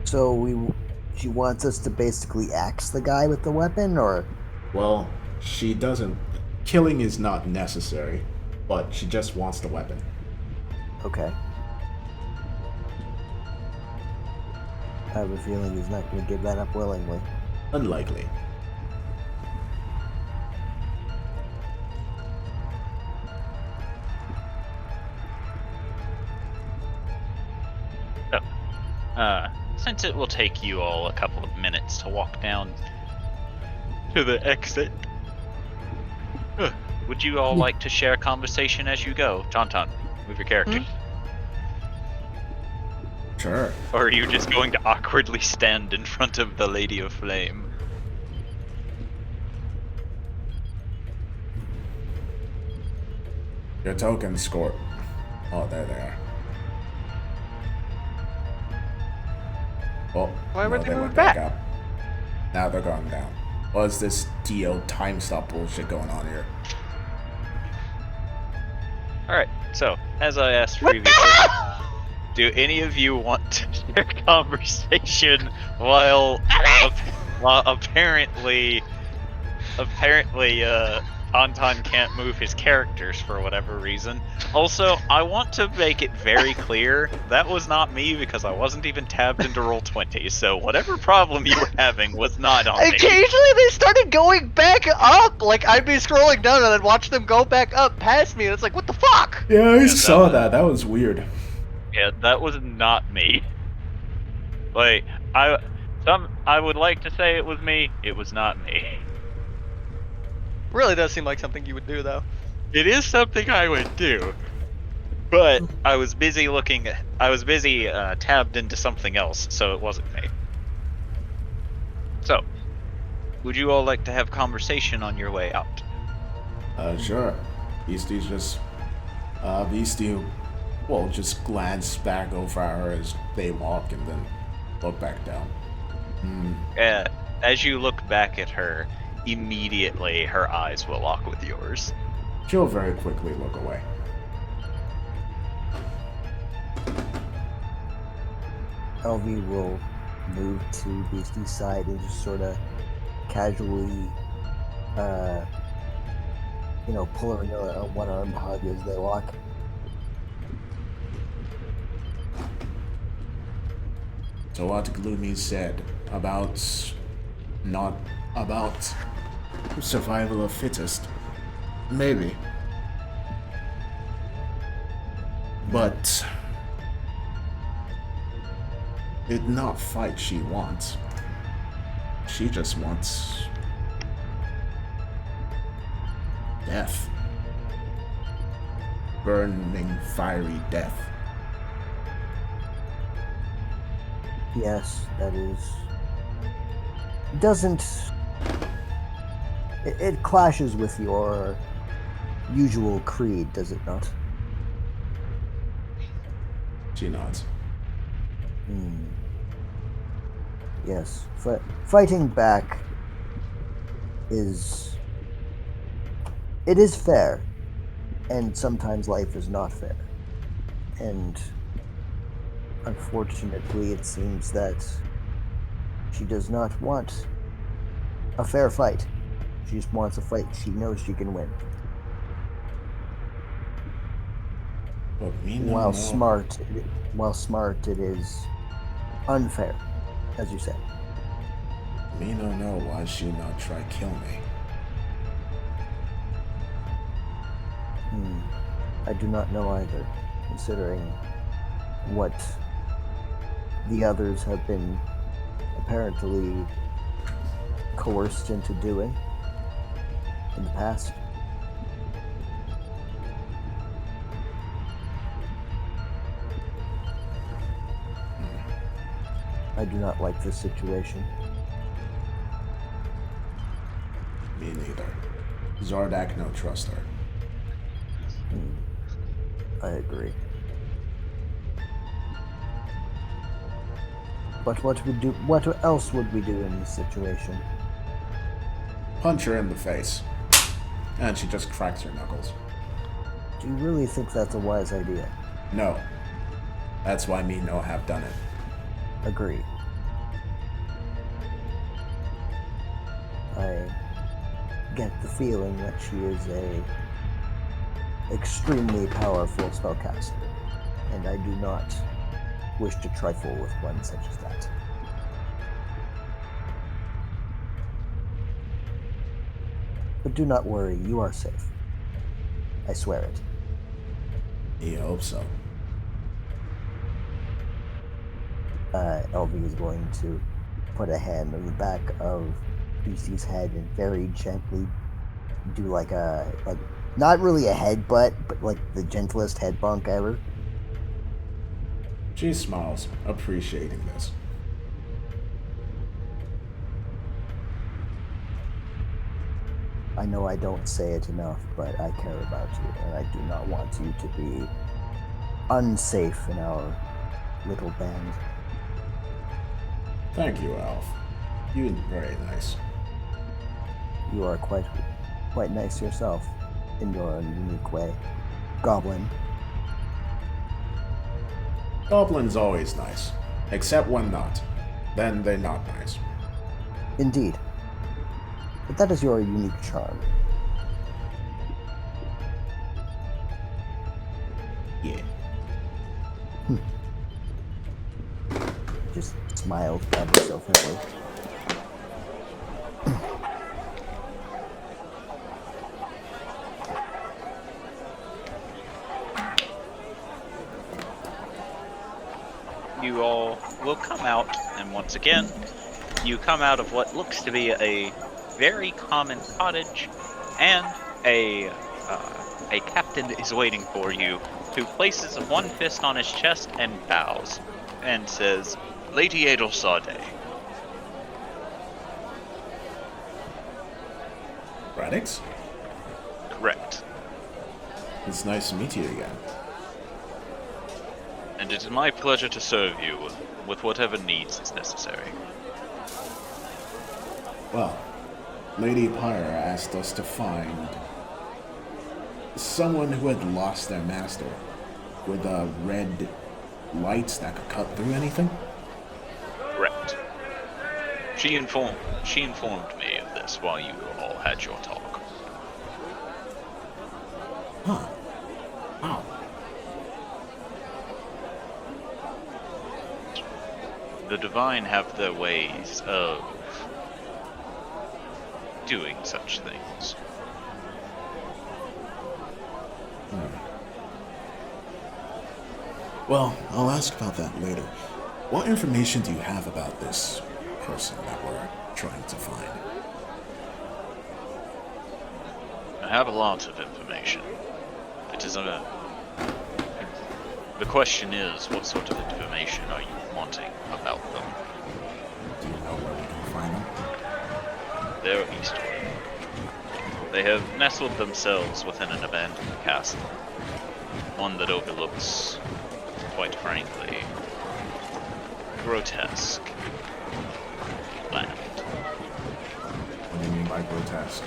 So she wants us to basically axe the guy with the weapon, or? Well, she doesn't. Killing is not necessary, but she just wants the weapon. Okay. I have a feeling he's not going to give that up willingly. Unlikely. Since it will take you all a couple of minutes to walk down to the exit, would you all like to share a conversation as you go? Tauntaun, move your character. Sure. Or are you just going to awkwardly stand in front of the Lady of Flame? Your tokens score. Oh, there they are. Oh, Why would they went move back? up. Now they're going down. What is this DO time stop bullshit going on here? Alright, so, as I asked previously, do any of you want to share conversation while apparently Tauntaun can't move his characters for whatever reason? Also, I want to make it very clear, that was not me because I wasn't even tabbed into Roll20, so whatever problem you were having was not on me. Occasionally they started going back up. Like, I'd be scrolling down and I'd watch them go back up past me, and it's like, what the fuck? Yeah, I saw that. That was weird. Yeah, that was not me. Like, I would like to say it was me, it was not me. Really does seem like something you would do, though. It is something I would do, but I was busy tabbed into something else, so it wasn't me. So, would you all like to have conversation on your way out? Sure. Beastie just, Beastie will just glance back over at her as they walk and then look back down. As you look back at her, immediately her eyes will lock with yours. She'll very quickly look away. LV will move to Beastie's side and just sort of casually, pull her into a one-armed hug as they walk. So what Gloomy said about not about survival of fittest. Maybe. But it's not fight she wants. She just wants death. Burning, fiery death. Yes, that is. Doesn't. It clashes with your usual creed, does it not? She nods. Yes. Fighting back is. It is fair, and sometimes life is not fair. And unfortunately, it seems that she does not want a fair fight. She just wants a fight she knows she can win. But me no While more. smart, it is unfair, as you said. Me no know why she not try kill me. I do not know either, considering what the others have been apparently coerced into doing in the past. I do not like this situation. Me neither. Zardak no trust her. I agree. But what else would we do in this situation? Punch her in the face. And she just cracks her knuckles. Do you really think that's a wise idea? No. That's why me no have done it. Agreed. I get the feeling that she is a extremely powerful spellcaster, and I do not wish to trifle with one such as that. But do not worry, you are safe. I swear it. He hopes so. LV is going to put a hand on the back of Beastie's head and very gently do like not really a headbutt, but like the gentlest head bump ever. She smiles, appreciating this. I know I don't say it enough, but I care about you, and I do not want you to be unsafe in our little band. Thank you, Alf. You're very nice. You are quite nice yourself, in your own unique way. Goblin. Goblins always nice. Except when not. Then they're not nice. Indeed. But that is your unique charm. Yeah. Just smiled ever so friendly. You all will come out, and once again, you come out of what looks to be a very common cottage, and a captain is waiting for you, who places one fist on his chest and bows, and says, "Lady Adelsade." Radix? Correct. It's nice to meet you again. And it is my pleasure to serve you with whatever needs is necessary. Well, Lady Pyre asked us to find someone who had lost their master with red lights that could cut through anything. Correct. She informed me of this while you all had your talk. Huh. Wow. The Divine have their ways of doing such things. Well, I'll ask about that later. What information do you have about this person that we're trying to find? I have a lot of information. It is a... The question is, what sort of information are you wanting about them? Do you know where we can find them? They're eastward. They have nestled themselves within an abandoned castle. One that overlooks, quite frankly, grotesque land. What do you mean by grotesque?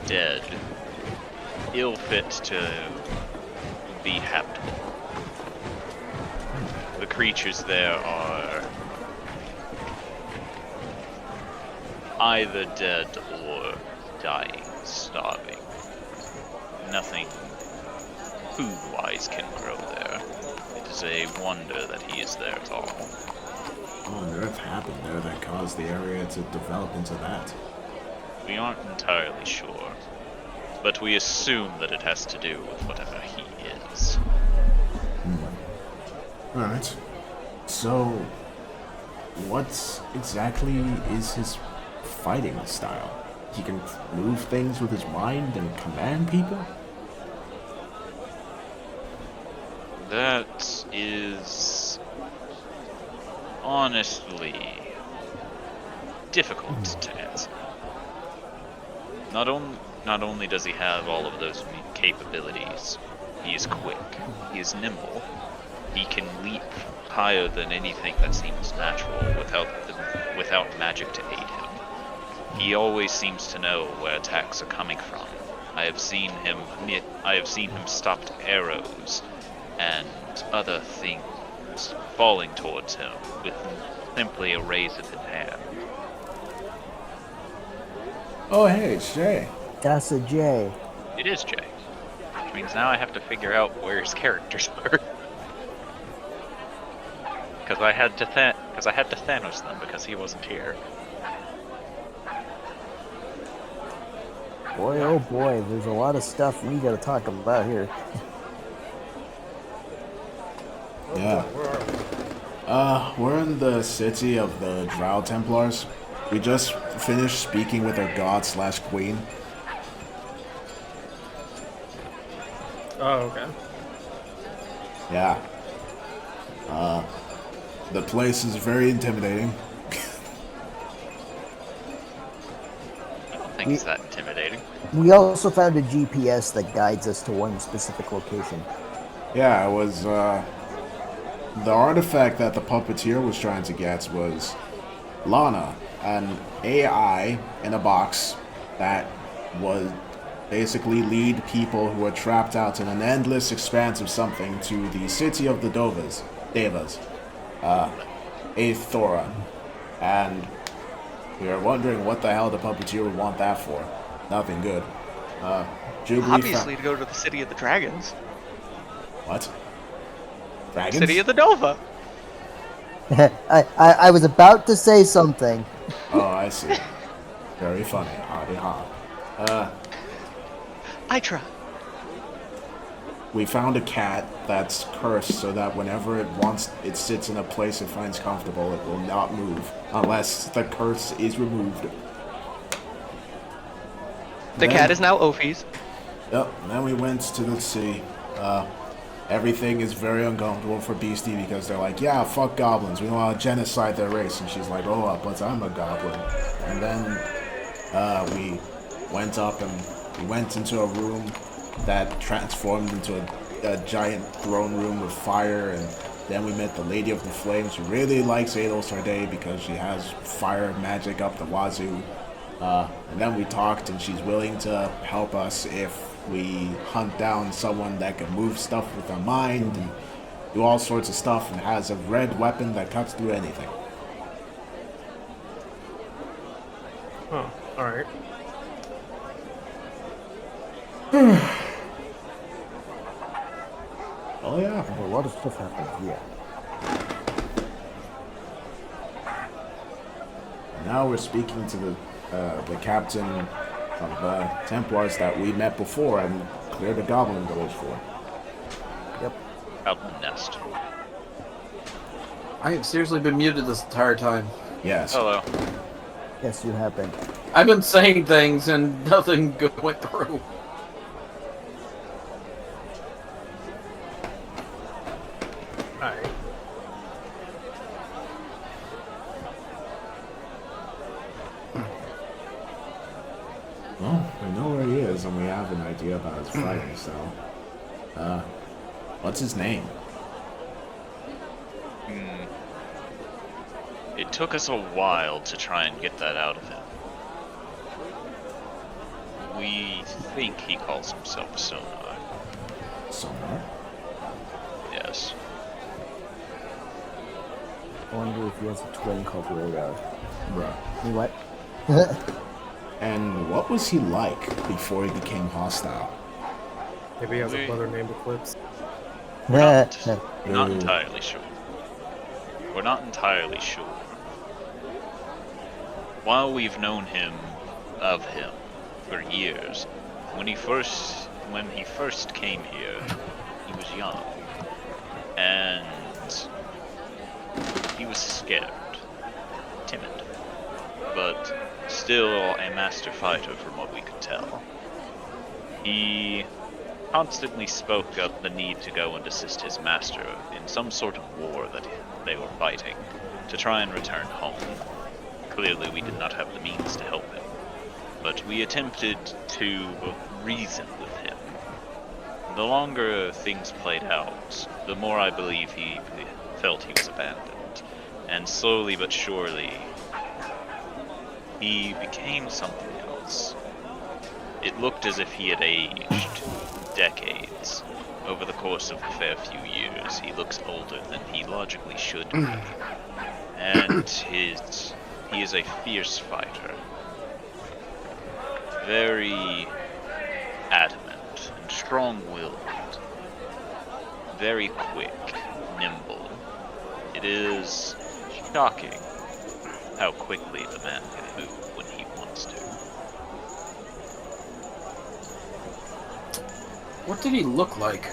Dead. Ill fit to be habitable. The creatures there are either dead or dying, starving. Nothing food-wise can grow there. It is a wonder that he is there at all. What on earth happened there that caused the area to develop into that? We aren't entirely sure, but we assume that it has to do with whatever he is. Alright. So, what exactly is his fighting style? He can move things with his mind and command people? That is honestly difficult to answer. Not only does he have all of those capabilities, he is quick, he is nimble, he can leap higher than anything that seems natural without magic to aid him. He always seems to know where attacks are coming from. I have seen him stop arrows and other things falling towards him with simply a raise of his hand. Oh, hey, it's Jay. That's a J. It is Jay, which means now I have to figure out where his characters are. Because I had to Thanos them because he wasn't here. Boy, oh boy, there's a lot of stuff we gotta talk about here. Yeah. We're in the city of the Drow Templars. We just finished speaking with our god/queen. Oh, okay. Yeah. The place is very intimidating. I don't think it's that intimidating. We also found a GPS that guides us to one specific location. Yeah, it was, the artifact that the puppeteer was trying to get was Lana, an AI in a box that would basically lead people who are trapped out in an endless expanse of something to the city of the Devas, Aethora. And we are wondering what the hell the puppeteer would want that for. Nothing good. Jubilee Obviously, to go to the city of the dragons. What? Dragons? City of the Nova. I was about to say something. Oh, I see. Very funny. Howdy ha. I try. We found a cat that's cursed so that whenever it sits in a place it finds comfortable, it will not move unless the curse is removed. The cat is now Ophi's. Yep, and then we went to the city. Everything is very uncomfortable for Beastie because they're like, yeah, fuck goblins, we want to genocide their race. And she's like, oh, but I'm a goblin. And then we went up and We went into a room that transformed into a giant throne room with fire, and then we met the Lady of the Flames, who really likes Adol Sarday because she has fire magic up the wazoo. And then we talked, and she's willing to help us if we hunt down someone that can move stuff with her mind and do all sorts of stuff, and has a red weapon that cuts through anything. Huh. Alright. Oh yeah. A lot of stuff happens, yeah. Now we're speaking to the captain of the Templars that we met before and cleared the Goblin Village for. Yep. Out the nest. I have seriously been muted this entire time. Yes. Hello. Yes, you have been. I've been saying things and nothing good went through. Alright. Well, we know where he is, and we have an idea about his fighting, so... what's his name? It took us a while to try and get that out of him. We think he calls himself Sonar. Sonar? Yes. I wonder if he has a twin called Radar. Bruh. What? And what was he like before he became hostile? Maybe he has a brother named Eclipse. Not entirely sure. We're not entirely sure. While we've known him for years, when he first came here, he was young, and he was scared, timid, but still a master fighter from what we could tell. He constantly spoke of the need to go and assist his master in some sort of war that they were fighting to try and return home. Clearly, we did not have the means to help him, but we attempted to reason with him. The longer things played out, the more I believe he felt he was abandoned, and slowly but surely, he became something else. It looked as if he had aged decades. Over the course of a fair few years, he looks older than he logically should be. And he is a fierce fighter. Very adamant and strong-willed. Very quick, nimble. It is shocking how quickly the man can move when he wants to. What did he look like?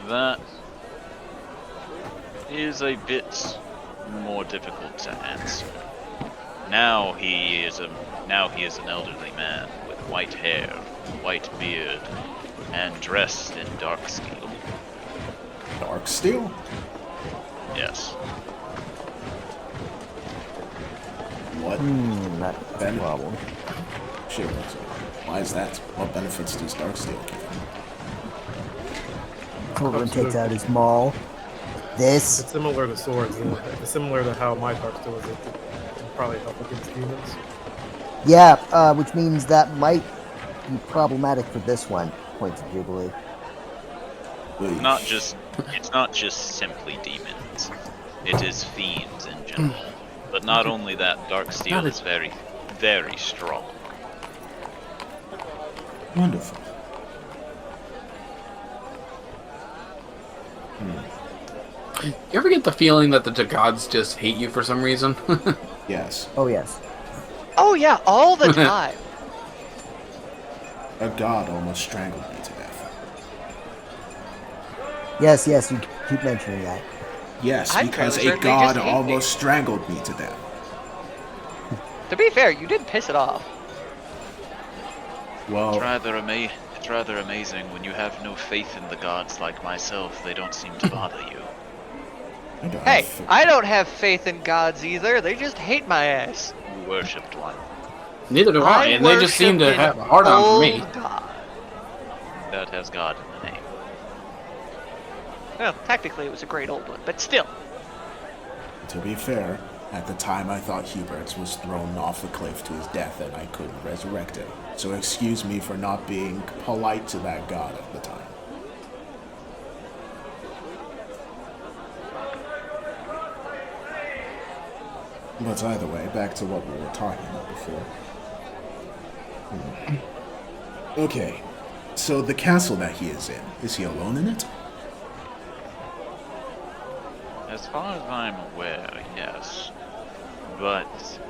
That is a bit more difficult to answer. Now he is an elderly man with white hair, white beard, and dressed in dark steel. Dark Steel? Yes. What? That's a problem. Shit, why is that? What benefits does Dark Steel give him? Corbin takes out his maul. This. It's similar to swords, isn't it? It's similar to how my Dark Steel is. It can probably help against demons. Yeah, which means that might be problematic for this one. Points of Jubilee. Please. It's not just simply demons. It is fiends in general. But not only that, Dark Steel is very, very strong. Wonderful. You ever get the feeling that the gods just hate you for some reason? Yes. Oh, yes. Oh yeah, all the time. A god almost strangled me to death. Yes, yes, you keep mentioning that. Yes, I'm because fairly a certain they god just hate almost strangled me to death. To be fair, you did piss it off. Well, It's rather amazing when you have no faith in the gods like myself. They don't seem to bother you. I don't Hey, have I don't have faith in gods either. They just hate my ass. You worshipped one. Neither do I, and they just seem to worship have an a hard on for me. old god. That has God in the name. Well, technically it was a great old one, but still. To be fair, at the time I thought Hubert was thrown off a cliff to his death and I couldn't resurrect him. So excuse me for not being polite to that god at the time. But either way, back to what we were talking about before. Okay, so the castle that he is he alone in it? As far as I'm aware, yes. But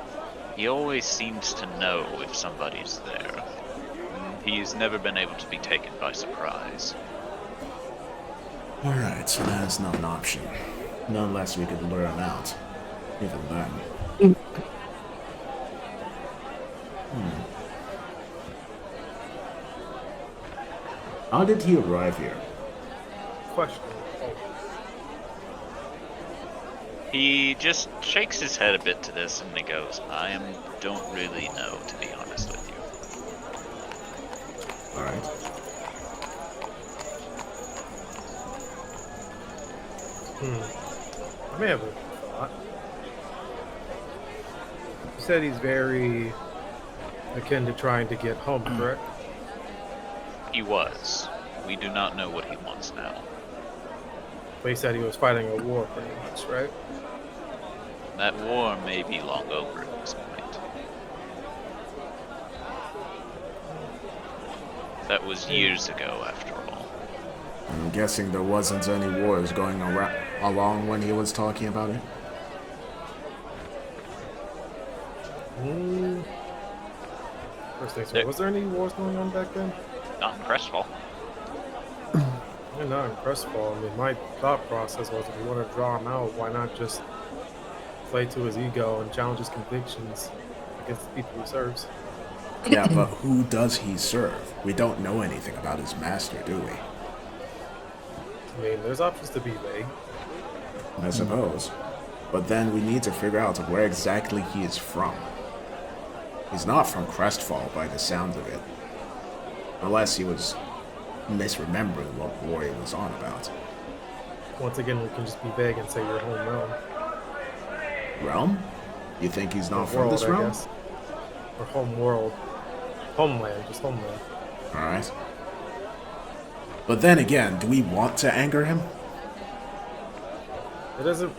he always seems to know if somebody's there. He's never been able to be taken by surprise. Alright, so that is not an option. Not unless we could lure him out. Even then. How did he arrive here? Question. He just shakes his head a bit to this and he goes, don't really know, to be honest with you. Alright. I may have a thought. You said he's very akin to trying to get home, correct? He was. We do not know what he wants now. But he said he was fighting a war pretty much, right? That war may be long over at this point. That was years ago, after all. I'm guessing there wasn't any wars going along when he was talking about it? First things first, was there any wars going on back then? Not in Crestfall. I'm not in Crestfall. I mean, my thought process was if you want to draw him out, why not just play to his ego and challenge his convictions against the people he serves? Yeah, but who does he serve? We don't know anything about his master, do we? I mean, there's options to be vague. I suppose. But then we need to figure out where exactly he is from. He's not from Crestfall by the sound of it. Unless he was misremembering what war he was on about. Once again, we can just be vague and say your home realm. Realm? You think he's not Or from world, this I realm? guess. Or home world. Homeland, just homeland. Alright. But then again, do we want to anger him? It doesn't.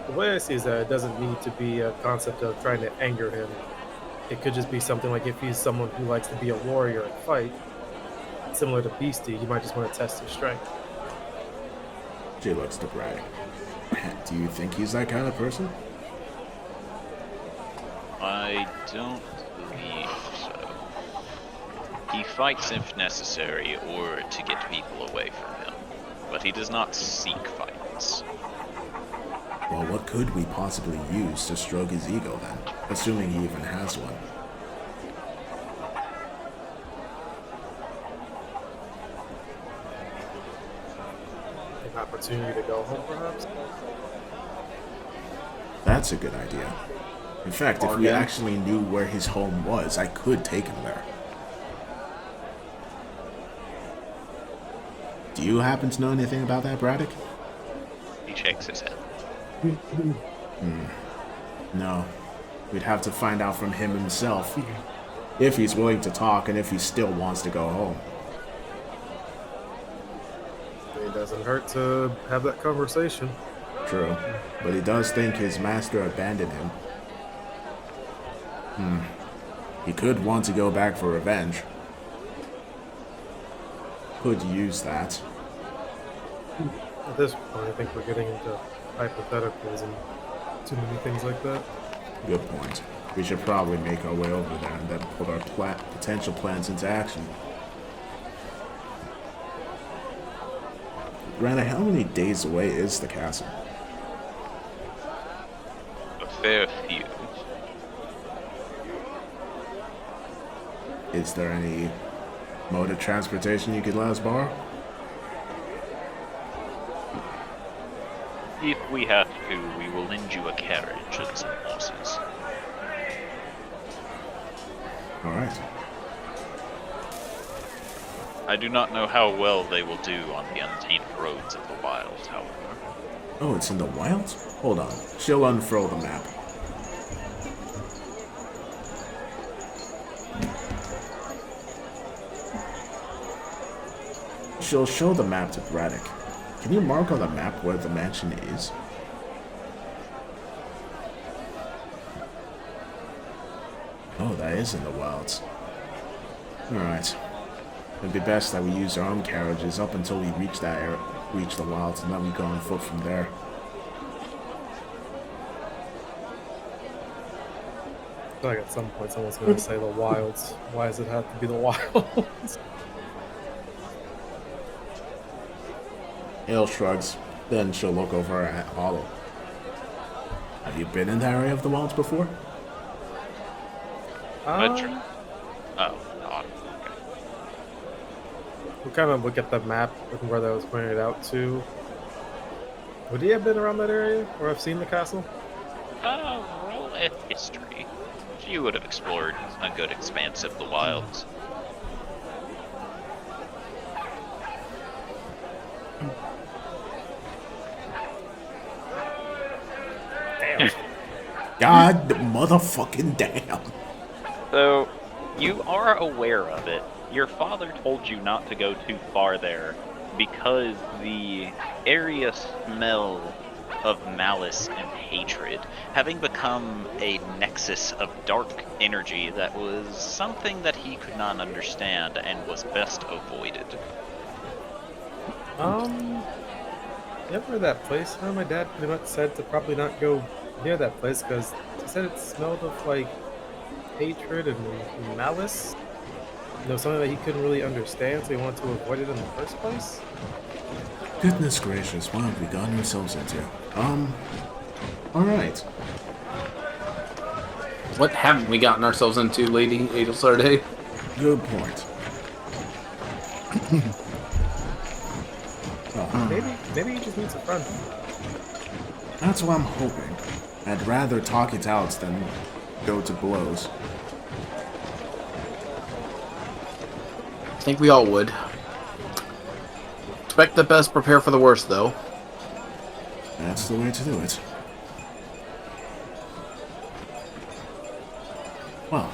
The way I see it is that it doesn't need to be a concept of trying to anger him. It could just be something like if he's someone who likes to be a warrior and fight, similar to Beastie, you might just want to test his strength. She looks to brag. Do you think he's that kind of person? I don't believe so. He fights if necessary or to get people away from him, but he does not seek fights. Well, what could we possibly use to stroke his ego then? Assuming he even has one. An opportunity to go home, perhaps? That's a good idea. In fact, if we actually knew where his home was, I could take him there. Do you happen to know anything about that, Braddock? He shakes his head. No. We'd have to find out from him himself. If he's willing to talk and if he still wants to go home. It doesn't hurt to have that conversation. True. But he does think his master abandoned him. He could want to go back for revenge. Could use that. At this point, I think we're getting into hypotheticals and too many things like that. Good point. We should probably make our way over there and then put our potential plans into action. Rana, how many days away is the castle? A fair few. Is there any mode of transportation you could let us borrow? If we have to, we will lend you a carriage and some horses. Alright. I do not know how well they will do on the untamed roads of the wild, however. Oh, it's in the wilds? Hold on. She'll unfurl the map. She'll show the map to Braddock. Can you mark on the map where the mansion is? Oh, that is in the wilds. Alright. It'd be best that we use our own carriages up until we reach that area, reach the wilds, and then we go on foot from there. I feel like at some point someone's going to say the wilds. Why does it have to be the wilds? Hale shrugs. Then she'll look over at Hollow. Have you been in the area of the wilds before? Metro. Oh, odd. Okay. We kind of look at the map and where that was pointed out to. Would he have been around that area or have seen the castle? Roll a history. You would have explored a good expanse of the wilds. Damn. God motherfucking damn. So, you are aware of it. Your father told you not to go too far there because the area smelled of malice and hatred, having become a nexus of dark energy that was something that he could not understand and was best avoided. Never that place. My dad pretty much said to probably not go near that place because he said it smelled of like hatred and malice. You know, something that he couldn't really understand, so he wanted to avoid it in the first place. Goodness gracious, what have we gotten ourselves into? Alright. What haven't we gotten ourselves into, Lady Adelsarde? Good point. Maybe he just needs a friend. That's what I'm hoping. I'd rather talk it out than go to blows. I think we all would. Expect the best, prepare for the worst, though. That's the way to do it. Well,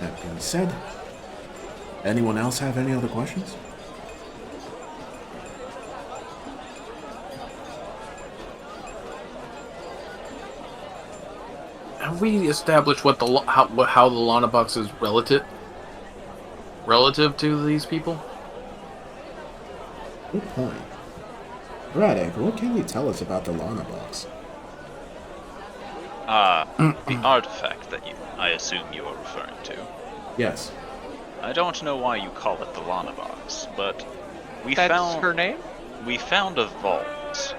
that being said, anyone else have any other questions? Have we established what the how the Lana box is relative to these people? Good point. Braddock, what can you tell us about the Lana box? The artifact that I assume you are referring to. Yes. I don't know why you call it the Lana box, but That's her name? we found a vault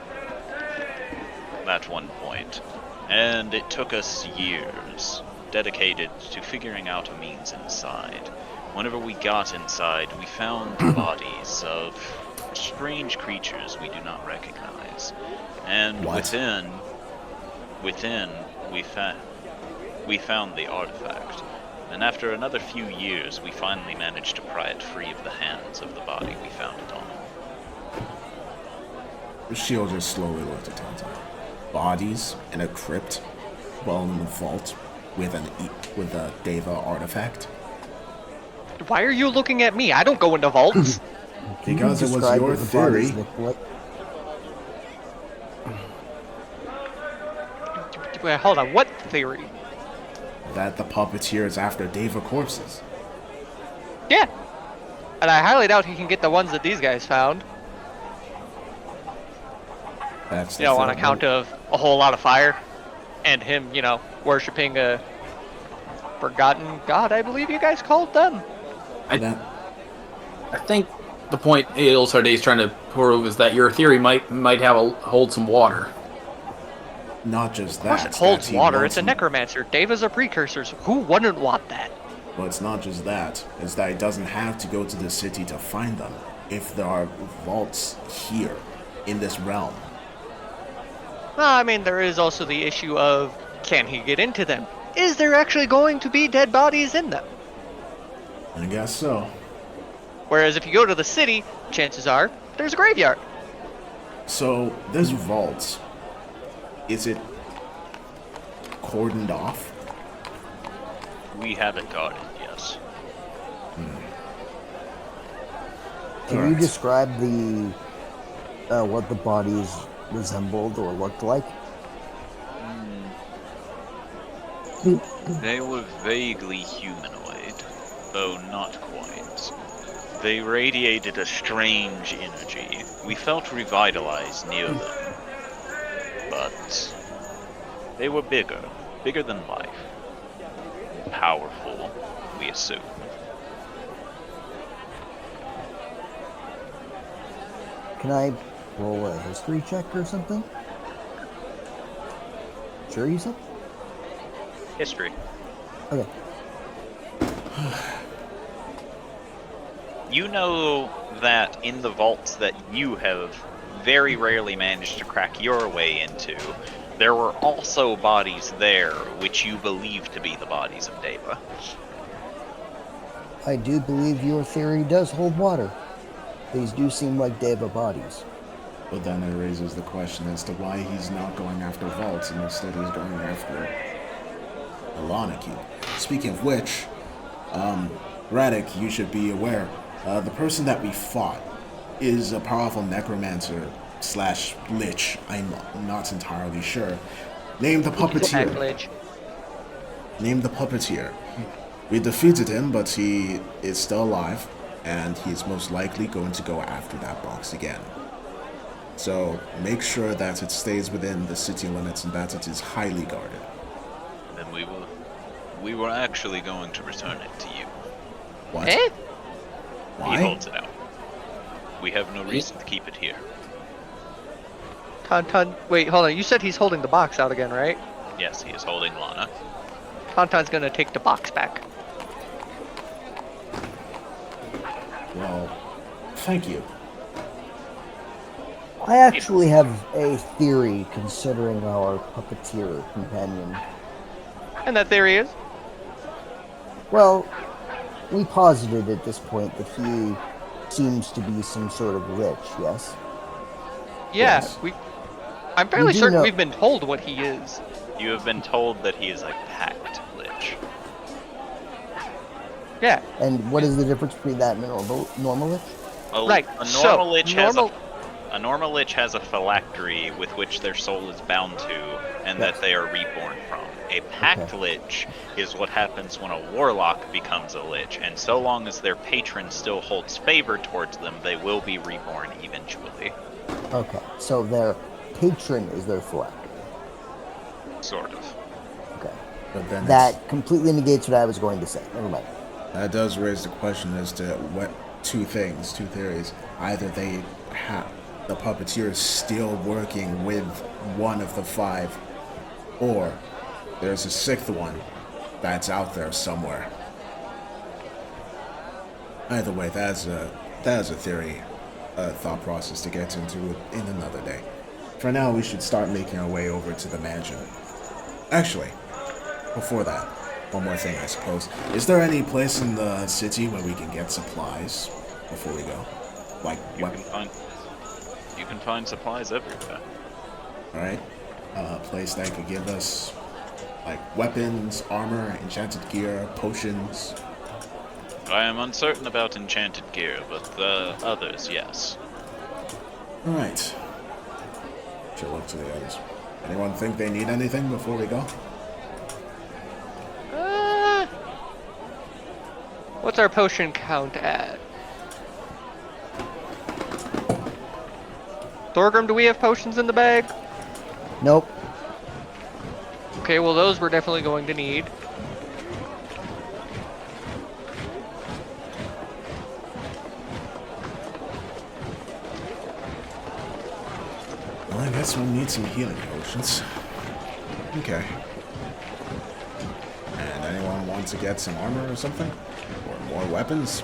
at one point, and it took us years dedicated to figuring out a means inside. Whenever we got inside, we found bodies of strange creatures we do not recognize, and What? within we found the artifact. And after another few years, we finally managed to pry it free of the hands of the body we found it on. She'll just slowly look at Tonto. Bodies in a crypt, while in the vault with a Deva artifact. Why are you looking at me? I don't go into vaults. Because it was Describe your what the bodies theory. look like? Wait, hold on. What theory? That the puppeteer is after Deva corpses. Yeah. And I highly doubt he can get the ones that these guys found. That's the You know, on thing. account of a whole lot of fire. And him, you know, worshipping a forgotten god, I believe you guys called them. That, I think the point Adelsarde is trying to prove is that your theory might hold some water. not just Of course that. it holds that he water. wants It's a him- necromancer. Devas are precursors. Who wouldn't want that? But it's not just that. It's that it doesn't have to go to the city to find them. If there are vaults here, in this realm. Well, I mean, there is also the issue of, can he get into them? is there actually going to be dead bodies in them? I guess so. Whereas if you go to the city, chances are there's a graveyard. So, this vault, is it cordoned off? We have it guarded, yes. Can you Alright. describe the what the bodies resembled or looked like? They were vaguely humanoid, though not quite. They radiated a strange energy. We felt revitalized near them. But they were bigger than life. Powerful, we assume. Can I roll a history check or something? Sure, you said? History. Okay. You know that in the vaults that you have very rarely managed to crack your way into, there were also bodies there which you believe to be the bodies of Deva. I do believe your theory does hold water. These do seem like Deva bodies. But then it raises the question as to why he's not going after vaults and instead he's going after Alana Cube. Speaking of which, Radek, you should be aware, the person that we fought is a powerful necromancer slash lich. I'm not entirely sure. Named the Puppeteer. Sacrilege. Named the Puppeteer. We defeated him, but he is still alive, and he's most likely going to go after that box again. So make sure that it stays within the city limits and that it is highly guarded. Then we were actually going to return it to you. What? Eh? He Why? holds it out. We have no reason to keep it here. Tauntaun, wait, hold on. You said he's holding the box out again, right? Yes, he is holding Lana. Tauntaun's gonna take the box back. Well, thank you. I actually have a theory considering our puppeteer companion. And that theory is? Well, we posited at this point that he seems to be some sort of lich, yes? Yeah, Yes. I'm fairly do certain know- we've been told what he is. You have been told that he is a packed lich. Yeah, And what is the difference between that and a normal lich? right. A So, normal lich normal- a normal lich has a phylactery with which their soul is bound to, and Yes. that they are reborn from. A packed lich is what happens when a warlock becomes a lich, and so long as their patron still holds favor towards them, they will be reborn eventually. Okay, so their patron is their phylactery. Sort of. Okay. But then That completely negates what I was going to say. Never mind. that does raise the question as to what two theories. Either they have the puppeteer is still working with one of the five, or there's a sixth one that's out there somewhere. Either way, that's a theory, thought process to get into in another day. For now, we should start making our way over to the mansion. Actually, before that, one more thing, I suppose. Is there any place in the city where we can get supplies before we go? Like, what? You can find supplies everywhere. Alright. A place that could give us, like, weapons, armor, enchanted gear, potions. I am uncertain about enchanted gear, but the others, yes. Alright. Should look to the others. Anyone think they need anything before we go? What's our potion count at? Thorgrim, do we have potions in the bag? Nope. Okay, well those we're definitely going to need. Well, I guess we'll need some healing potions. Okay. And anyone want to get some armor or something? Or more weapons?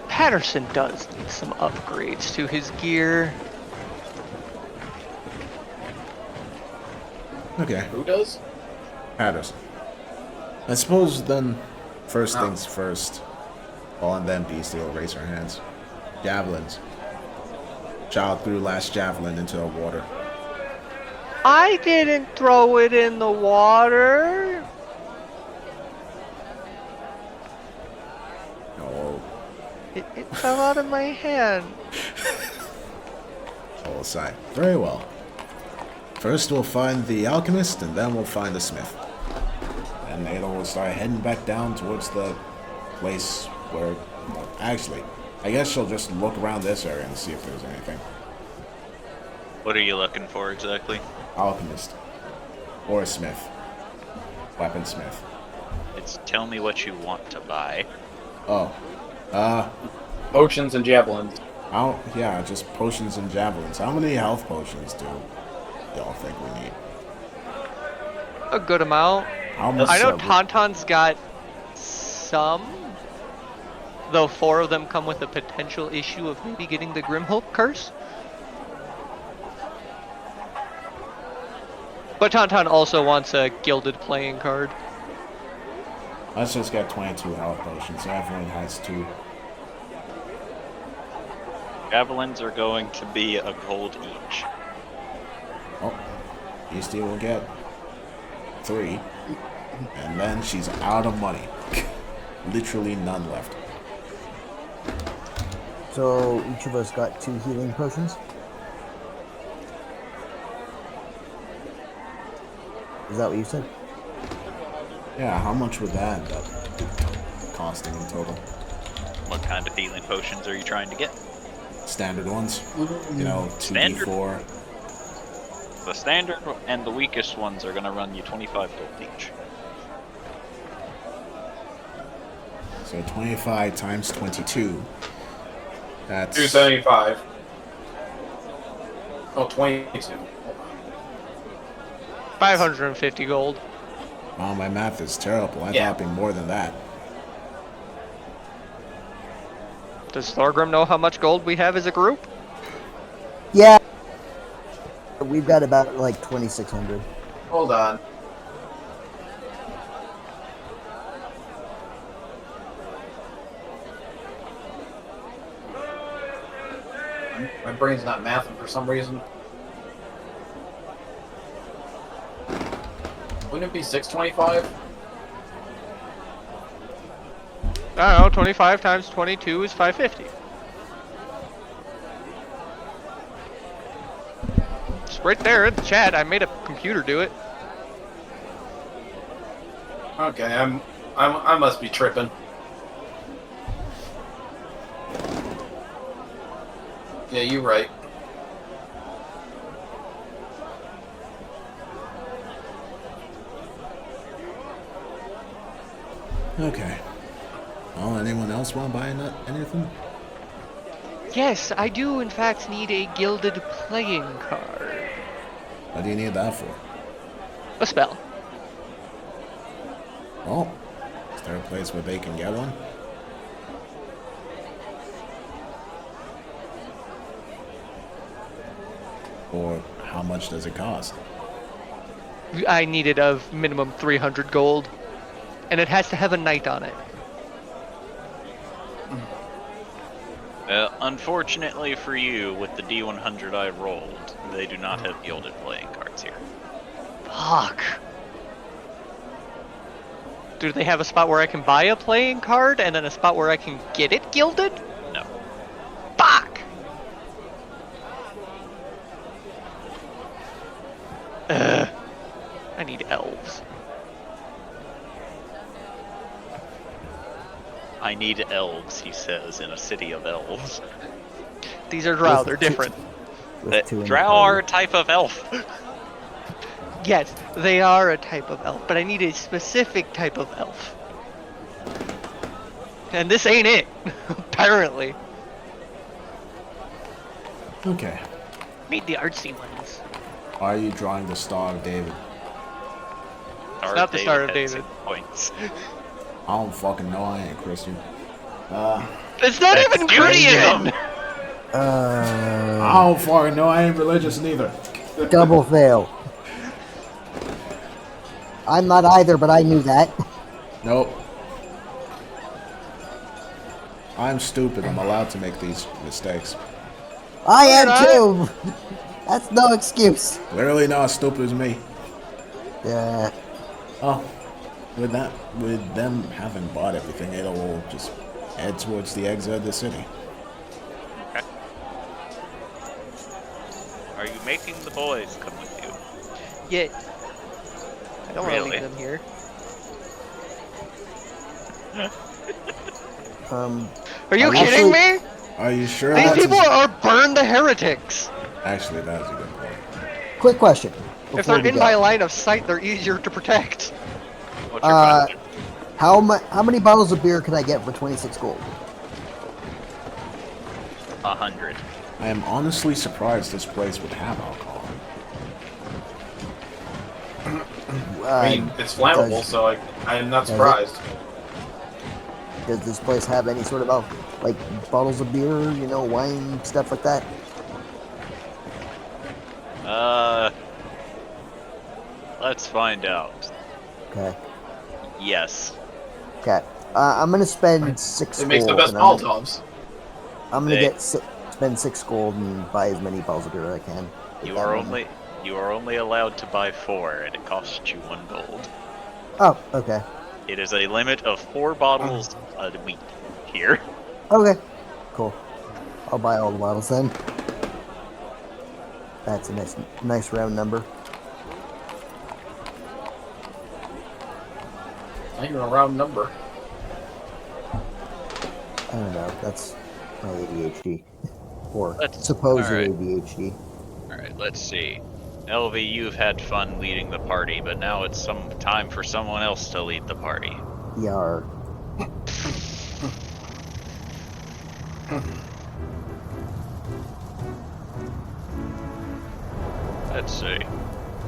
Patterson does need some upgrades to his gear. Okay, Who does? Patterson. I suppose then, first things first. Well, and then Beastie will raise her hands. Javelins. Child threw last javelin into the water. I didn't throw it in the water. No, It fell out of my hand. all aside. Very well. First we'll find the alchemist, and then we'll find the smith. And Ada will start heading back down towards the place where... Actually, I guess she'll just look around this area and see if there's anything. What are you looking for exactly? Alchemist. Or a smith. Weaponsmith. It's tell me what you want to buy. Oh. Potions and javelins. Yeah, just potions and javelins. How many health potions do y'all think we need? A good amount. How much? I know Tauntaun's got some, though 4 of them come with a potential issue of maybe getting the Grimhook curse. But Tauntaun also wants a gilded playing card. Let's just get 22 health potions, so everyone has 2. Javelins are going to be a gold each. Oh, Beastie will get 3. And then she's out of money. Literally none left. So each of us got 2 healing potions. Is that what you said? Yeah, how much would that end up costing in total? What kind of healing potions are you trying to get? Standard ones? You know, Standard? 2d4. The standard and the weakest ones are going to run you 25 gold each. So 25 times 22. That's... 275. Oh, 22. 550 gold. Wow, my math is terrible. I Yeah. thought it'd be more than that. Does Thorgrim know how much gold we have as a group? Yeah. We've got about like 2,600. Hold on. My brain's not mathing for some reason. Wouldn't it be 625? I don't know, 25 times 22 is 550. It's right there in the chat. I made a computer do it. Okay, I must be tripping. Yeah, you're right. Okay. Well, anyone else want to buy anything? Yes, I do in fact need a gilded playing card. What do you need that for? A spell. Oh, is there a place where they can get one? Or how much does it cost? I need it of minimum 300 gold. And it has to have a knight on it. Unfortunately for you, with the D100 I rolled, they do not have gilded playing cards here. Fuck. Do they have a spot where I can buy a playing card and then a spot where I can get it gilded? No. Fuck! I need elves. I need elves, he says, in a city of elves. These are drow, they're different. With 2 in the Drow party. are a type of elf. Yes, they are a type of elf, but I need a specific type of elf. And this ain't it, apparently. Okay. Need the artsy ones. Are you drawing the Star of David? It's not the Star of David. Points. I don't fucking know. I ain't Christian. It's not even Korean! I don't fucking know. I ain't religious neither. Double fail. I'm not either, but I knew that. Nope. I'm stupid. I'm allowed to make these mistakes. I You're am not. too. That's no excuse. Clearly not as stupid as me. Yeah. Oh, with them having bought everything, it'll all just head towards the exit of the city. Okay. Are you making the boys come with you? Yeah. I don't want to Really? leave them here. Are you kidding me? Are you sure These that's people are burn the heretics. Actually, that's a good point. Quick question. If before they're we in go. my line of sight, they're easier to protect. What's your Uh, question? how many bottles of beer can I get for 26 gold? 100. I am honestly surprised this place would have alcohol. I mean, it's flammable, does- so I am not does it? surprised. Does this place have any sort of like bottles of beer, wine, stuff like that? Let's find out. Okay. Yes. Okay. I'm gonna spend 6 It makes the gold. best and I'm gonna- Molotovs. I'm gonna They- spend 6 gold and buy as many bottles of beer as I can. with You that are money. only allowed to buy 4, and it costs you 1 gold. Oh, okay. It is a limit of 4 bottles a week here. Okay. Cool. I'll buy all the bottles then. That's a nice round number. Not even a round number. I don't know. That's my ADHD. Or Let's- supposed alright. ADHD. Alright, let's see. LV, you've had fun leading the party, but now it's some time for someone else to lead the party. Yar. Let's see.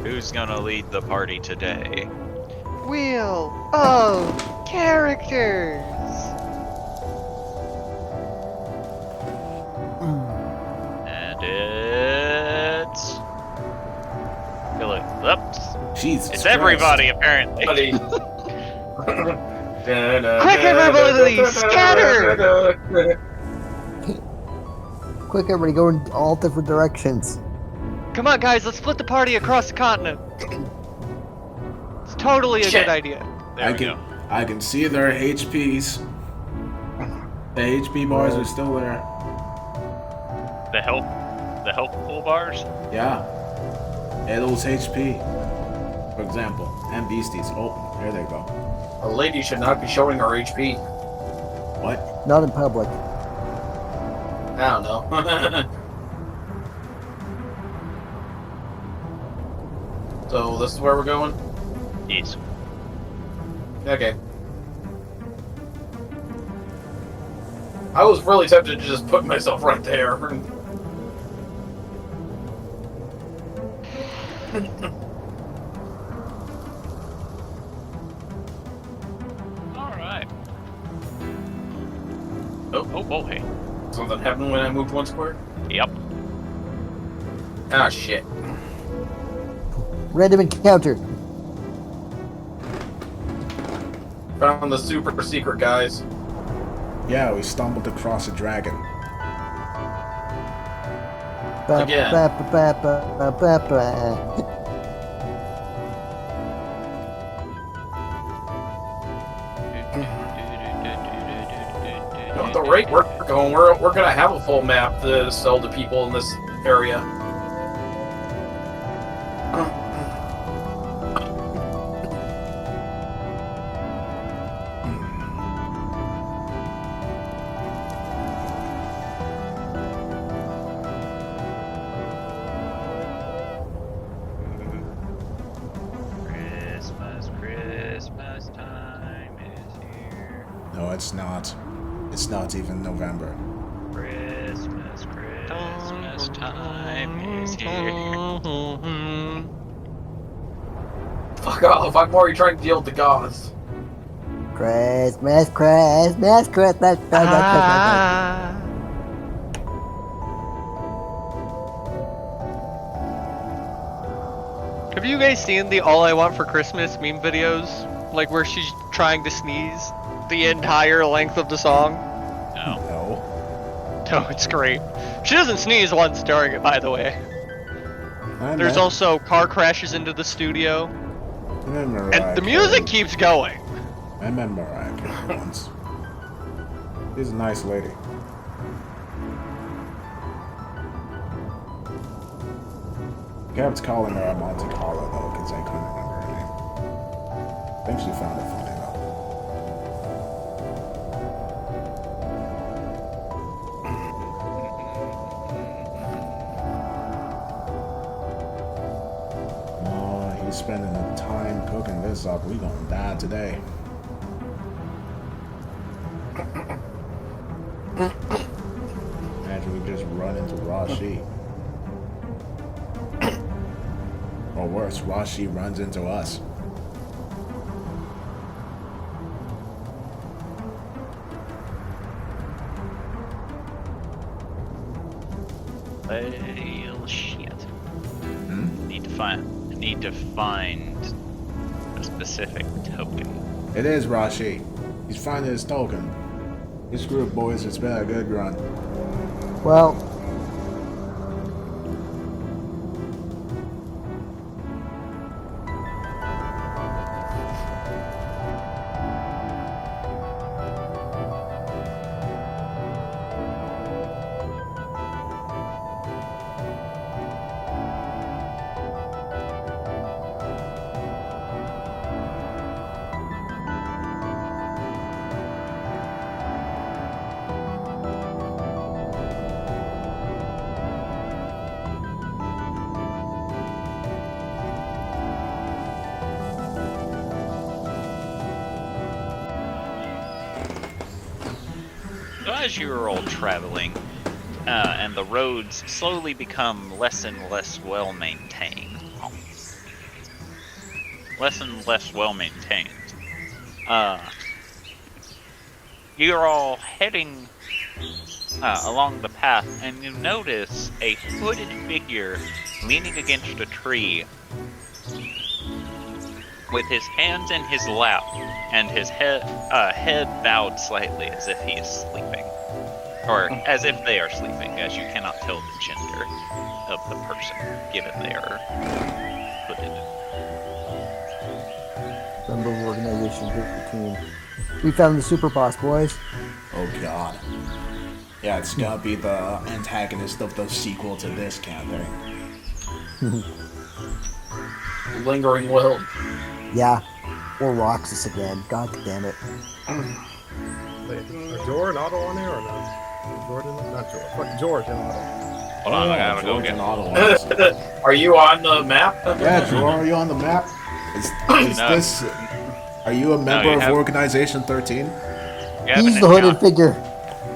Who's gonna lead the party today? Wheel of characters. And it's... Oops. Jesus It's Christ. everybody, apparently. Buddy. Quick, everybody, scatter! Quick, everybody, go in all different directions. Come on, guys, let's split the party across the continent. It's totally a Shit. good idea. There we go. I can see their HPs. The HP bars are still there. The health pool bars? Yeah. Edel's HP, for example, and Beastie's. Oh, there they go. A lady should not be showing her HP. What? Not in public. I don't know. So this is where we're going? Yes. Okay. I was really tempted to just put myself right there. Alright. Oh, hey. Something happened when I moved one square? Yep. Ah, shit. Random encounter. Found the super secret, guys. Yeah, we stumbled across a dragon. Again. You know, at the rate we're going, we're gonna have a full map to sell to people in this area. Christmas time is here. No, it's not. It's not even November. Christmas time is here. Fuck off, I'm already trying to deal with the gods. Christmas, Christmas, Christmas. Ah. Have you guys seen the All I Want for Christmas meme videos? Like where she's trying to sneeze the entire length of the song? No. No. No, it's great. She doesn't sneeze once during it, by the way. There's also car crashes into the studio. And the music keeps going. I remember Mariah Carey once. She's a nice lady. I kept calling her Monte Carlo though, because I couldn't remember her name. I think she found it funny though. Oh, he's spending the time cooking this up. We gonna die today. Imagine we just run into Rashi. Or worse, Rashi runs into us. Well, shit. Need to find a specific token. It is Rashi. He's finding his token. This group, boys, it's been a good run. Well, So as you are all traveling, and the roads slowly become less and less well maintained. You're all heading along the path, and you notice a hooded figure leaning against a tree with his hands in his lap and his head bowed slightly as if he is sleeping. Or as if they are sleeping, as you cannot tell the gender of the person, given they are hooded. member of Organization 15. We found the super boss, boys. Oh god. Yeah, it's gonna be the antagonist of the sequel to this, can't they? Lingering will. Yeah. Or Roxas again. God damn it. Wait, are George and Otto on there or not? Jordan? Not George. Fuck George and Otto. Hold on, I gotta go George get and Otto. Are you on the map? Yeah, George, are you on the map? Is No. this... Are you a member you of have- Organization 13? You haven't He's the hooded encountered- figure.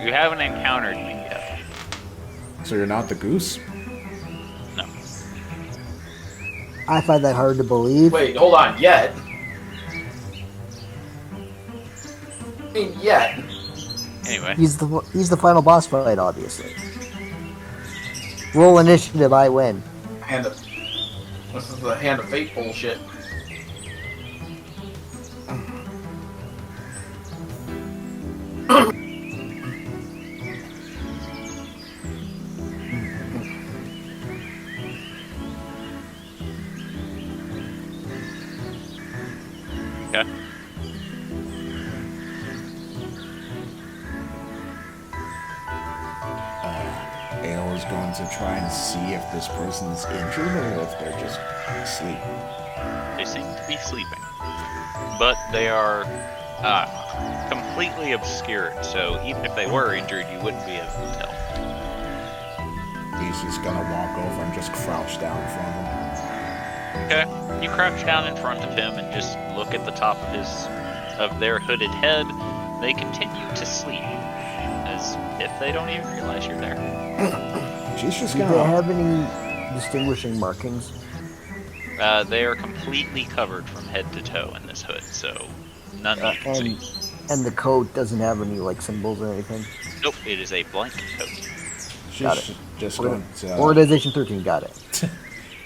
You haven't encountered me yet. So you're not the goose? No. I find that hard to believe. Wait, hold on. Yet? I mean, yet. Anyway, He's the final boss fight, obviously. Roll initiative, I win. Hand of... This is the Hand of Fate bullshit. okay. Ale is going to try and see if this person is injured or if they're just asleep. They seem to be sleeping. But they are completely obscured, so even if they were injured, you wouldn't be able to tell. He's just gonna walk over and just crouch down in front of him. Okay. You crouch down in front of him and just look at the top of their hooded head. They continue to sleep, as if they don't even realize you're there. She's just Do they gonna... have any distinguishing markings? They are completely covered from head to toe in this hood, so none you can see. And the coat doesn't have any like symbols or anything. Nope, it is a blank coat. She's Got it. just going to... Organization 13 got it.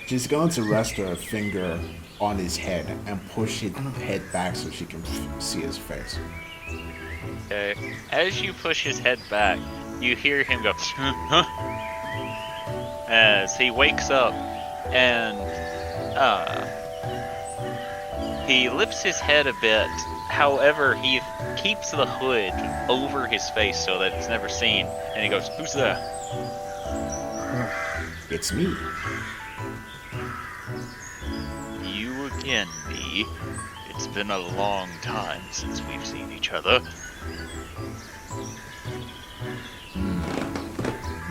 She's going to rest her finger on his head and push his head back so she can see his face. Okay. As you push his head back, you hear him go as he wakes up, and he lifts his head a bit. However, he keeps the hood over his face so that it's never seen, and he goes, "Who's there?" It's me. You again, me. It's been a long time since we've seen each other.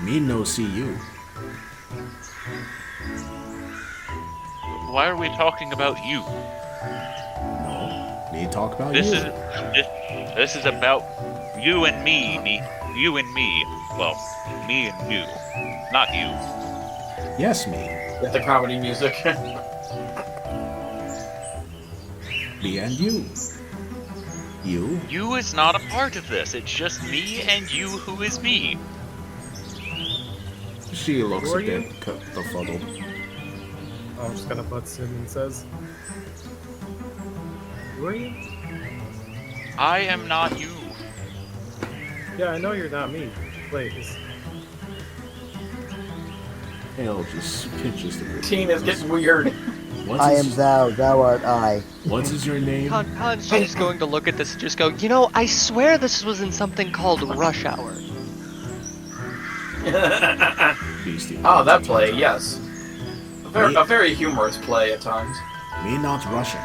Me no see you. Why are we talking about you? No. Me talk about This you. this is about you and me. You and me. Well, me and you, not you. Yes, me. With the comedy music. Me and you. You? You is not a part of this. It's just me and you who is me. She looks Who a are you? bit befuddled. Just kind of butts in and says, "Who are you?" I am not you. Yeah, I know you're not me. Wait, Hale just pinches the wood. Teen is getting weird. I am thou, thou art I. What is your name? Han's just going to look at this and just go, you know, I swear this was in something called Rush Hour. Beastie. Oh, that play, yes. A very humorous play at times. Me not Russian.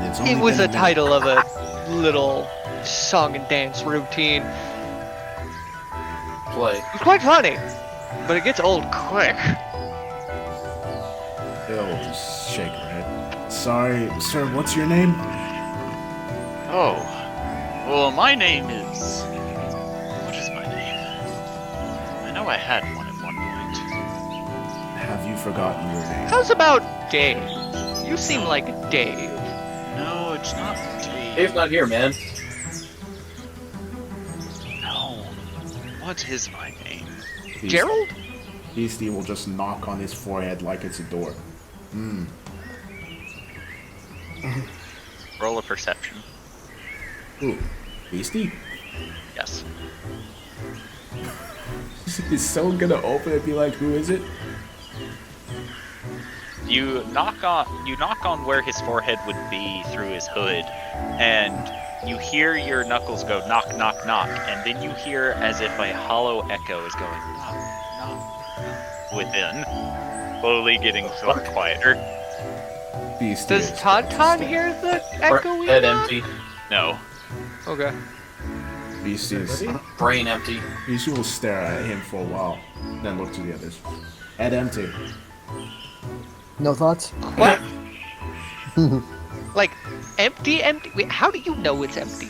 It's It only was been a minute. title of a little song and dance routine. Play. It's quite funny, but it gets old quick. Hale just shake her head. Sorry, sir, what's your name? Oh. Well, my name is... What is my name? I know I had one at one point. Have you forgotten your name? How's about Dave? You seem like Dave. No, it's not Dave. Dave's not here, man. No. What is my name? Gerald? Beastie will just knock on his forehead like it's a door. Roll a perception. Ooh, Beastie? Yes. He's so gonna open it and be like, who is it? You knock on where his forehead would be through his hood, and you hear your knuckles go knock, knock, knock, and then you hear as if a hollow echo is going knock, knock, knock within, slowly getting quieter. Beastie Does is- Tauntaun hear the echoing? Head empty. No. Okay. Beastie is- Brain empty. Beastie will stare at him for a while, then look to the others. Head empty. No thoughts? What? Like, empty? Wait, how do you know it's empty?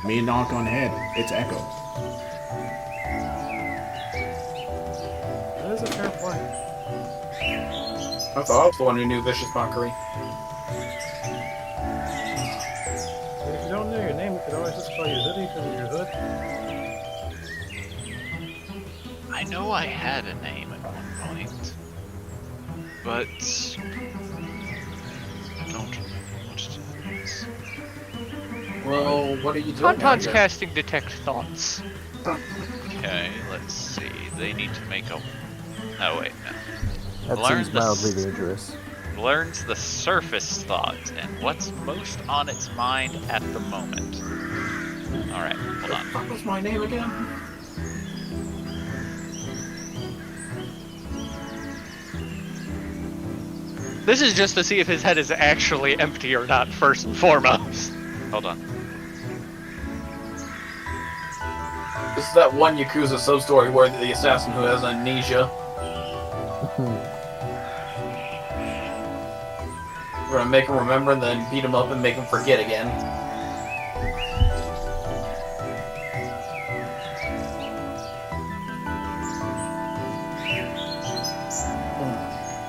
Me knock on head. It's echo. that is a fair point. I thought I was the one who knew Vicious Mockery. If you don't know your name, you could always just call you Hoodie because of your hood. I know I had a name at one point, but I don't remember what it is. Well, what are you doing? Tauntaun's out here? casting Detect Thoughts. Okay, let's see. They need to make a... Oh, wait, no. That Learn seems the mildly s- dangerous. Learns the surface thought and what's most on its mind at the moment. Alright, hold on. What was my name again? This is just to see if his head is actually empty or not, first and foremost. Hold on. This is that one Yakuza sub-story where the assassin who has amnesia. We're gonna make him remember and then beat him up and make him forget again.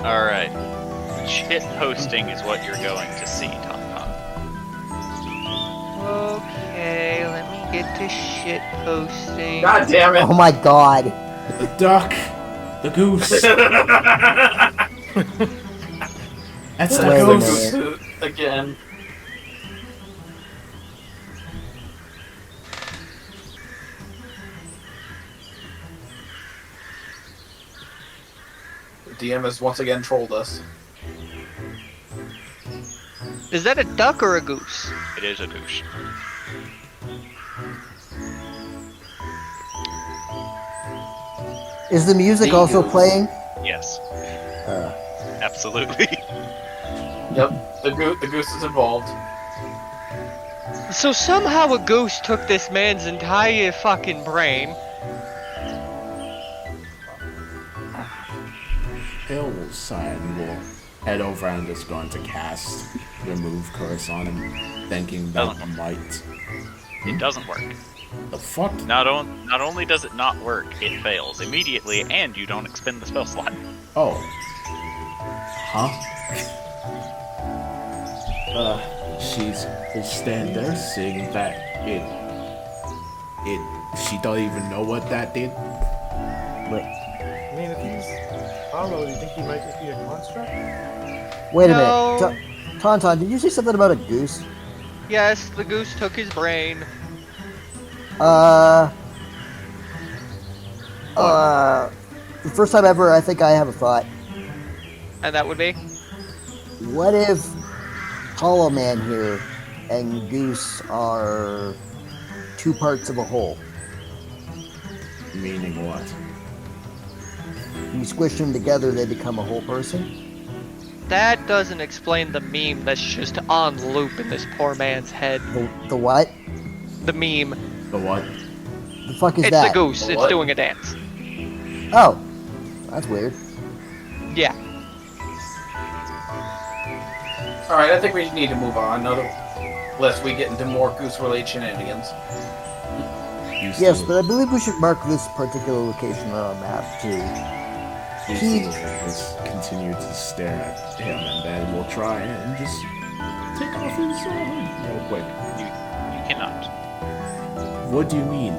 Alright. Shit posting is what you're going to see, Tauntaun. Okay, let me get to shit posting. God damn it! Oh my god. The duck! The goose! That's the Wait a ghost. minute. Again. The DM has once again trolled us. Is that a duck or a goose? It is a goose. Is the music The also goose. playing? Yes, Uh, absolutely. Yep, the goose is involved. So somehow a goose took this man's entire fucking brain. Hillside will head over and is going to cast Remove Curse on him, thinking that Doesn't might. It doesn't work. The fuck? Not only does it not work, it fails immediately, and you don't expend the spell slot. Oh. Huh? She's will stand there seeing that she don't even know what that did. wait, I mean, if he's hollow, do you think he might just be a construct? wait a No. minute. Tauntaun, did you say something about a goose? Yes, the goose took his brain. The first time ever, I think I have a thought. And that would be? What if Hollow Man here and Goose are two parts of a whole? Meaning what? When you squish them together, they become a whole person? That doesn't explain the meme that's just on loop in this poor man's head. The what? The meme. The what? The fuck is It's that? the goose. It's What? doing a dance. Oh, that's weird. Yeah. Alright, I think we need to move on, lest we get into more goose-related shenanigans. Yes, but I believe we should mark this particular location on a map too. He just continue to stare at him, and then we'll try and just take off his hood real quick. You cannot. What do you mean?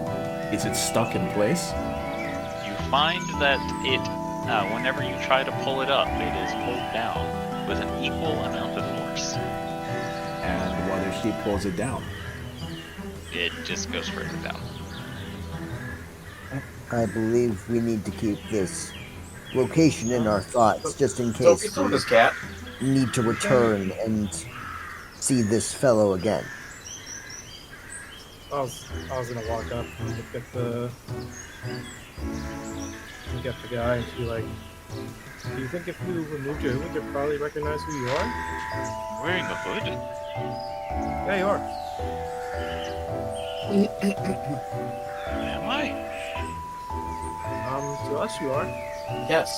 Is it stuck in place? You find that it, whenever you try to pull it up, it is pulled down with an equal amount of force. And what if she pulls it down? It just goes further down. I believe we need to keep this location in our thoughts, just in So, case get we this cat. need to return and see this fellow again. I was gonna walk up and look at the guy and be like, do you think if you removed your hood, you'd probably recognize who you are? Wearing a hood? Yeah, you are. Am I? To us, you are. Yes.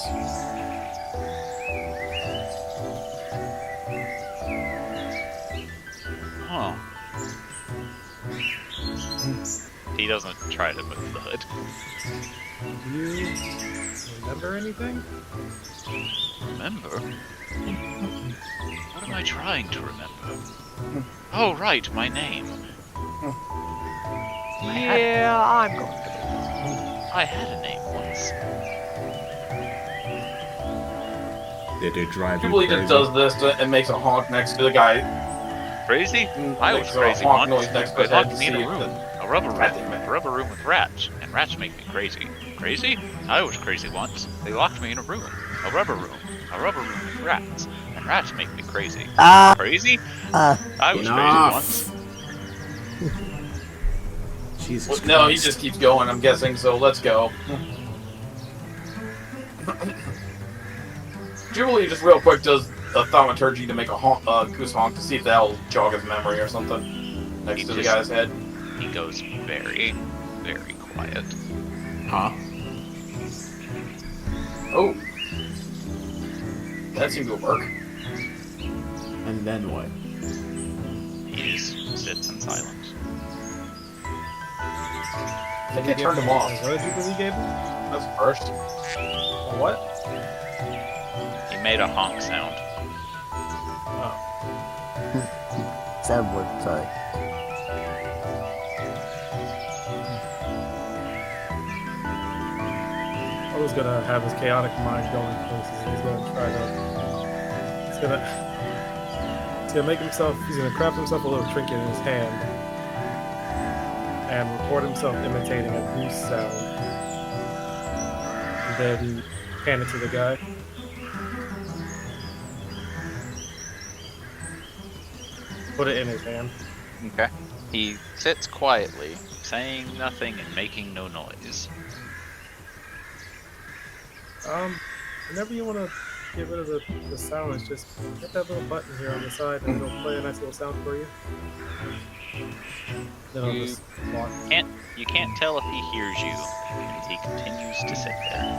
Huh. He doesn't try to move the hood. Do you remember anything? Remember? What am I trying to remember? Oh, right, my name. Yeah, I'm going to. I had a name once. Did it drive you Jubilee crazy? just does this and makes a honk next to the guy. Crazy? I was Makes a crazy honk once. noise next to They his head locked to me in see a if room. the- A rubber God damn it. room. A rubber room with rats. And rats make me crazy. Crazy? I was crazy once. They locked me in a room. A rubber room. A rubber room with rats. And rats make me crazy. Ah! Crazy? Uh, I was Enough. crazy once. Jesus Well, Christ. no, he just keeps going, I'm guessing, so let's go. Jubilee just real quick does a thaumaturgy to make a goose honk to see if that'll jog his memory or something next He to the just- guy's head. He goes very, very quiet. Huh? Oh. That seemed to work. And then what? He just sits in silence. I think I turned him off. What did you believe gave him? That's first. What? He made a honk sound. sound word, sorry. I was gonna have his chaotic mind going places. He's gonna try to He's gonna make himself. He's gonna craft himself a little trinket in his hand, and record himself imitating a goose sound. And then hand it to the guy. Put it in his hand. Okay. He sits quietly, saying nothing and making no noise. Whenever you want to get rid of the sound, it's just hit that little button here on the side, and it'll play a nice little sound for you. Then I'll just walk. You can't tell if he hears you, and he continues to sit there.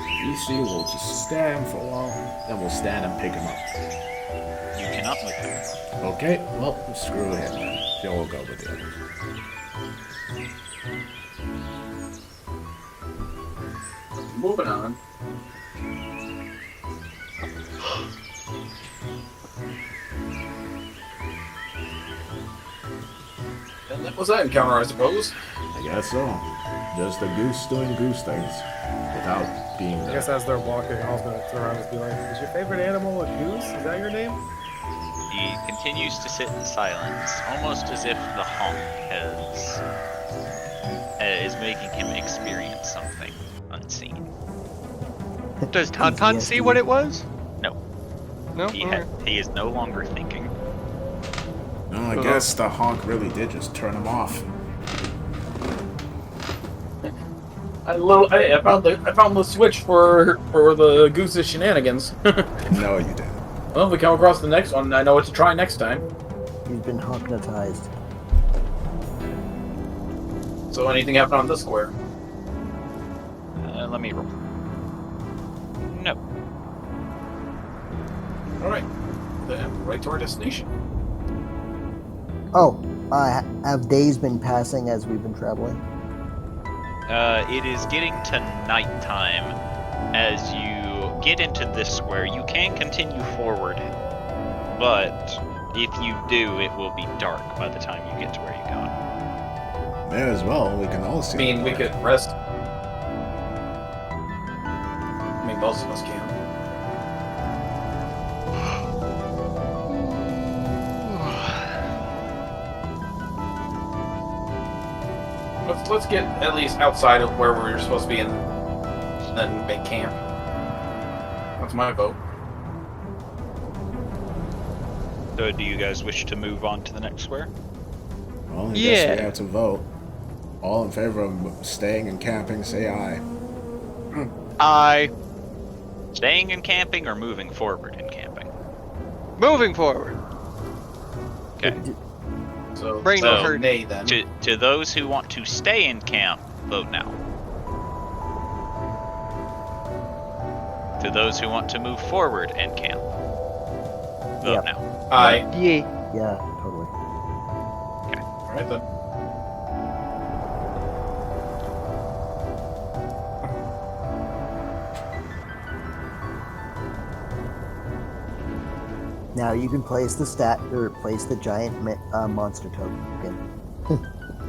BC will just stand for a while, then we'll stand and pick him up. You cannot move him. Okay, well, screw him then. Joe will go with the others. Moving on. And that was that encounter, I suppose. I guess so. Just a goose doing goose things without being I there. guess as they're walking, I was gonna turn around and be like, "Is your favorite animal a goose? Is that your name?" He continues to sit in silence, almost as if the honk is making him experience something unseen. Does Tauntaun see what it was? No. No? He is no longer thinking. No, I guess the honk really did just turn him off. I found the switch for the goose's shenanigans. No, you didn't. Well, if we come across the next one, I know what to try next time. He's been hypnotized. So anything happen on this square? Let me roll. No. Alright. Then right to our destination. Oh, have days been passing as we've been traveling? It is getting to nighttime. As you get into this square, you can continue forward, but if you do, it will be dark by the time you get to where you're going. May as well, we can all see. I mean, we could rest. I mean, most of us can. Let's get at least outside of where we're supposed to be and then make camp. That's my vote. So do you guys wish to move on to the next square? Well, I guess Yeah. we have to vote. All in favor of staying and camping, say aye. I Staying and camping or moving forward in camping? moving forward. Okay. So, Brain So- hurt. nay then. To those who want to stay in camp, vote now. To those who want to move forward in camp, vote Yep. now. Aye. Yeah. Yeah, totally. Alright then. Now you can place the place the giant monster token.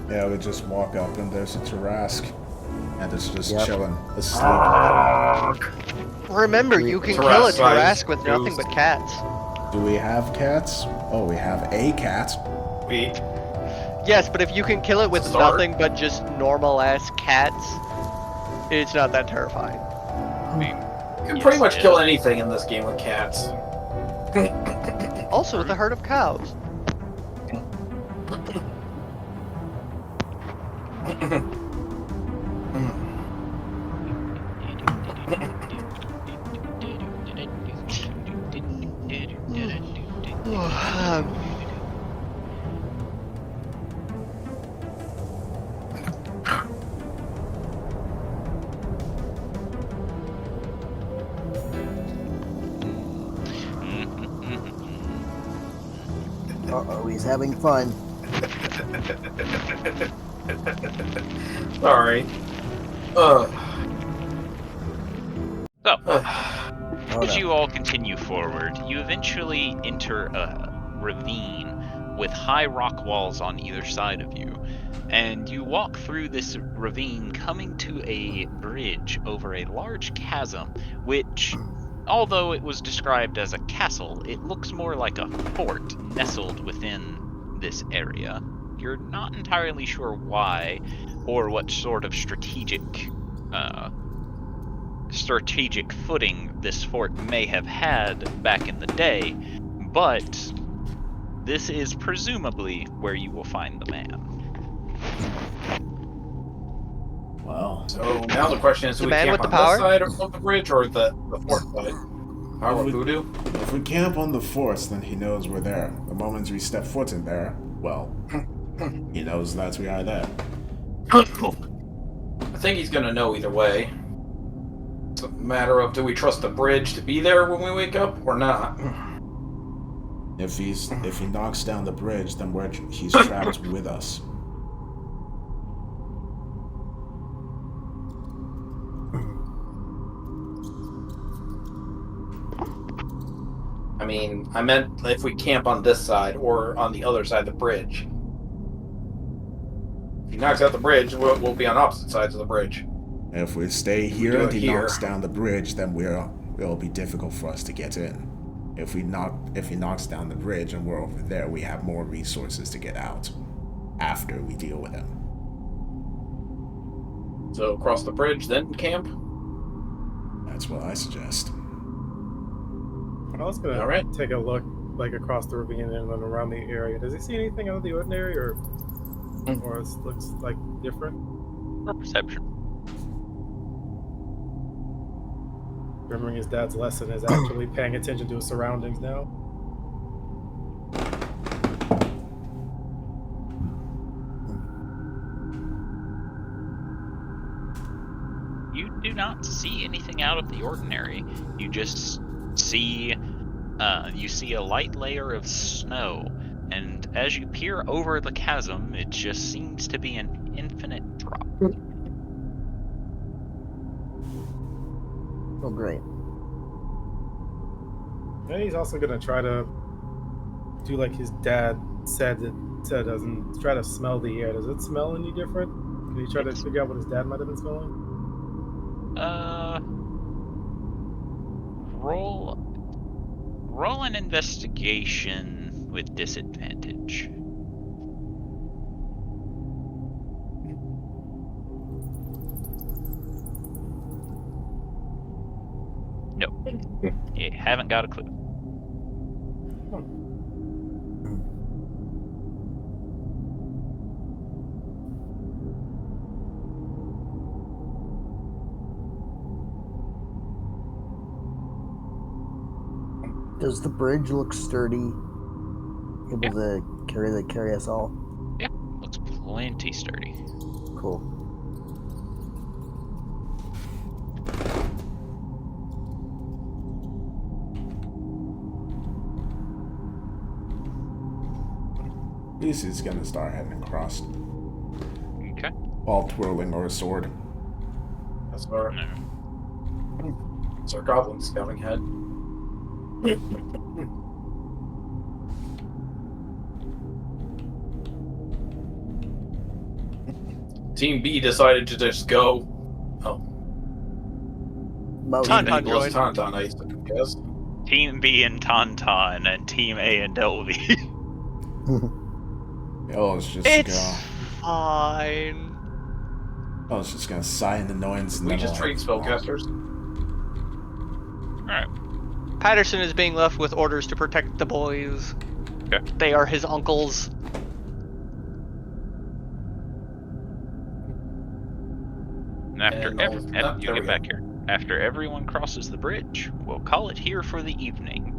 Yeah, we just walk up and there's a Tarask. And it's just Yep. chilling, asleep. Remember, you can kill a Tarrasque Tarrasque with nothing but cats. Do we have cats? Oh, we have a cat. We Yes, but if you can kill it with Start. nothing but just normal ass cats, it's not that terrifying. can pretty much kill anything in this game with cats. Also with a herd of cows. Uh-oh, he's having fun. Sorry. So, Oh, as no. you all continue forward, you eventually enter a ravine with high rock walls on either side of you. And you walk through this ravine, coming to a bridge over a large chasm, which, although it was described as a castle, it looks more like a fort nestled within this area. You're not entirely sure why, or what sort of strategic footing this fort may have had back in the day, but this is presumably where you will find the man. Well, So now the question is, The do we man camp with on the power? this side of the bridge or the fort side? Power If we- voodoo? if we camp on the forts, then he knows we're there. The moment we step foot in there, well, he knows that we are there. I think he's gonna know either way. It's a matter of, do we trust the bridge to be there when we wake up or not? If he knocks down the bridge, then he's trapped with us. I mean, I meant if we camp on this side or on the other side of the bridge. If he knocks out the bridge, we'll be on opposite sides of the bridge. If we stay here do and it he here. knocks down the bridge, then it'll be difficult for us to get in. If he knocks down the bridge and we're over there, we have more resources to get out after we deal with him. So cross the bridge, then camp? That's what I suggest. I was gonna All right. take a look, like across the ravine and then around the area. Does he see anything out of the ordinary, or it looks like different? Or perception. Remembering his dad's lesson is actually paying attention to his surroundings now. You do not see anything out of the ordinary. You just see a light layer of snow, and as you peer over the chasm, it just seems to be an infinite drop. Oh, great. And he's also gonna try to do like his dad said and try to smell the air. Does it smell any different? Can he try to figure out what his dad might have been smelling? Roll an investigation with disadvantage. No, you haven't got a clue. Does the bridge look sturdy? Able to carry us all? Yeah, looks plenty sturdy. Cool. He's gonna start heading across Okay. while twirling our sword. That's our goblin scouting head. Team B decided to just go. Oh, Most Tauntaun Team B was joined. Tauntaun, I guess. Team B and Tauntaun, and Team A and Delvey. It's just It's fine. it's just gonna sigh in annoyance and We then just we'll, trade spellcasters. Alright. Patterson is being left with orders to protect the boys. Okay. They are his uncles. And after And you there get we back here. After everyone crosses the bridge, we'll call it here for the evening.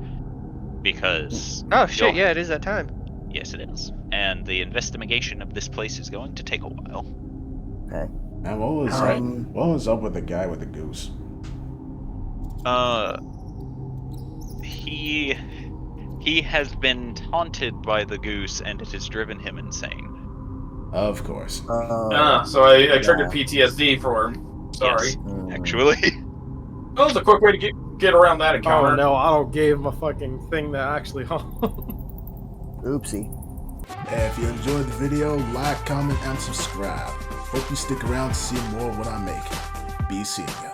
Because Oh shit, you'll- yeah, it is that time. Yes, it is. And the investigation of this place is going to take a while. Okay. And what was up with the guy with the goose? He has been taunted by the goose, and it has driven him insane. Of course. So I triggered PTSD for him. Sorry. Yes, Mm. actually. That was a quick way to get around that encounter. Oh no, Otto gave him a fucking thing that actually Oopsie. If you enjoyed the video, like, comment, and subscribe. Hope you stick around to see more of what I make. Be seeing ya.